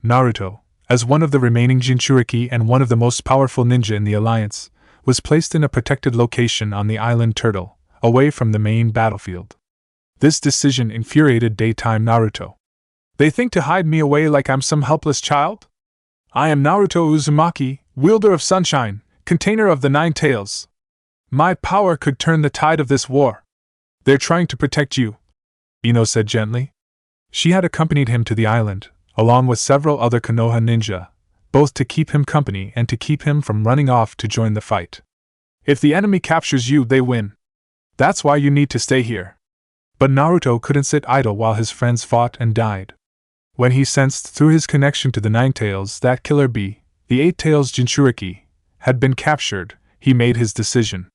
Naruto, as one of the remaining Jinchuriki and one of the most powerful ninja in the alliance, was placed in a protected location on the island Turtle, away from the main battlefield. This decision infuriated daytime Naruto. They think to hide me away like I'm some helpless child? I am Naruto Uzumaki, wielder of sunshine, container of the 9 tails. My power could turn the tide of this war. They're trying to protect you, Ino said gently. She had accompanied him to the island, along with several other Konoha ninja, both to keep him company and to keep him from running off to join the fight. If the enemy captures you, they win. That's why you need to stay here. But Naruto couldn't sit idle while his friends fought and died. When he sensed through his connection to the 9 tails that Killer Bee, the 8 tails Jinchuriki, had been captured, he made his decision.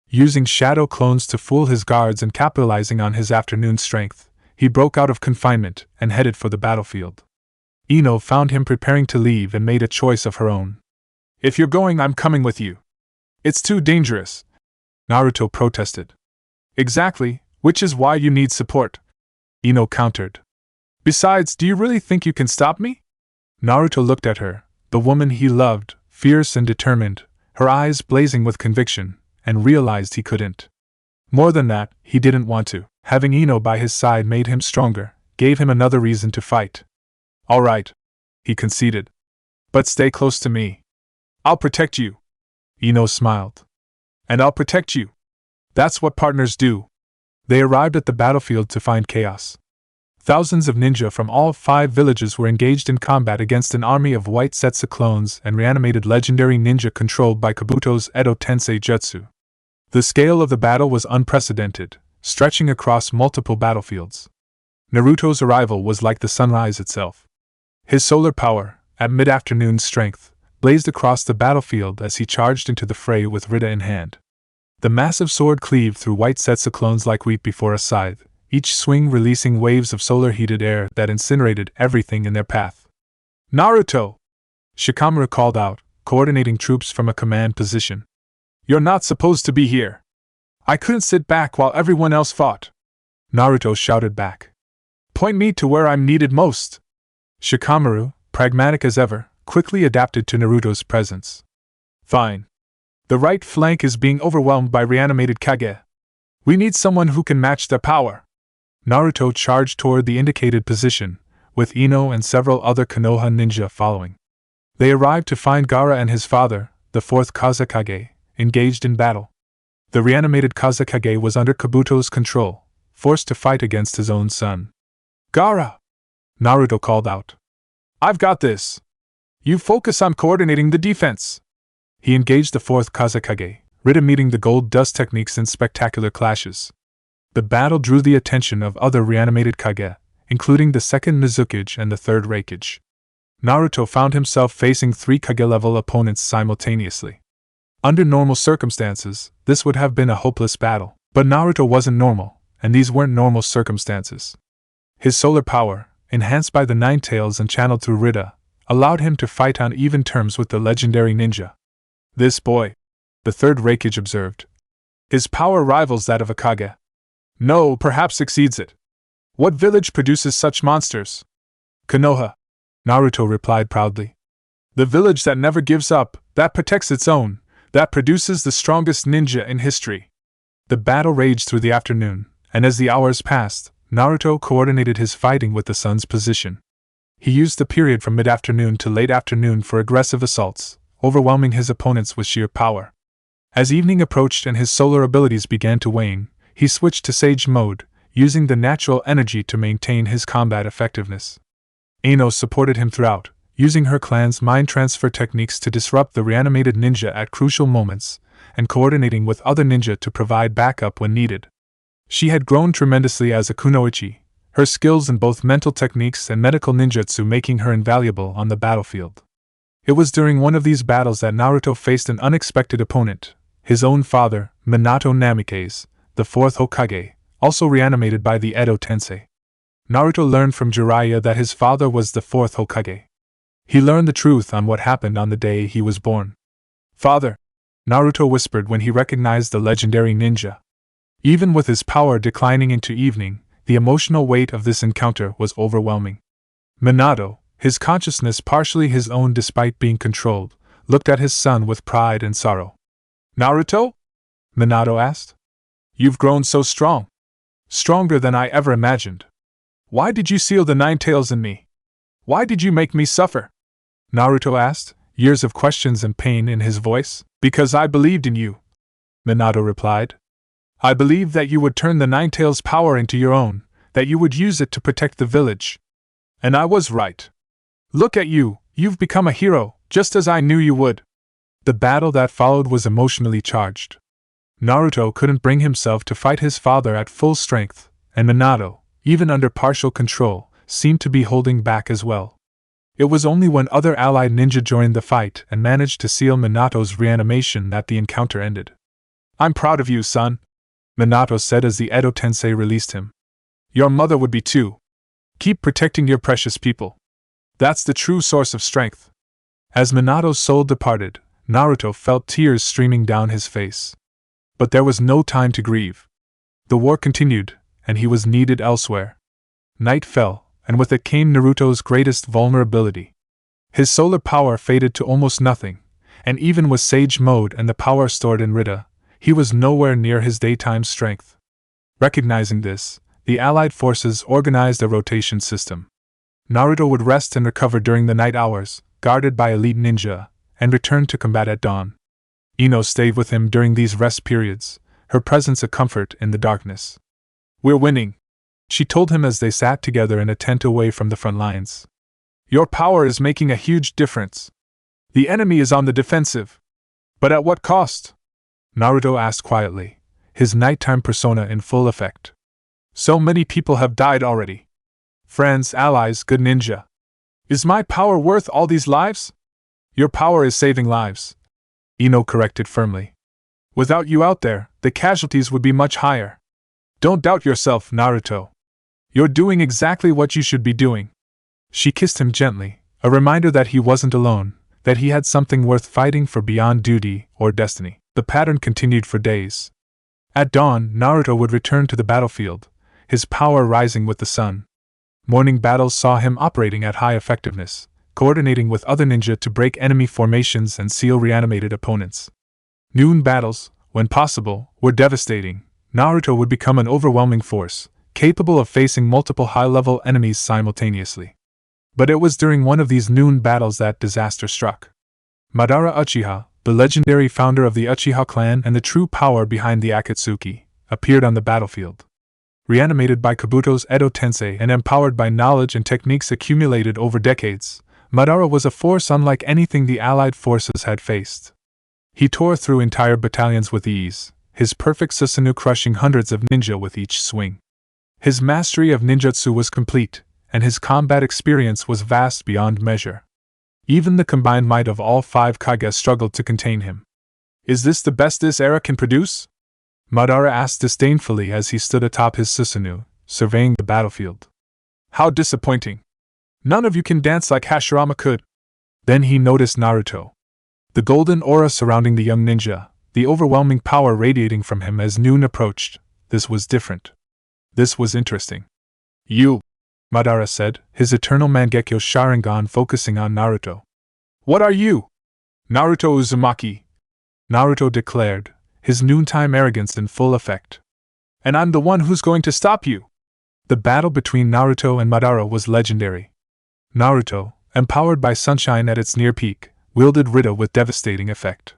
Using shadow clones to fool his guards and capitalizing on his afternoon strength, he broke out of confinement and headed for the battlefield. Ino found him preparing to leave and made a choice of her own. If you're going, I'm coming with you. It's too dangerous, Naruto protested. Exactly, which is why you need support, Ino countered. Besides, do you really think you can stop me? Naruto looked at her, the woman he loved, fierce and determined, her eyes blazing with conviction, and realized he couldn't. More than that, he didn't want to. Having Ino by his side made him stronger, gave him another reason to fight. All right, he conceded. But stay close to me. I'll protect you. Ino smiled. And I'll protect you. That's what partners do. They arrived at the battlefield to find chaos. Thousands of ninja from all 5 villages were engaged in combat against an army of white Setsu clones and reanimated legendary ninja controlled by Kabuto's Edo Tensei Jutsu. The scale of the battle was unprecedented, stretching across multiple battlefields. Naruto's arrival was like the sunrise itself. His solar power, at mid-afternoon strength, blazed across the battlefield as he charged into the fray with Rita in hand. The massive sword cleaved through white Setsu clones like wheat before a scythe, each swing releasing waves of solar-heated air that incinerated everything in their path. Naruto! Shikamaru called out, coordinating troops from a command position. You're not supposed to be here. I couldn't sit back while everyone else fought. Naruto shouted back. Point me to where I'm needed most. Shikamaru, pragmatic as ever, quickly adapted to Naruto's presence. Fine. The right flank is being overwhelmed by reanimated Kage. We need someone who can match their power. Naruto charged toward the indicated position, with Ino and several other Konoha ninja following. They arrived to find Gaara and his father, the 4th Kazekage, engaged in battle. The reanimated Kazekage was under Kabuto's control, forced to fight against his own son. Gaara! Naruto called out. I've got this. You focus on coordinating the defense. He engaged the 4th Kazekage, Rita meeting the gold dust techniques in spectacular clashes. The battle drew the attention of other reanimated Kage, including the 2nd Mizukage and the 3rd Reikage. Naruto found himself facing 3 Kage-level opponents simultaneously. Under normal circumstances, this would have been a hopeless battle, but Naruto wasn't normal, and these weren't normal circumstances. His solar power, enhanced by the 9 tails and channeled through Rita, allowed him to fight on even terms with the legendary ninja. This boy, the 3rd Reikage observed. His power rivals that of a Kage. No, perhaps exceeds it. What village produces such monsters? Konoha, Naruto replied proudly. The village that never gives up, that protects its own, that produces the strongest ninja in history. The battle raged through the afternoon, and as the hours passed, Naruto coordinated his fighting with the sun's position. He used the period from mid-afternoon to late afternoon for aggressive assaults, overwhelming his opponents with sheer power. As evening approached and his solar abilities began to wane, he switched to Sage mode, using the natural energy to maintain his combat effectiveness. Ino supported him throughout, using her clan's mind transfer techniques to disrupt the reanimated ninja at crucial moments, and coordinating with other ninja to provide backup when needed. She had grown tremendously as a kunoichi, her skills in both mental techniques and medical ninjutsu making her invaluable on the battlefield. It was during one of these battles that Naruto faced an unexpected opponent, his own father, Minato Namikaze, the fourth Hokage, also reanimated by the Edo Tensei. Naruto learned from Jiraiya that his father was the fourth Hokage. He learned the truth on what happened on the day he was born. "Father," Naruto whispered when he recognized the legendary ninja. Even with his power declining into evening, the emotional weight of this encounter was overwhelming. Minato, his consciousness partially his own despite being controlled, looked at his son with pride and sorrow. "Naruto?" Minato asked. "You've grown so strong. Stronger than I ever imagined. Why did you seal the nine tails in me? Why did you make me suffer?" Naruto asked, years of questions and pain in his voice. "Because I believed in you," Minato replied. "I believed that you would turn the Nine Tails' power into your own, that you would use it to protect the village. And I was right. Look at you, you've become a hero, just as I knew you would." The battle that followed was emotionally charged. Naruto couldn't bring himself to fight his father at full strength, and Minato, even under partial control, seemed to be holding back as well. It was only when other allied ninja joined the fight and managed to seal Minato's reanimation that the encounter ended. "I'm proud of you, son," Minato said as the Edo Tensei released him. "Your mother would be too. Keep protecting your precious people. That's the true source of strength." As Minato's soul departed, Naruto felt tears streaming down his face. But there was no time to grieve. The war continued, and he was needed elsewhere. Night fell, and with it came Naruto's greatest vulnerability. His solar power faded to almost nothing, and even with Sage mode and the power stored in Rita, he was nowhere near his daytime strength. Recognizing this, the Allied forces organized a rotation system. Naruto would rest and recover during the night hours, guarded by elite ninja, and return to combat at dawn. Ino stayed with him during these rest periods, her presence a comfort in the darkness. "We're winning," she told him as they sat together in a tent away from the front lines. "Your power is making a huge difference. The enemy is on the defensive. But at what cost?" Naruto asked quietly, his nighttime persona in full effect. "So many people have died already. Friends, allies, good ninja. Is my power worth all these lives?" "Your power is saving lives," Ino corrected firmly. "Without you out there, the casualties would be much higher. Don't doubt yourself, Naruto. You're doing exactly what you should be doing." She kissed him gently, a reminder that he wasn't alone, that he had something worth fighting for beyond duty or destiny. The pattern continued for days. At dawn, Naruto would return to the battlefield, his power rising with the sun. Morning battles saw him operating at high effectiveness, coordinating with other ninja to break enemy formations and seal reanimated opponents. Noon battles, when possible, were devastating. Naruto would become an overwhelming force, capable of facing multiple high-level enemies simultaneously. But it was during one of these noon battles that disaster struck. Madara Uchiha, the legendary founder of the Uchiha clan and the true power behind the Akatsuki, appeared on the battlefield. Reanimated by Kabuto's Edo Tensei and empowered by knowledge and techniques accumulated over decades, Madara was a force unlike anything the Allied forces had faced. He tore through entire battalions with ease, his perfect Susanoo crushing hundreds of ninja with each swing. His mastery of ninjutsu was complete, and his combat experience was vast beyond measure. Even the combined might of all 5 Kage struggled to contain him. "Is this the best this era can produce?" Madara asked disdainfully as he stood atop his Susanoo, surveying the battlefield. "How disappointing. None of you can dance like Hashirama could." Then he noticed Naruto. The golden aura surrounding the young ninja, the overwhelming power radiating from him as noon approached, this was different. This was interesting. "You," Madara said, his eternal Mangekyo Sharingan focusing on Naruto. "What are you?" "Naruto Uzumaki," Naruto declared, his noontime arrogance in full effect. "And I'm the one who's going to stop you." The battle between Naruto and Madara was legendary. Naruto, empowered by sunshine at its near peak, wielded Rita with devastating effect.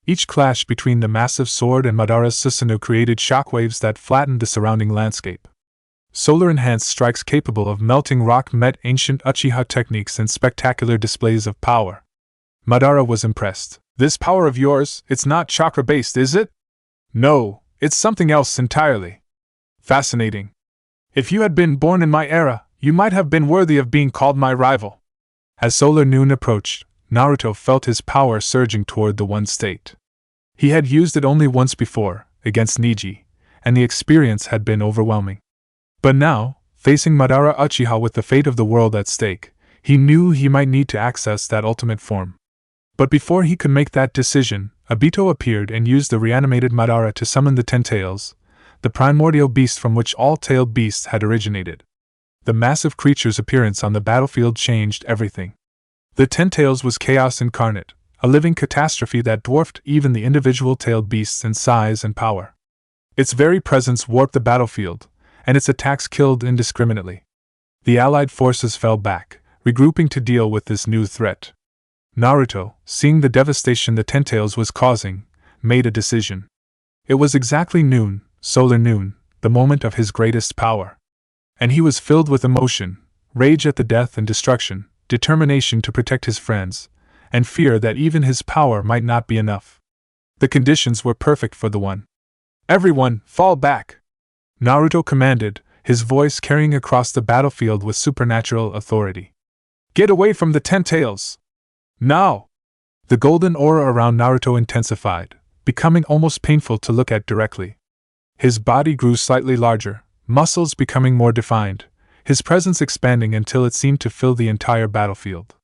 Each clash between the massive sword and Madara's Susanoo created shockwaves that flattened the surrounding landscape. Solar-enhanced strikes capable of melting rock met ancient Uchiha techniques and spectacular displays of power. Madara was impressed. "This power of yours, it's not chakra-based, is it?" "No, it's something else entirely." "Fascinating. If you had been born in my era, you might have been worthy of being called my rival." As Solar Noon approached, Naruto felt his power surging toward the One State. He had used it only once before, against Neji, and the experience had been overwhelming. But now, facing Madara Uchiha with the fate of the world at stake, he knew he might need to access that ultimate form. But before he could make that decision, Obito appeared and used the reanimated Madara to summon the Ten Tails, the primordial beast from which all tailed beasts had originated. The massive creature's appearance on the battlefield changed everything. The Ten Tails was chaos incarnate, a living catastrophe that dwarfed even the individual tailed beasts in size and power. Its very presence warped the battlefield, and its attacks killed indiscriminately. The allied forces fell back, regrouping to deal with this new threat. Naruto, seeing the devastation the Ten Tails was causing, made a decision. It was exactly noon, Solar Noon, the moment of his greatest power. And he was filled with emotion, rage at the death and destruction, determination to protect his friends, and fear that even his power might not be enough. The conditions were perfect for the One. "Everyone, fall back!" Naruto commanded, his voice carrying across the battlefield with supernatural authority. "Get away from the Ten Tails! Now!" The golden aura around Naruto intensified, becoming almost painful to look at directly. His body grew slightly larger, muscles becoming more defined, his presence expanding until it seemed to fill the entire battlefield.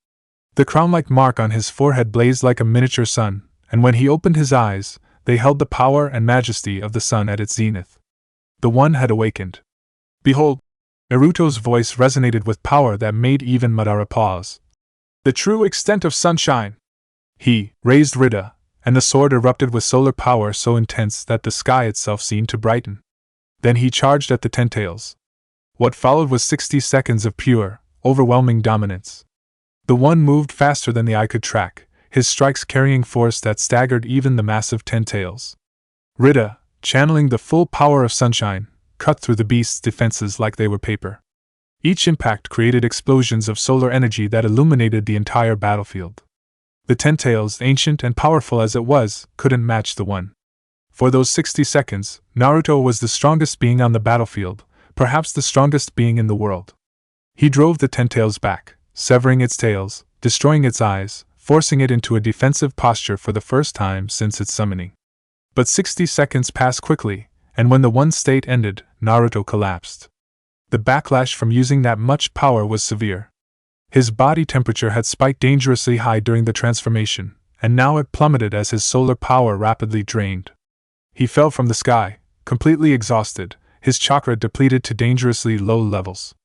The crown-like mark on his forehead blazed like a miniature sun, and when he opened his eyes, they held the power and majesty of the sun at its zenith. The One had awakened. "Behold!" Naruto's voice resonated with power that made even Madara pause. "The true extent of sunshine!" He raised Rida, and the sword erupted with solar power so intense that the sky itself seemed to brighten. Then he charged at the Ten Tails. What followed was 60 seconds of pure, overwhelming dominance. The One moved faster than the eye could track, his strikes carrying force that staggered even the massive Ten Tails. Rida, channeling the full power of sunshine, cut through the beast's defenses like they were paper. Each impact created explosions of solar energy that illuminated the entire battlefield. The Ten Tails, ancient and powerful as it was, couldn't match the One. For those 60 seconds, Naruto was the strongest being on the battlefield, perhaps the strongest being in the world. He drove the Ten Tails back, severing its tails, destroying its eyes, forcing it into a defensive posture for the first time since its summoning. But 60 seconds passed quickly, and when the One State ended, Naruto collapsed. The backlash from using that much power was severe. His body temperature had spiked dangerously high during the transformation, and now it plummeted as his solar power rapidly drained. He fell from the sky, completely exhausted, his chakra depleted to dangerously low levels.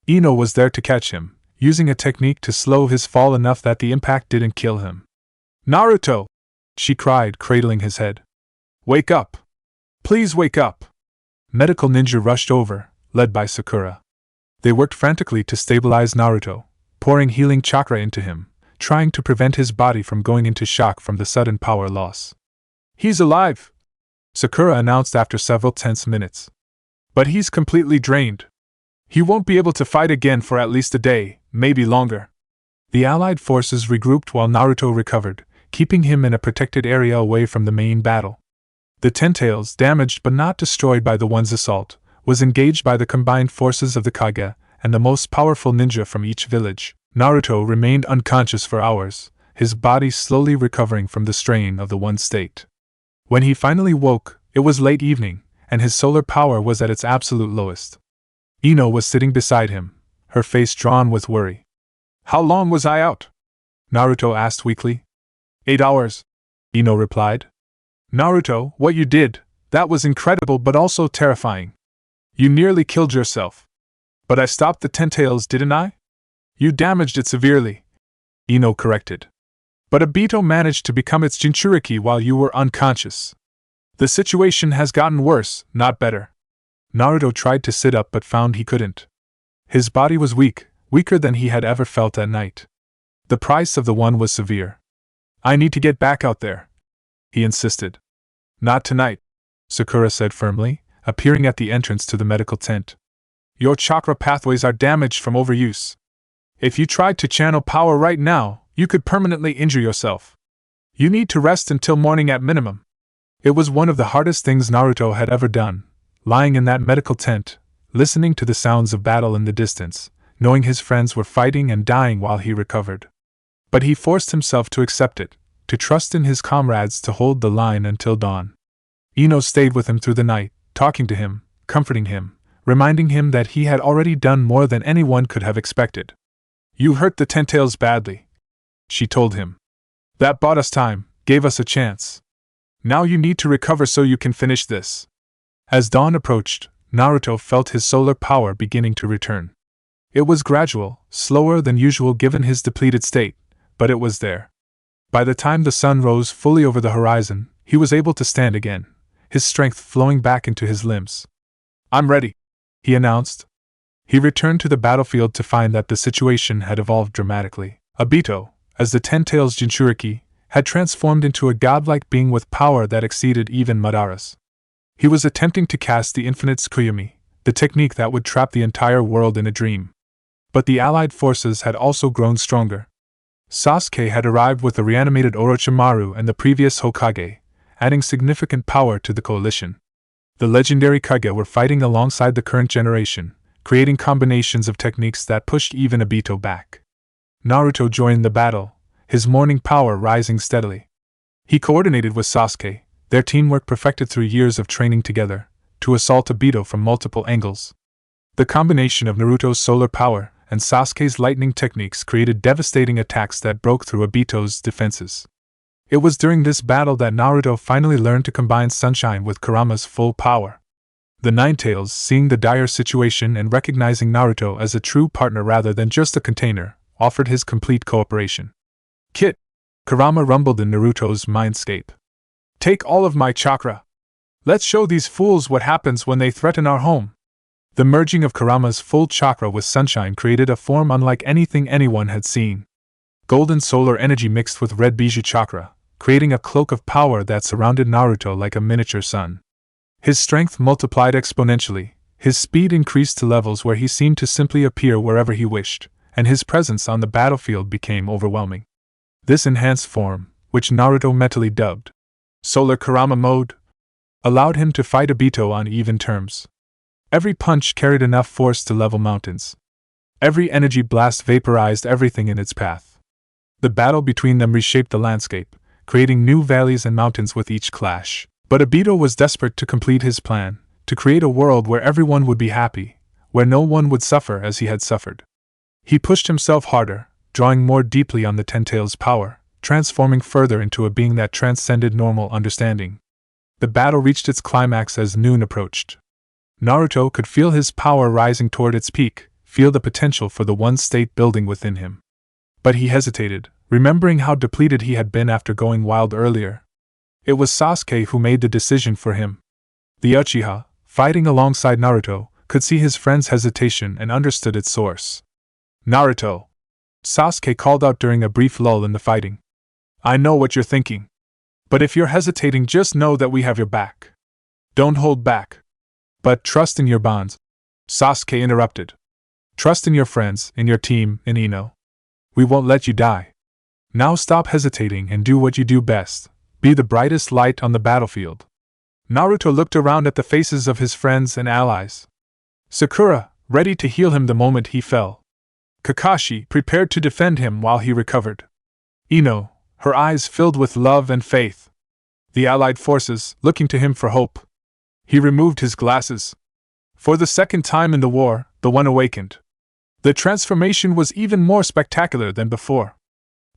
Ino was there to catch him, using a technique to slow his fall enough that the impact didn't kill him. "Naruto!" she cried, cradling his head. "Wake up! Please wake up!" Medical ninja rushed over, led by Sakura. They worked frantically to stabilize Naruto, pouring healing chakra into him, trying to prevent his body from going into shock from the sudden power loss. "He's alive!" Sakura announced after several tense minutes. "But he's completely drained. He won't be able to fight again for at least a day, maybe longer." The allied forces regrouped while Naruto recovered, keeping him in a protected area away from the main battle. The Ten Tails, damaged but not destroyed by the One's assault, was engaged by the combined forces of the Kage and the most powerful ninja from each village. Naruto remained unconscious for hours, his body slowly recovering from the strain of the One State. When he finally woke, it was late evening, and his solar power was at its absolute lowest. Ino was sitting beside him, her face drawn with worry. "How long was I out?" Naruto asked weakly. 8 hours, Ino replied. "Naruto, what you did, that was incredible but also terrifying. You nearly killed yourself. But I stopped the Ten Tails, didn't I?" "You damaged it severely," Ino corrected. "But Obito managed to become its Jinchuriki while you were unconscious. The situation has gotten worse, not better." Naruto tried to sit up but found he couldn't. His body was weak, weaker than he had ever felt at night. The price of the One was severe. "I need to get back out there," he insisted. Not tonight, Sakura said firmly, appearing at the entrance to the medical tent. Your chakra pathways are damaged from overuse. If you tried to channel power right now, you could permanently injure yourself. You need to rest until morning at minimum. It was one of the hardest things Naruto had ever done, lying in that medical tent, listening to the sounds of battle in the distance, knowing his friends were fighting and dying while he recovered. But he forced himself to accept it, to trust in his comrades to hold the line until dawn. Ino stayed with him through the night, talking to him, comforting him, reminding him that he had already done more than anyone could have expected. You hurt the Ten-Tails badly, she told him. That bought us time, gave us a chance. Now you need to recover so you can finish this. As dawn approached, Naruto felt his solar power beginning to return. It was gradual, slower than usual given his depleted state, but it was there. By the time the sun rose fully over the horizon, he was able to stand again, his strength flowing back into his limbs. I'm ready, he announced. He returned to the battlefield to find that the situation had evolved dramatically. Obito, as the Ten-Tails Jinchuriki, had transformed into a godlike being with power that exceeded even Madara's. He was attempting to cast the infinite Tsukuyomi, the technique that would trap the entire world in a dream. But the allied forces had also grown stronger. Sasuke had arrived with the reanimated Orochimaru and the previous Hokage, adding significant power to the coalition. The legendary Kage were fighting alongside the current generation, creating combinations of techniques that pushed even Obito back. Naruto joined the battle, his morning power rising steadily. He coordinated with Sasuke, their teamwork perfected through years of training together, to assault Obito from multiple angles. The combination of Naruto's solar power and Sasuke's lightning techniques created devastating attacks that broke through Obito's defenses. It was during this battle that Naruto finally learned to combine Sunshine with Kurama's full power. The Nine-Tails, seeing the dire situation and recognizing Naruto as a true partner rather than just a container, offered his complete cooperation. Kit! Kurama rumbled in Naruto's mindscape. Take all of my chakra. Let's show these fools what happens when they threaten our home. The merging of Kurama's full chakra with Sunshine created a form unlike anything anyone had seen. Golden solar energy mixed with red Bijou chakra, creating a cloak of power that surrounded Naruto like a miniature sun. His strength multiplied exponentially, his speed increased to levels where he seemed to simply appear wherever he wished, and his presence on the battlefield became overwhelming. This enhanced form, which Naruto mentally dubbed Solar Kurama Mode, allowed him to fight Obito on even terms. Every punch carried enough force to level mountains. Every energy blast vaporized everything in its path. The battle between them reshaped the landscape, creating new valleys and mountains with each clash. But Obito was desperate to complete his plan, to create a world where everyone would be happy, where no one would suffer as he had suffered. He pushed himself harder, drawing more deeply on the Ten-Tails' power, transforming further into a being that transcended normal understanding. The battle reached its climax as noon approached. Naruto could feel his power rising toward its peak, feel the potential for the one state building within him. But he hesitated, remembering how depleted he had been after going wild earlier. It was Sasuke who made the decision for him. The Uchiha, fighting alongside Naruto, could see his friend's hesitation and understood its source. Naruto! Sasuke called out during a brief lull in the fighting. I know what you're thinking. But if you're hesitating, just know that we have your back. Don't hold back. But trust in your bonds. Sasuke interrupted. Trust in your friends, in your team, in Ino. We won't let you die. Now stop hesitating and do what you do best. Be the brightest light on the battlefield. Naruto looked around at the faces of his friends and allies. Sakura, ready to heal him the moment he fell. Kakashi, prepared to defend him while he recovered. Ino, her eyes filled with love and faith. The allied forces, looking to him for hope. He removed his glasses. For the second time in the war, the One awakened. The transformation was even more spectacular than before.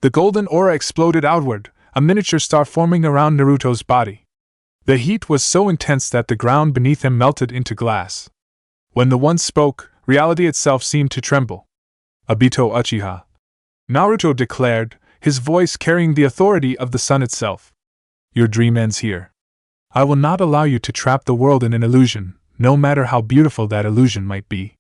The golden aura exploded outward, a miniature star forming around Naruto's body. The heat was so intense that the ground beneath him melted into glass. When the One spoke, reality itself seemed to tremble. Obito Uchiha. Naruto declared, his voice carrying the authority of the sun itself. Your dream ends here. I will not allow you to trap the world in an illusion, no matter how beautiful that illusion might be.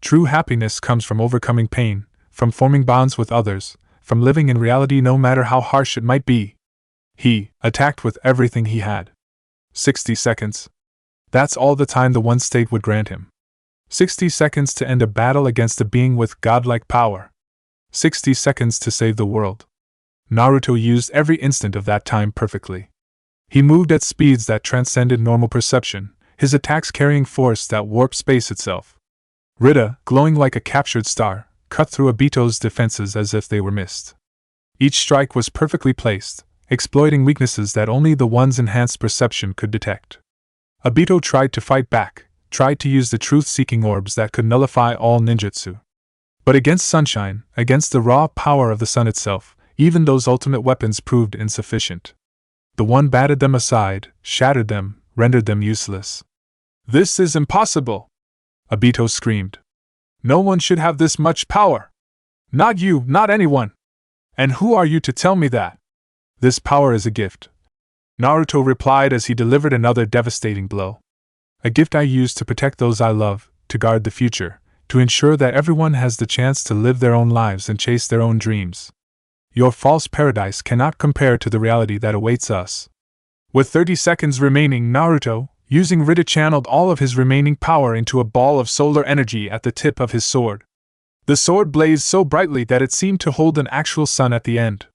True happiness comes from overcoming pain, from forming bonds with others, from living in reality no matter how harsh it might be. He attacked with everything he had. 60 seconds. That's all the time the one state would grant him. 60 seconds to end a battle against a being with godlike power. 60 seconds to save the world. Naruto used every instant of that time perfectly. He moved at speeds that transcended normal perception, his attacks carrying force that warped space itself. Rita, glowing like a captured star, cut through Obito's defenses as if they were mist. Each strike was perfectly placed, exploiting weaknesses that only the one's enhanced perception could detect. Obito tried to fight back, tried to use the truth-seeking orbs that could nullify all ninjutsu. But against sunshine, against the raw power of the sun itself, even those ultimate weapons proved insufficient. The one batted them aside, shattered them, rendered them useless. "This is impossible!" Obito screamed. "No one should have this much power! Not you, not anyone! And who are you to tell me that? This power is a gift," Naruto replied as he delivered another devastating blow. "A gift I use to protect those I love, to guard the future, to ensure that everyone has the chance to live their own lives and chase their own dreams. Your false paradise cannot compare to the reality that awaits us." With 30 seconds remaining, Naruto, using Rita, channeled all of his remaining power into a ball of solar energy at the tip of his sword. The sword blazed so brightly that it seemed to hold an actual sun at the end.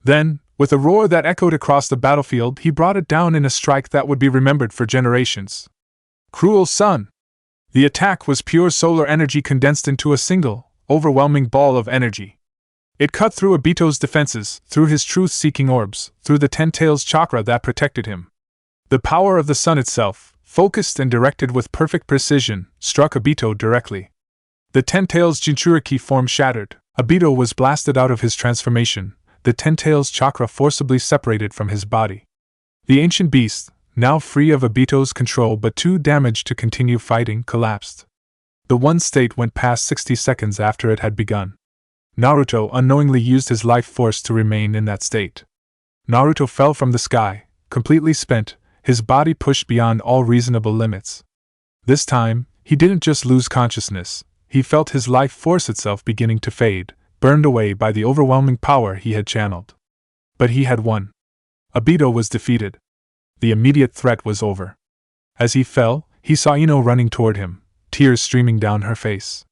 Then, with a roar that echoed across the battlefield, he brought it down in a strike that would be remembered for generations. Cruel sun! The attack was pure solar energy condensed into a single, overwhelming ball of energy. It cut through Obito's defenses, through his truth-seeking orbs, through the Ten Tails chakra that protected him. The power of the sun itself, focused and directed with perfect precision, struck Obito directly. The Ten Tails Jinchuriki form shattered. Obito was blasted out of his transformation, the Ten Tails chakra forcibly separated from his body. The ancient beast, now free of Obito's control but too damaged to continue fighting, collapsed. The one state went past 60 seconds after it had begun. Naruto unknowingly used his life force to remain in that state. Naruto fell from the sky, completely spent, his body pushed beyond all reasonable limits. This time, he didn't just lose consciousness, he felt his life force itself beginning to fade, burned away by the overwhelming power he had channeled. But he had won. Obito was defeated. The immediate threat was over. As he fell, he saw Ino running toward him, tears streaming down her face.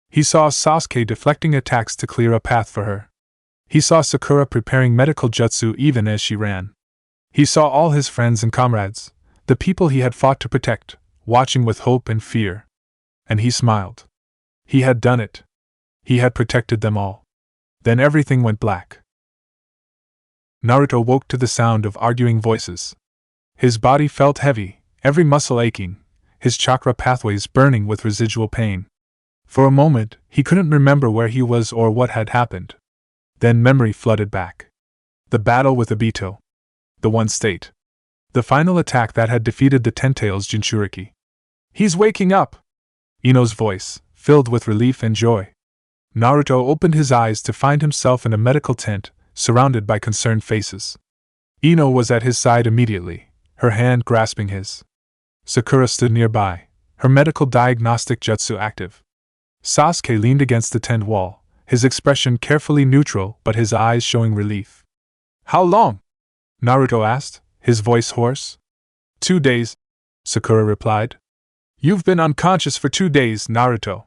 He saw Sasuke deflecting attacks to clear a path for her. He saw Sakura preparing medical jutsu even as she ran. He saw all his friends and comrades, the people he had fought to protect, watching with hope and fear. And he smiled. He had done it. He had protected them all. Then everything went black. Naruto woke to the sound of arguing voices. His body felt heavy, every muscle aching, his chakra pathways burning with residual pain. For a moment, he couldn't remember where he was or what had happened. Then memory flooded back. The battle with Obito. The one state. The final attack that had defeated the Ten Tails Jinchuriki. "He's waking up!" Ino's voice, filled with relief and joy. Naruto opened his eyes to find himself in a medical tent, surrounded by concerned faces. Ino was at his side immediately, her hand grasping his. Sakura stood nearby, her medical diagnostic jutsu active. Sasuke leaned against the tent wall, his expression carefully neutral but his eyes showing relief. "How long?" Naruto asked, his voice hoarse. 2 days, Sakura replied. "You've been unconscious for 2 days, Naruto.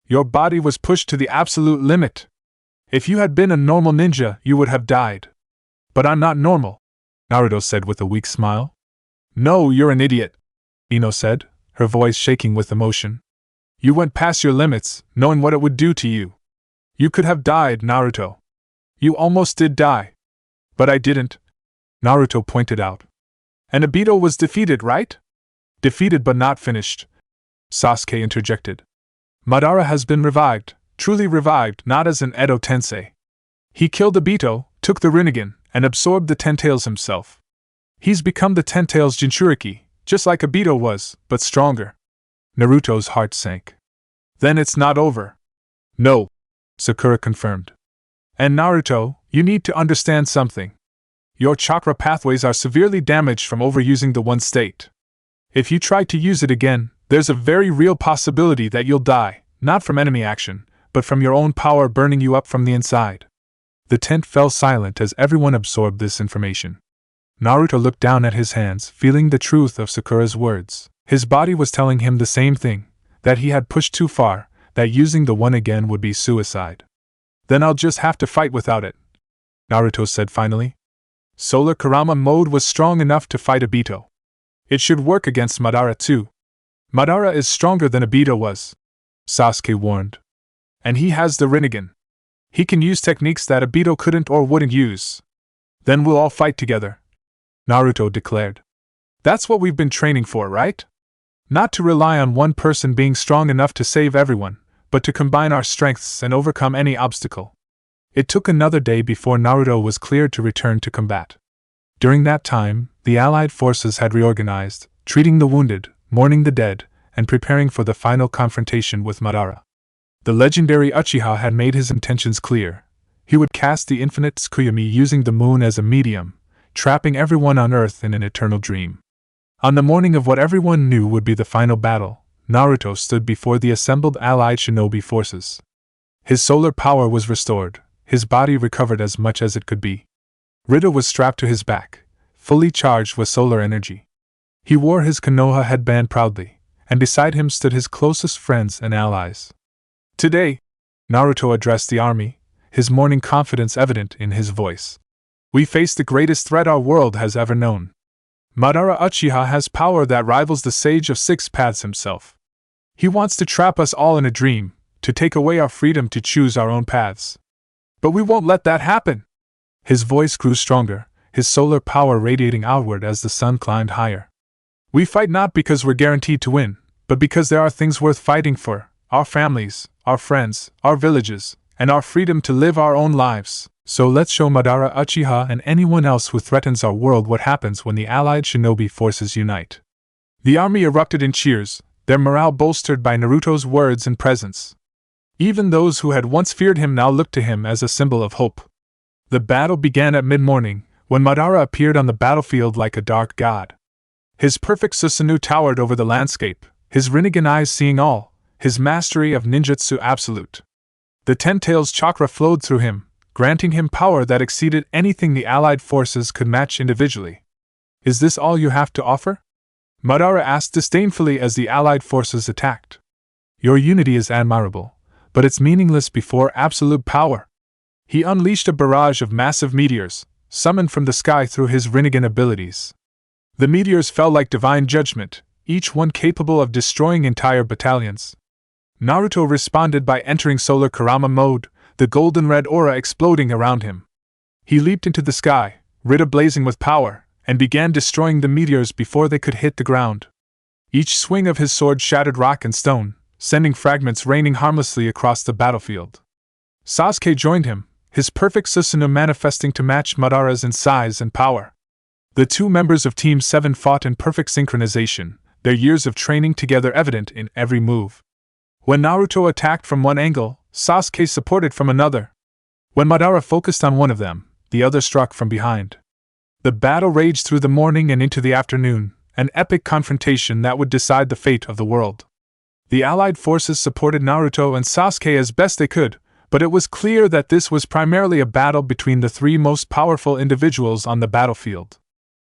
Your body was pushed to the absolute limit. If you had been a normal ninja, you would have died. But I'm not normal," Naruto said with a weak smile. "No, you're an idiot," Ino said, her voice shaking with emotion. "You went past your limits, knowing what it would do to you. You could have died, Naruto. You almost did die. But I didn't," Naruto pointed out. "And Obito was defeated, right?" "Defeated but not finished," Sasuke interjected. "Madara has been revived, truly revived, not as an Edo Tensei. He killed Obito, took the Rinnegan, and absorbed the Ten Tails himself. He's become the Ten Tails Jinchuriki, just like Obito was, but stronger." Naruto's heart sank. "Then it's not over." "No," Sakura confirmed. "And Naruto, you need to understand something. Your chakra pathways are severely damaged from overusing the one state. If you try to use it again, there's a very real possibility that you'll die, not from enemy action, but from your own power burning you up from the inside." The tent fell silent as everyone absorbed this information. Naruto looked down at his hands, feeling the truth of Sakura's words. His body was telling him the same thing, that he had pushed too far, that using the one again would be suicide. Then I'll just have to fight without it, Naruto said finally. Solar Kurama mode was strong enough to fight Obito. It should work against Madara too. Madara is stronger than Obito was, Sasuke warned. And he has the Rinnegan. He can use techniques that Obito couldn't or wouldn't use. Then we'll all fight together, Naruto declared. That's what we've been training for, right? Not to rely on one person being strong enough to save everyone, but to combine our strengths and overcome any obstacle. It took another day before Naruto was cleared to return to combat. During that time, the Allied forces had reorganized, treating the wounded, mourning the dead, and preparing for the final confrontation with Madara. The legendary Uchiha had made his intentions clear. He would cast the infinite Tsukuyomi using the moon as a medium, trapping everyone on Earth in an eternal dream. On the morning of what everyone knew would be the final battle, Naruto stood before the assembled Allied shinobi forces. His solar power was restored, his body recovered as much as it could be. Rita was strapped to his back, fully charged with solar energy. He wore his Konoha headband proudly, and beside him stood his closest friends and allies. Today, Naruto addressed the army, his morning confidence evident in his voice. We face the greatest threat our world has ever known. Madara Uchiha has power that rivals the Sage of Six Paths himself. He wants to trap us all in a dream, to take away our freedom to choose our own paths. But we won't let that happen! His voice grew stronger, his solar power radiating outward as the sun climbed higher. We fight not because we're guaranteed to win, but because there are things worth fighting for, our families, our friends, our villages, and our freedom to live our own lives. So let's show Madara Uchiha and anyone else who threatens our world what happens when the Allied shinobi forces unite. The army erupted in cheers, their morale bolstered by Naruto's words and presence. Even those who had once feared him now looked to him as a symbol of hope. The battle began at mid-morning, when Madara appeared on the battlefield like a dark god. His perfect Susanoo towered over the landscape, his Rinnegan eyes seeing all, his mastery of ninjutsu absolute. The Ten-Tails chakra flowed through him, granting him power that exceeded anything the Allied forces could match individually. Is this all you have to offer? Madara asked disdainfully as the Allied forces attacked. Your unity is admirable, but it's meaningless before absolute power. He unleashed a barrage of massive meteors, summoned from the sky through his Rinnegan abilities. The meteors fell like divine judgment, each one capable of destroying entire battalions. Naruto responded by entering Solar Kurama mode, the golden-red aura exploding around him. He leaped into the sky, Rita blazing with power, and began destroying the meteors before they could hit the ground. Each swing of his sword shattered rock and stone, sending fragments raining harmlessly across the battlefield. Sasuke joined him, his perfect Susanoo manifesting to match Madara's in size and power. The two members of Team 7 fought in perfect synchronization, their years of training together evident in every move. When Naruto attacked from one angle, Sasuke supported from another. When Madara focused on one of them, the other struck from behind. The battle raged through the morning and into the afternoon, an epic confrontation that would decide the fate of the world. The Allied forces supported Naruto and Sasuke as best they could, but it was clear that this was primarily a battle between the three most powerful individuals on the battlefield.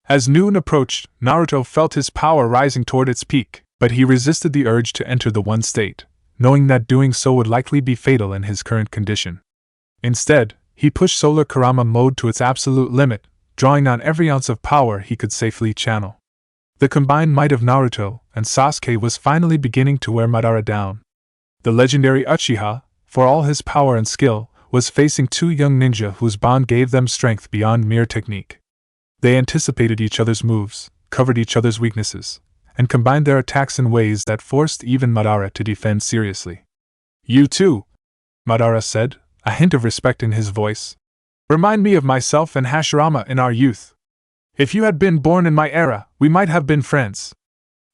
As noon approached, Naruto felt his power rising toward its peak, but he resisted the urge to enter the one state, knowing that doing so would likely be fatal in his current condition. Instead, he pushed Solar Kurama mode to its absolute limit, drawing on every ounce of power he could safely channel. The combined might of Naruto and Sasuke was finally beginning to wear Madara down. The legendary Uchiha, for all his power and skill, was facing two young ninja whose bond gave them strength beyond mere technique. They anticipated each other's moves, covered each other's weaknesses, and combined their attacks in ways that forced even Madara to defend seriously. You too, Madara said, a hint of respect in his voice. Remind me of myself and Hashirama in our youth. If you had been born in my era, we might have been friends.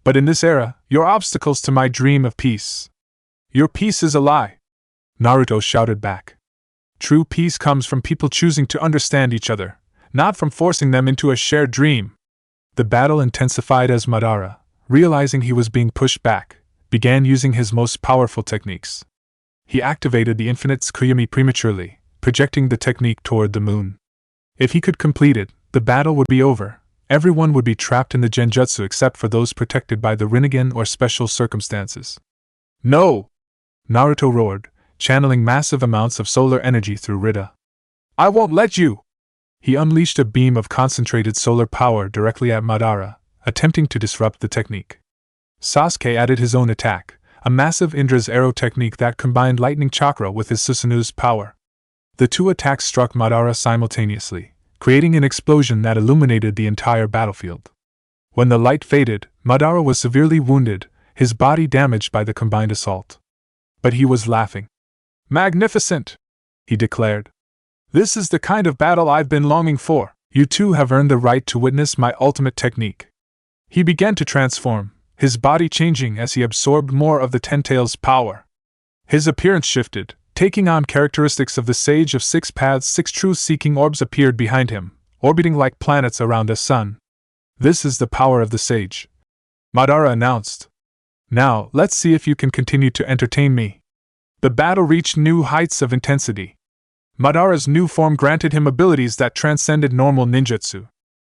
But in this era, you're obstacles to my dream of peace. Your peace is a lie, Naruto shouted back. True peace comes from people choosing to understand each other, not from forcing them into a shared dream. The battle intensified as Madara, realizing he was being pushed back, began using his most powerful techniques. He activated the infinite Tsukuyomi prematurely, projecting the technique toward the moon. If he could complete it, the battle would be over, everyone would be trapped in the genjutsu except for those protected by the Rinnegan or special circumstances. No! Naruto roared, channeling massive amounts of solar energy through Rita. I won't let you! He unleashed a beam of concentrated solar power directly at Madara, attempting to disrupt the technique. Sasuke added his own attack, a massive Indra's arrow technique that combined lightning chakra with his Susanu's power. The two attacks struck Madara simultaneously, creating an explosion that illuminated the entire battlefield. When the light faded, Madara was severely wounded, his body damaged by the combined assault. But he was laughing. Magnificent! He declared. This is the kind of battle I've been longing for. You two have earned the right to witness my ultimate technique. He began to transform, his body changing as he absorbed more of the Ten Tails' power. His appearance shifted, taking on characteristics of the Sage of Six Paths. 6 truth-seeking orbs appeared behind him, orbiting like planets around a sun. This is the power of the Sage, Madara announced. Now, let's see if you can continue to entertain me. The battle reached new heights of intensity. Madara's new form granted him abilities that transcended normal ninjutsu.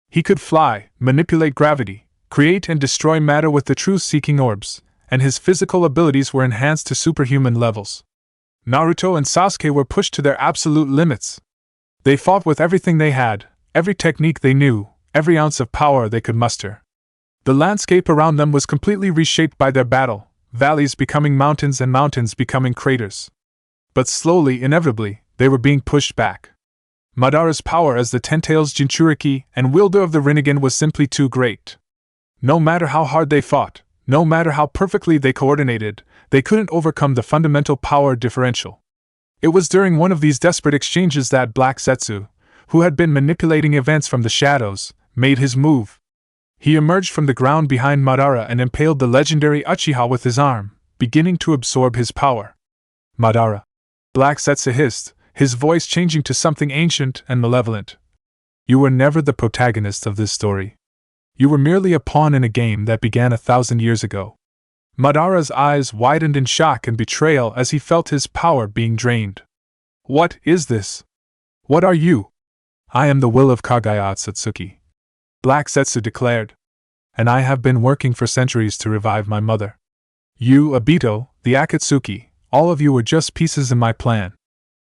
He could fly, manipulate gravity, create and destroy matter with the truth-seeking orbs, and his physical abilities were enhanced to superhuman levels. Naruto and Sasuke were pushed to their absolute limits. They fought with everything they had, every technique they knew, every ounce of power they could muster. The landscape around them was completely reshaped by their battle, valleys becoming mountains and mountains becoming craters. But slowly, inevitably, they were being pushed back. Madara's power as the Ten Tails Jinchuriki and wielder of the Rinnegan was simply too great. No matter how hard they fought, no matter how perfectly they coordinated, they couldn't overcome the fundamental power differential. It was during one of these desperate exchanges that Black Zetsu, who had been manipulating events from the shadows, made his move. He emerged from the ground behind Madara and impaled the legendary Uchiha with his arm, beginning to absorb his power. Madara! Black Zetsu hissed, his voice changing to something ancient and malevolent. You were never the protagonist of this story. You were merely a pawn in a game that began 1,000 years ago. Madara's eyes widened in shock and betrayal as he felt his power being drained. What is this? What are you? I am the will of Kagaya Akatsuki, Black Zetsu declared. And I have been working for centuries to revive my mother. You, Obito, the Akatsuki, all of you were just pieces in my plan.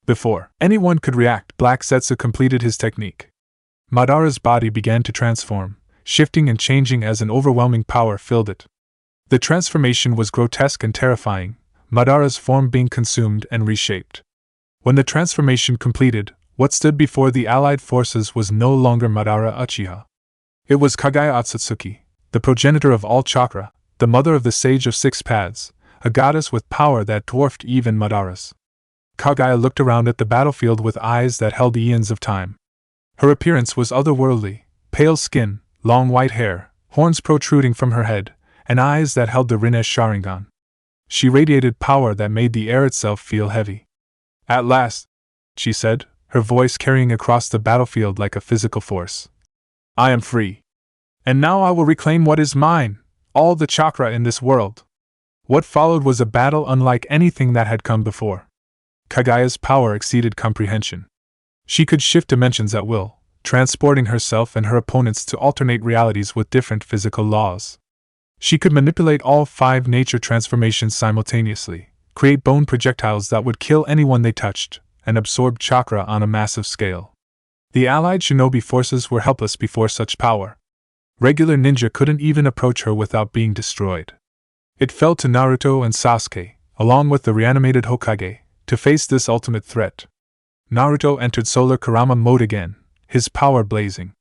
Before anyone could react, Black Zetsu completed his technique. Madara's body began to transform, shifting and changing as an overwhelming power filled it. The transformation was grotesque and terrifying, Madara's form being consumed and reshaped. When the transformation completed, what stood before the allied forces was no longer Madara Uchiha. It was Kagaya Akatsuki, the progenitor of all chakra, the mother of the Sage of Six Paths, a goddess with power that dwarfed even Madara's. Kagaya looked around at the battlefield with eyes that held eons of time. Her appearance was otherworldly, pale skin, long white hair, horns protruding from her head, and eyes that held the Rinne's Sharingan. She radiated power that made the air itself feel heavy. At last, she said, her voice carrying across the battlefield like a physical force. I am free. And now I will reclaim what is mine, all the chakra in this world. What followed was a battle unlike anything that had come before. Kagaya's power exceeded comprehension. She could shift dimensions at will, transporting herself and her opponents to alternate realities with different physical laws. She could manipulate all 5 nature transformations simultaneously, create bone projectiles that would kill anyone they touched, and absorb chakra on a massive scale. The allied shinobi forces were helpless before such power. Regular ninja couldn't even approach her without being destroyed. It fell to Naruto and Sasuke, along with the reanimated Hokage, to face this ultimate threat. Naruto entered Solar Kurama mode again, his power blazing.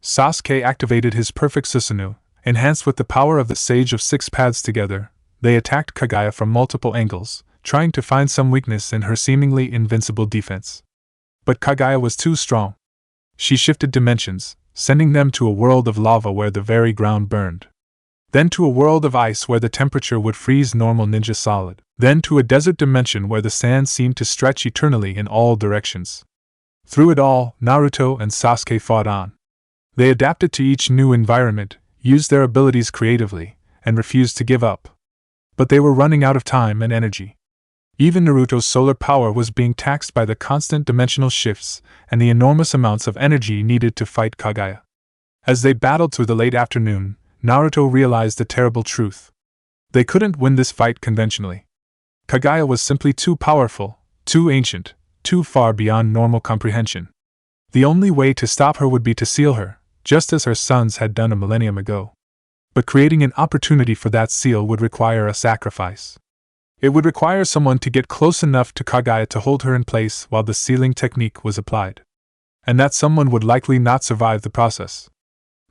Sasuke activated his perfect Susanoo, enhanced with the power of the Sage of Six Paths. Together, they attacked Kagaya from multiple angles, trying to find some weakness in her seemingly invincible defense. But Kagaya was too strong. She shifted dimensions, sending them to a world of lava where the very ground burned. Then to a world of ice where the temperature would freeze normal ninja solid. Then to a desert dimension where the sand seemed to stretch eternally in all directions. Through it all, Naruto and Sasuke fought on. They adapted to each new environment, used their abilities creatively, and refused to give up. But they were running out of time and energy. Even Naruto's solar power was being taxed by the constant dimensional shifts and the enormous amounts of energy needed to fight Kagaya. As they battled through the late afternoon, Naruto realized the terrible truth. They couldn't win this fight conventionally. Kaguya was simply too powerful, too ancient, too far beyond normal comprehension. The only way to stop her would be to seal her, just as her sons had done a millennium ago. But creating an opportunity for that seal would require a sacrifice. It would require someone to get close enough to Kaguya to hold her in place while the sealing technique was applied. And that someone would likely not survive the process.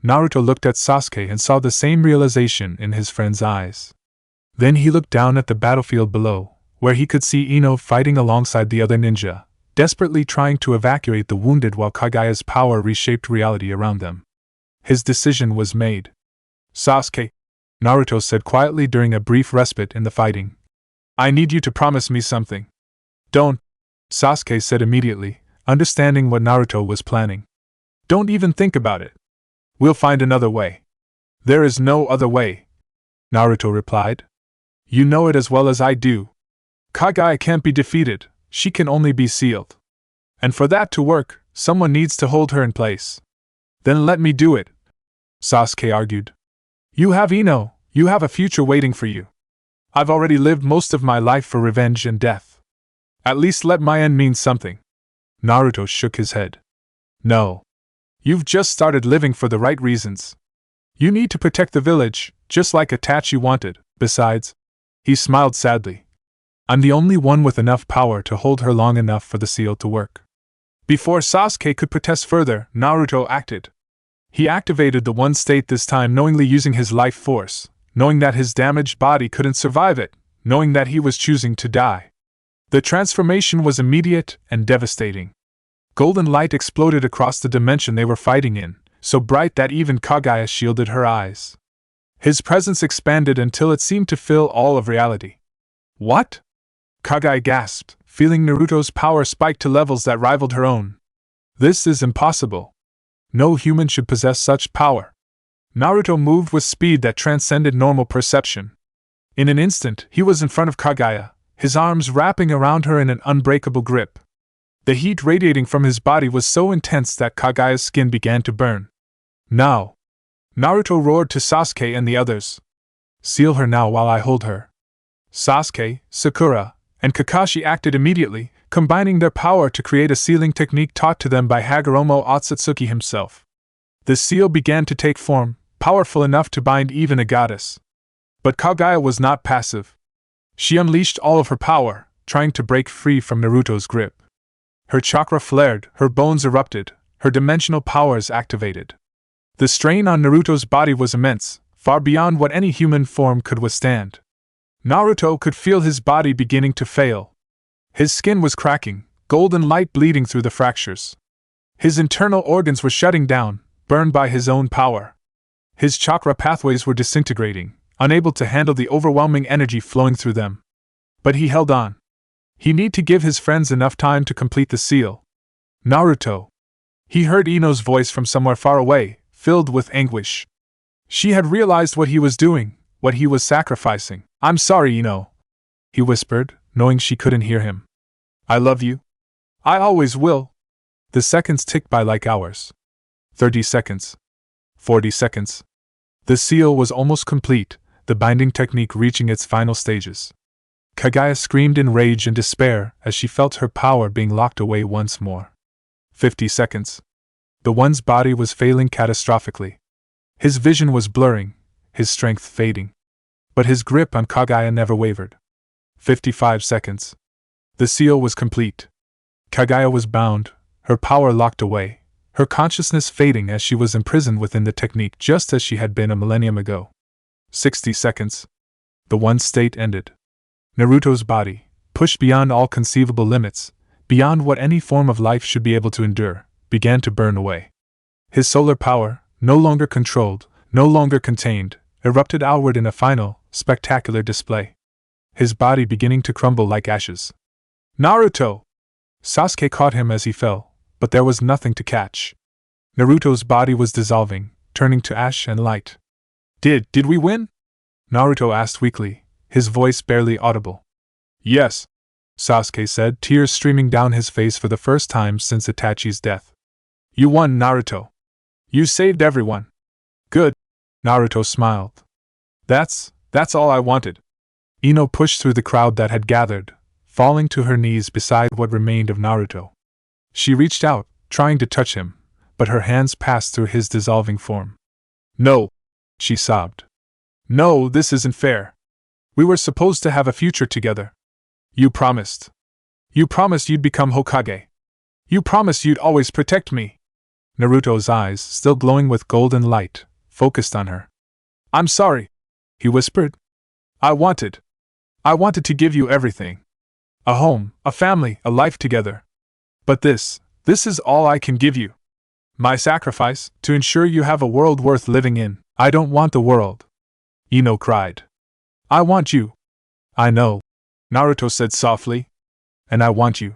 Naruto looked at Sasuke and saw the same realization in his friend's eyes. Then he looked down at the battlefield below, where he could see Ino fighting alongside the other ninja, desperately trying to evacuate the wounded while Kaguya's power reshaped reality around them. His decision was made. Sasuke, Naruto said quietly during a brief respite in the fighting. I need you to promise me something. Don't, Sasuke said immediately, understanding what Naruto was planning. Don't even think about it. We'll find another way. There is no other way, Naruto replied. You know it as well as I do. Kaguya can't be defeated, she can only be sealed. And for that to work, someone needs to hold her in place. Then let me do it, Sasuke argued. You have Ino, you have a future waiting for you. I've already lived most of my life for revenge and death. At least let my end mean something. Naruto shook his head. No. You've just started living for the right reasons. You need to protect the village, just like Itachi wanted. Besides, he smiled sadly. I'm the only one with enough power to hold her long enough for the seal to work. Before Sasuke could protest further, Naruto acted. He activated the one state this time, knowingly using his life force, knowing that his damaged body couldn't survive it, knowing that he was choosing to die. The transformation was immediate and devastating. Golden light exploded across the dimension they were fighting in, so bright that even Kaguya shielded her eyes. His presence expanded until it seemed to fill all of reality. What? Kaguya gasped, feeling Naruto's power spike to levels that rivaled her own. This is impossible. No human should possess such power. Naruto moved with speed that transcended normal perception. In an instant, he was in front of Kaguya, his arms wrapping around her in an unbreakable grip. The heat radiating from his body was so intense that Kaguya's skin began to burn. Now! Naruto roared to Sasuke and the others. Seal her now while I hold her. Sasuke, Sakura, and Kakashi acted immediately, combining their power to create a sealing technique taught to them by Hagoromo Akatsuki himself. The seal began to take form, powerful enough to bind even a goddess. But Kaguya was not passive. She unleashed all of her power, trying to break free from Naruto's grip. Her chakra flared, her bones erupted, her dimensional powers activated. The strain on Naruto's body was immense, far beyond what any human form could withstand. Naruto could feel his body beginning to fail. His skin was cracking, golden light bleeding through the fractures. His internal organs were shutting down, burned by his own power. His chakra pathways were disintegrating, unable to handle the overwhelming energy flowing through them. But he held on. He needed to give his friends enough time to complete the seal. Naruto. He heard Ino's voice from somewhere far away, filled with anguish. She had realized what he was doing, what he was sacrificing. I'm sorry, Ino, he whispered, knowing she couldn't hear him. I love you. I always will. The seconds ticked by like hours. 30 seconds. 40 seconds. The seal was almost complete, the binding technique reaching its final stages. Kaguya screamed in rage and despair as she felt her power being locked away once more. 50 seconds. The one's body was failing catastrophically. His vision was blurring, his strength fading. But his grip on Kaguya never wavered. 55 seconds. The seal was complete. Kaguya was bound, her power locked away, her consciousness fading as she was imprisoned within the technique just as she had been a millennium ago. 60 seconds. The one state ended. Naruto's body, pushed beyond all conceivable limits, beyond what any form of life should be able to endure, began to burn away. His solar power, no longer controlled, no longer contained, erupted outward in a final, spectacular display. His body beginning to crumble like ashes. Naruto! Sasuke caught him as he fell, but there was nothing to catch. Naruto's body was dissolving, turning to ash and light. Did we win? Naruto asked weakly, his voice barely audible. Yes, Sasuke said, tears streaming down his face for the first time since Itachi's death. You won, Naruto. You saved everyone. Good. Naruto smiled. That's all I wanted. Ino pushed through the crowd that had gathered, falling to her knees beside what remained of Naruto. She reached out, trying to touch him, but her hands passed through his dissolving form. No, she sobbed. No, this isn't fair. We were supposed to have a future together. You promised. You promised you'd become Hokage. You promised you'd always protect me. Naruto's eyes, still glowing with golden light, focused on her. I'm sorry, he whispered. I wanted to give you everything. A home, a family, a life together. But this is all I can give you. My sacrifice, to ensure you have a world worth living in. I don't want the world. Ino cried. I want you. I know, Naruto said softly. And I want you.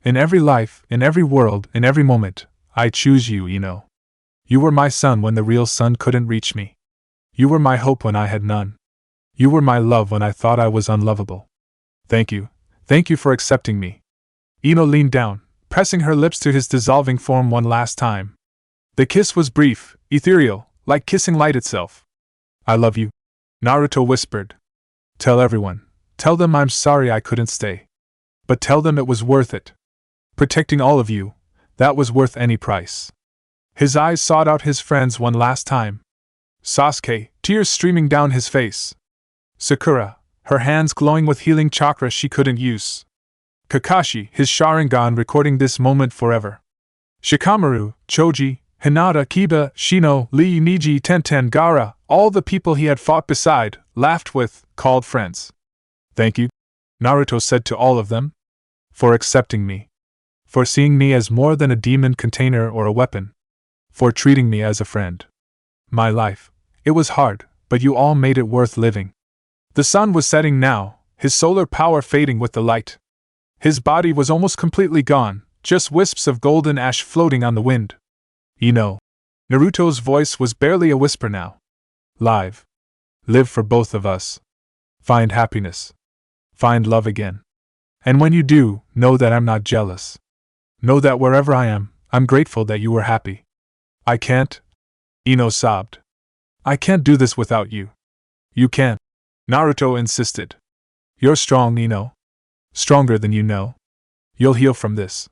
In every life, in every world, in every moment, I choose you, Ino. You were my sun when the real sun couldn't reach me. You were my hope when I had none. You were my love when I thought I was unlovable. Thank you for accepting me. Ino leaned down, pressing her lips to his dissolving form one last time. The kiss was brief, ethereal, like kissing light itself. I love you, Naruto whispered. Tell everyone. Tell them I'm sorry I couldn't stay. But tell them it was worth it. Protecting all of you, that was worth any price. His eyes sought out his friends one last time. Sasuke, tears streaming down his face. Sakura, her hands glowing with healing chakra she couldn't use. Kakashi, his Sharingan recording this moment forever. Shikamaru, Choji, Hinata, Kiba, Shino, Lee, Niji, Tenten, Gaara, all the people he had fought beside, laughed with, called friends. Thank you, Naruto said to all of them. For accepting me. For seeing me as more than a demon container or a weapon. For treating me as a friend. My life, it was hard, but you all made it worth living. The sun was setting now, his solar power fading with the light. His body was almost completely gone, just wisps of golden ash floating on the wind. Ino. Naruto's voice was barely a whisper now. Live. Live for both of us. Find happiness. Find love again. And when you do, know that I'm not jealous. Know that wherever I am, I'm grateful that you were happy. I can't. Ino sobbed. I can't do this without you. You can. Naruto insisted. You're strong, Ino. Stronger than you know. You'll heal from this.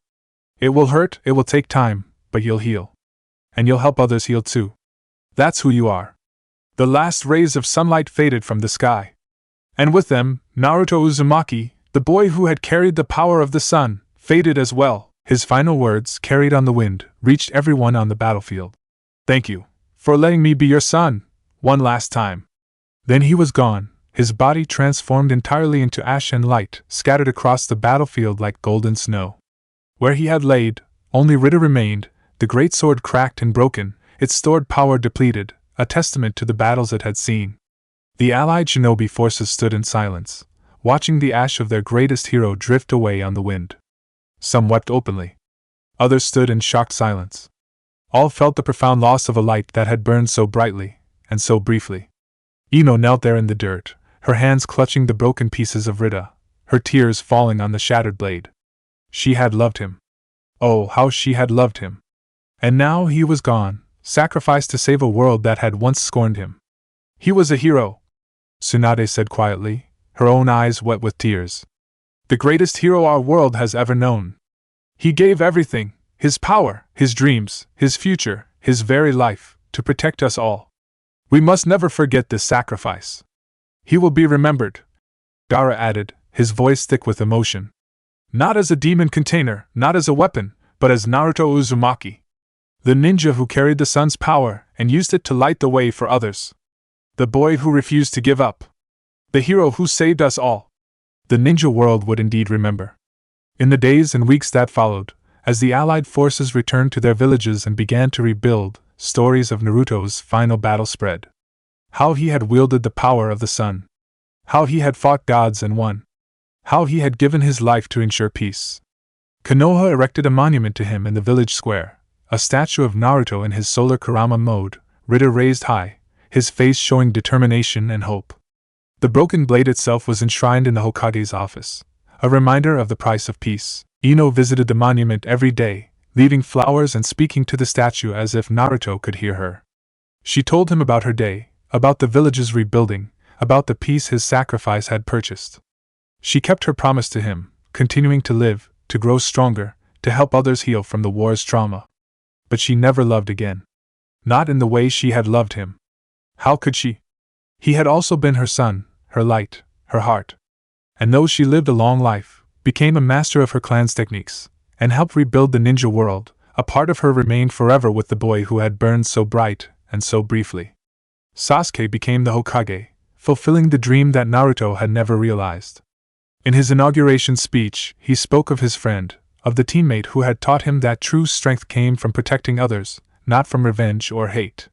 It will hurt, it will take time, but you'll heal. And you'll help others heal too. That's who you are. The last rays of sunlight faded from the sky. And with them, Naruto Uzumaki, the boy who had carried the power of the sun, faded as well. His final words, carried on the wind, reached everyone on the battlefield. Thank you for letting me be your son, one last time. Then he was gone, his body transformed entirely into ash and light, scattered across the battlefield like golden snow. Where he had laid, only Rita remained, the great sword cracked and broken, its stored power depleted, a testament to the battles it had seen. The allied shinobi forces stood in silence, watching the ash of their greatest hero drift away on the wind. Some wept openly. Others stood in shocked silence. All felt the profound loss of a light that had burned so brightly, and so briefly. Ino knelt there in the dirt, her hands clutching the broken pieces of Rita, her tears falling on the shattered blade. She had loved him. Oh, how she had loved him. And now he was gone, sacrificed to save a world that had once scorned him. He was a hero, Tsunade said quietly, her own eyes wet with tears. The greatest hero our world has ever known. He gave everything, his power, his dreams, his future, his very life, to protect us all. We must never forget this sacrifice. He will be remembered, Gaara added, his voice thick with emotion. Not as a demon container, not as a weapon, but as Naruto Uzumaki. The ninja who carried the sun's power and used it to light the way for others. The boy who refused to give up. The hero who saved us all. The ninja world would indeed remember. In the days and weeks that followed, as the allied forces returned to their villages and began to rebuild, stories of Naruto's final battle spread. How he had wielded the power of the sun. How he had fought gods and won. How he had given his life to ensure peace. Konoha erected a monument to him in the village square, a statue of Naruto in his solar Kurama mode, Rita raised high, his face showing determination and hope. The broken blade itself was enshrined in the Hokage's office, a reminder of the price of peace. Ino visited the monument every day, leaving flowers and speaking to the statue as if Naruto could hear her. She told him about her day, about the village's rebuilding, about the peace his sacrifice had purchased. She kept her promise to him, continuing to live, to grow stronger, to help others heal from the war's trauma. But she never loved again. Not in the way she had loved him. How could she? He had also been her sun, her light, her heart. And though she lived a long life, became a master of her clan's techniques, and helped rebuild the ninja world, a part of her remained forever with the boy who had burned so bright and so briefly. Sasuke became the Hokage, fulfilling the dream that Naruto had never realized. In his inauguration speech, he spoke of his friend, of the teammate who had taught him that true strength came from protecting others, not from revenge or hate.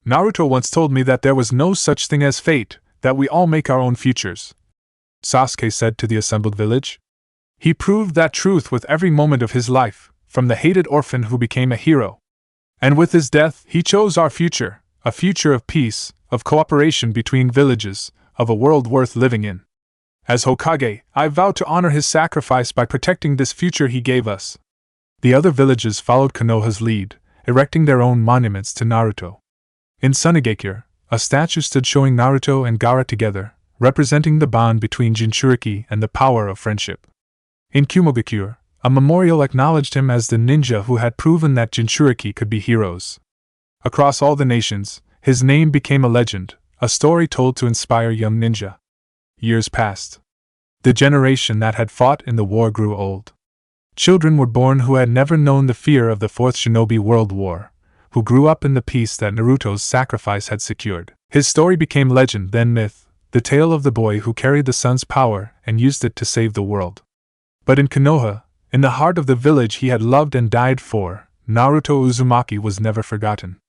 Naruto once told me that there was no such thing as fate, that we all make our own futures, Sasuke said to the assembled village. He proved that truth with every moment of his life, from the hated orphan who became a hero. And with his death, he chose our future, a future of peace, of cooperation between villages, of a world worth living in. As Hokage, I vow to honor his sacrifice by protecting this future he gave us. The other villages followed Konoha's lead, erecting their own monuments to Naruto. In Sunigakure, a statue stood showing Naruto and Gaara together, representing the bond between Jinchuriki and the power of friendship. In Kumogakure, a memorial acknowledged him as the ninja who had proven that Jinchuriki could be heroes. Across all the nations, his name became a legend, a story told to inspire young ninja. Years passed. The generation that had fought in the war grew old. Children were born who had never known the fear of the Fourth Shinobi World War, who grew up in the peace that Naruto's sacrifice had secured. His story became legend, then myth, the tale of the boy who carried the sun's power and used it to save the world. But in Konoha, in the heart of the village he had loved and died for, Naruto Uzumaki was never forgotten.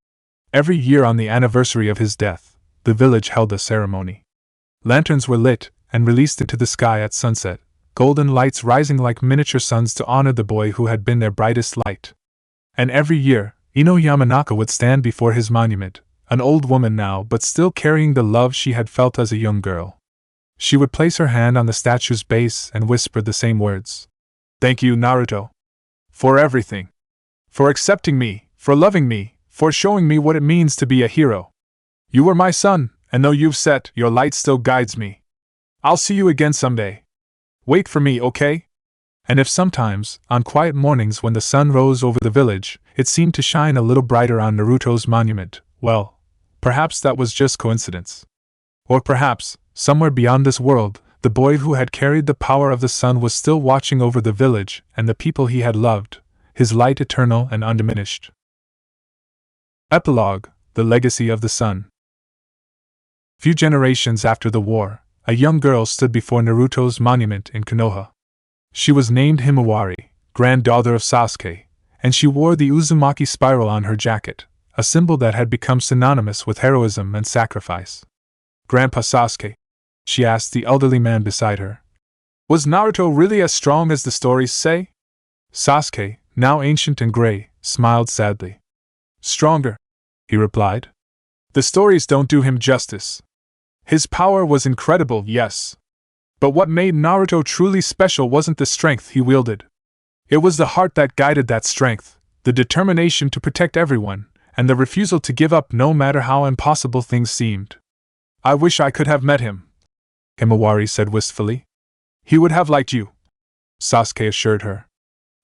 Every year on the anniversary of his death, the village held a ceremony. Lanterns were lit and released into the sky at sunset, golden lights rising like miniature suns to honor the boy who had been their brightest light. And every year, Ino Yamanaka would stand before his monument, an old woman now but still carrying the love she had felt as a young girl. She would place her hand on the statue's base and whisper the same words. Thank you, Naruto. For everything. For accepting me, for loving me, for showing me what it means to be a hero. You were my son, and though you've set, your light still guides me. I'll see you again someday. Wait for me, okay? And if sometimes, on quiet mornings when the sun rose over the village, it seemed to shine a little brighter on Naruto's monument, well, perhaps that was just coincidence. Or perhaps, somewhere beyond this world, the boy who had carried the power of the sun was still watching over the village and the people he had loved, his light eternal and undiminished. Epilogue: The Legacy of the Sun. Few generations after the war, a young girl stood before Naruto's monument in Konoha. She was named Himawari, granddaughter of Sasuke, and she wore the Uzumaki spiral on her jacket, a symbol that had become synonymous with heroism and sacrifice. Grandpa Sasuke, she asked the elderly man beside her, was Naruto really as strong as the stories say? Sasuke, now ancient and gray, smiled sadly. Stronger, he replied. The stories don't do him justice. His power was incredible, yes. But what made Naruto truly special wasn't the strength he wielded. It was the heart that guided that strength, the determination to protect everyone, and the refusal to give up no matter how impossible things seemed. I wish I could have met him, Himawari said wistfully. He would have liked you, Sasuke assured her.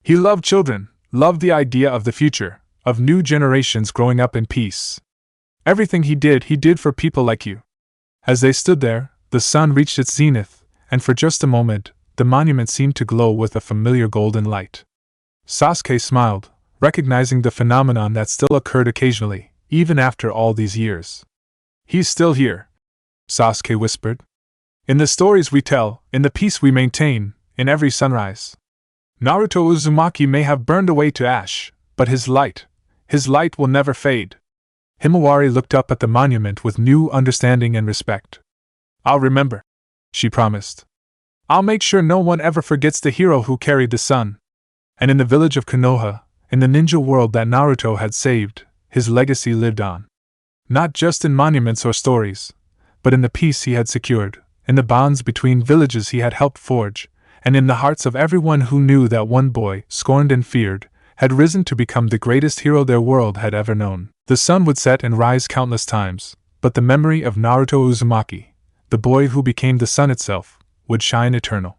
He loved children, loved the idea of the future, of new generations growing up in peace. Everything he did for people like you. As they stood there, the sun reached its zenith, and for just a moment, the monument seemed to glow with a familiar golden light. Sasuke smiled, recognizing the phenomenon that still occurred occasionally, even after all these years. He's still here, Sasuke whispered. In the stories we tell, in the peace we maintain, in every sunrise. Naruto Uzumaki may have burned away to ash, but his light will never fade. Himawari looked up at the monument with new understanding and respect. I'll remember, she promised. I'll make sure no one ever forgets the hero who carried the sun. And in the village of Konoha, in the ninja world that Naruto had saved, his legacy lived on. Not just in monuments or stories, but in the peace he had secured, in the bonds between villages he had helped forge, and in the hearts of everyone who knew that one boy, scorned and feared, had risen to become the greatest hero their world had ever known. The sun would set and rise countless times, but the memory of Naruto Uzumaki, the boy who became the sun itself, would shine eternal.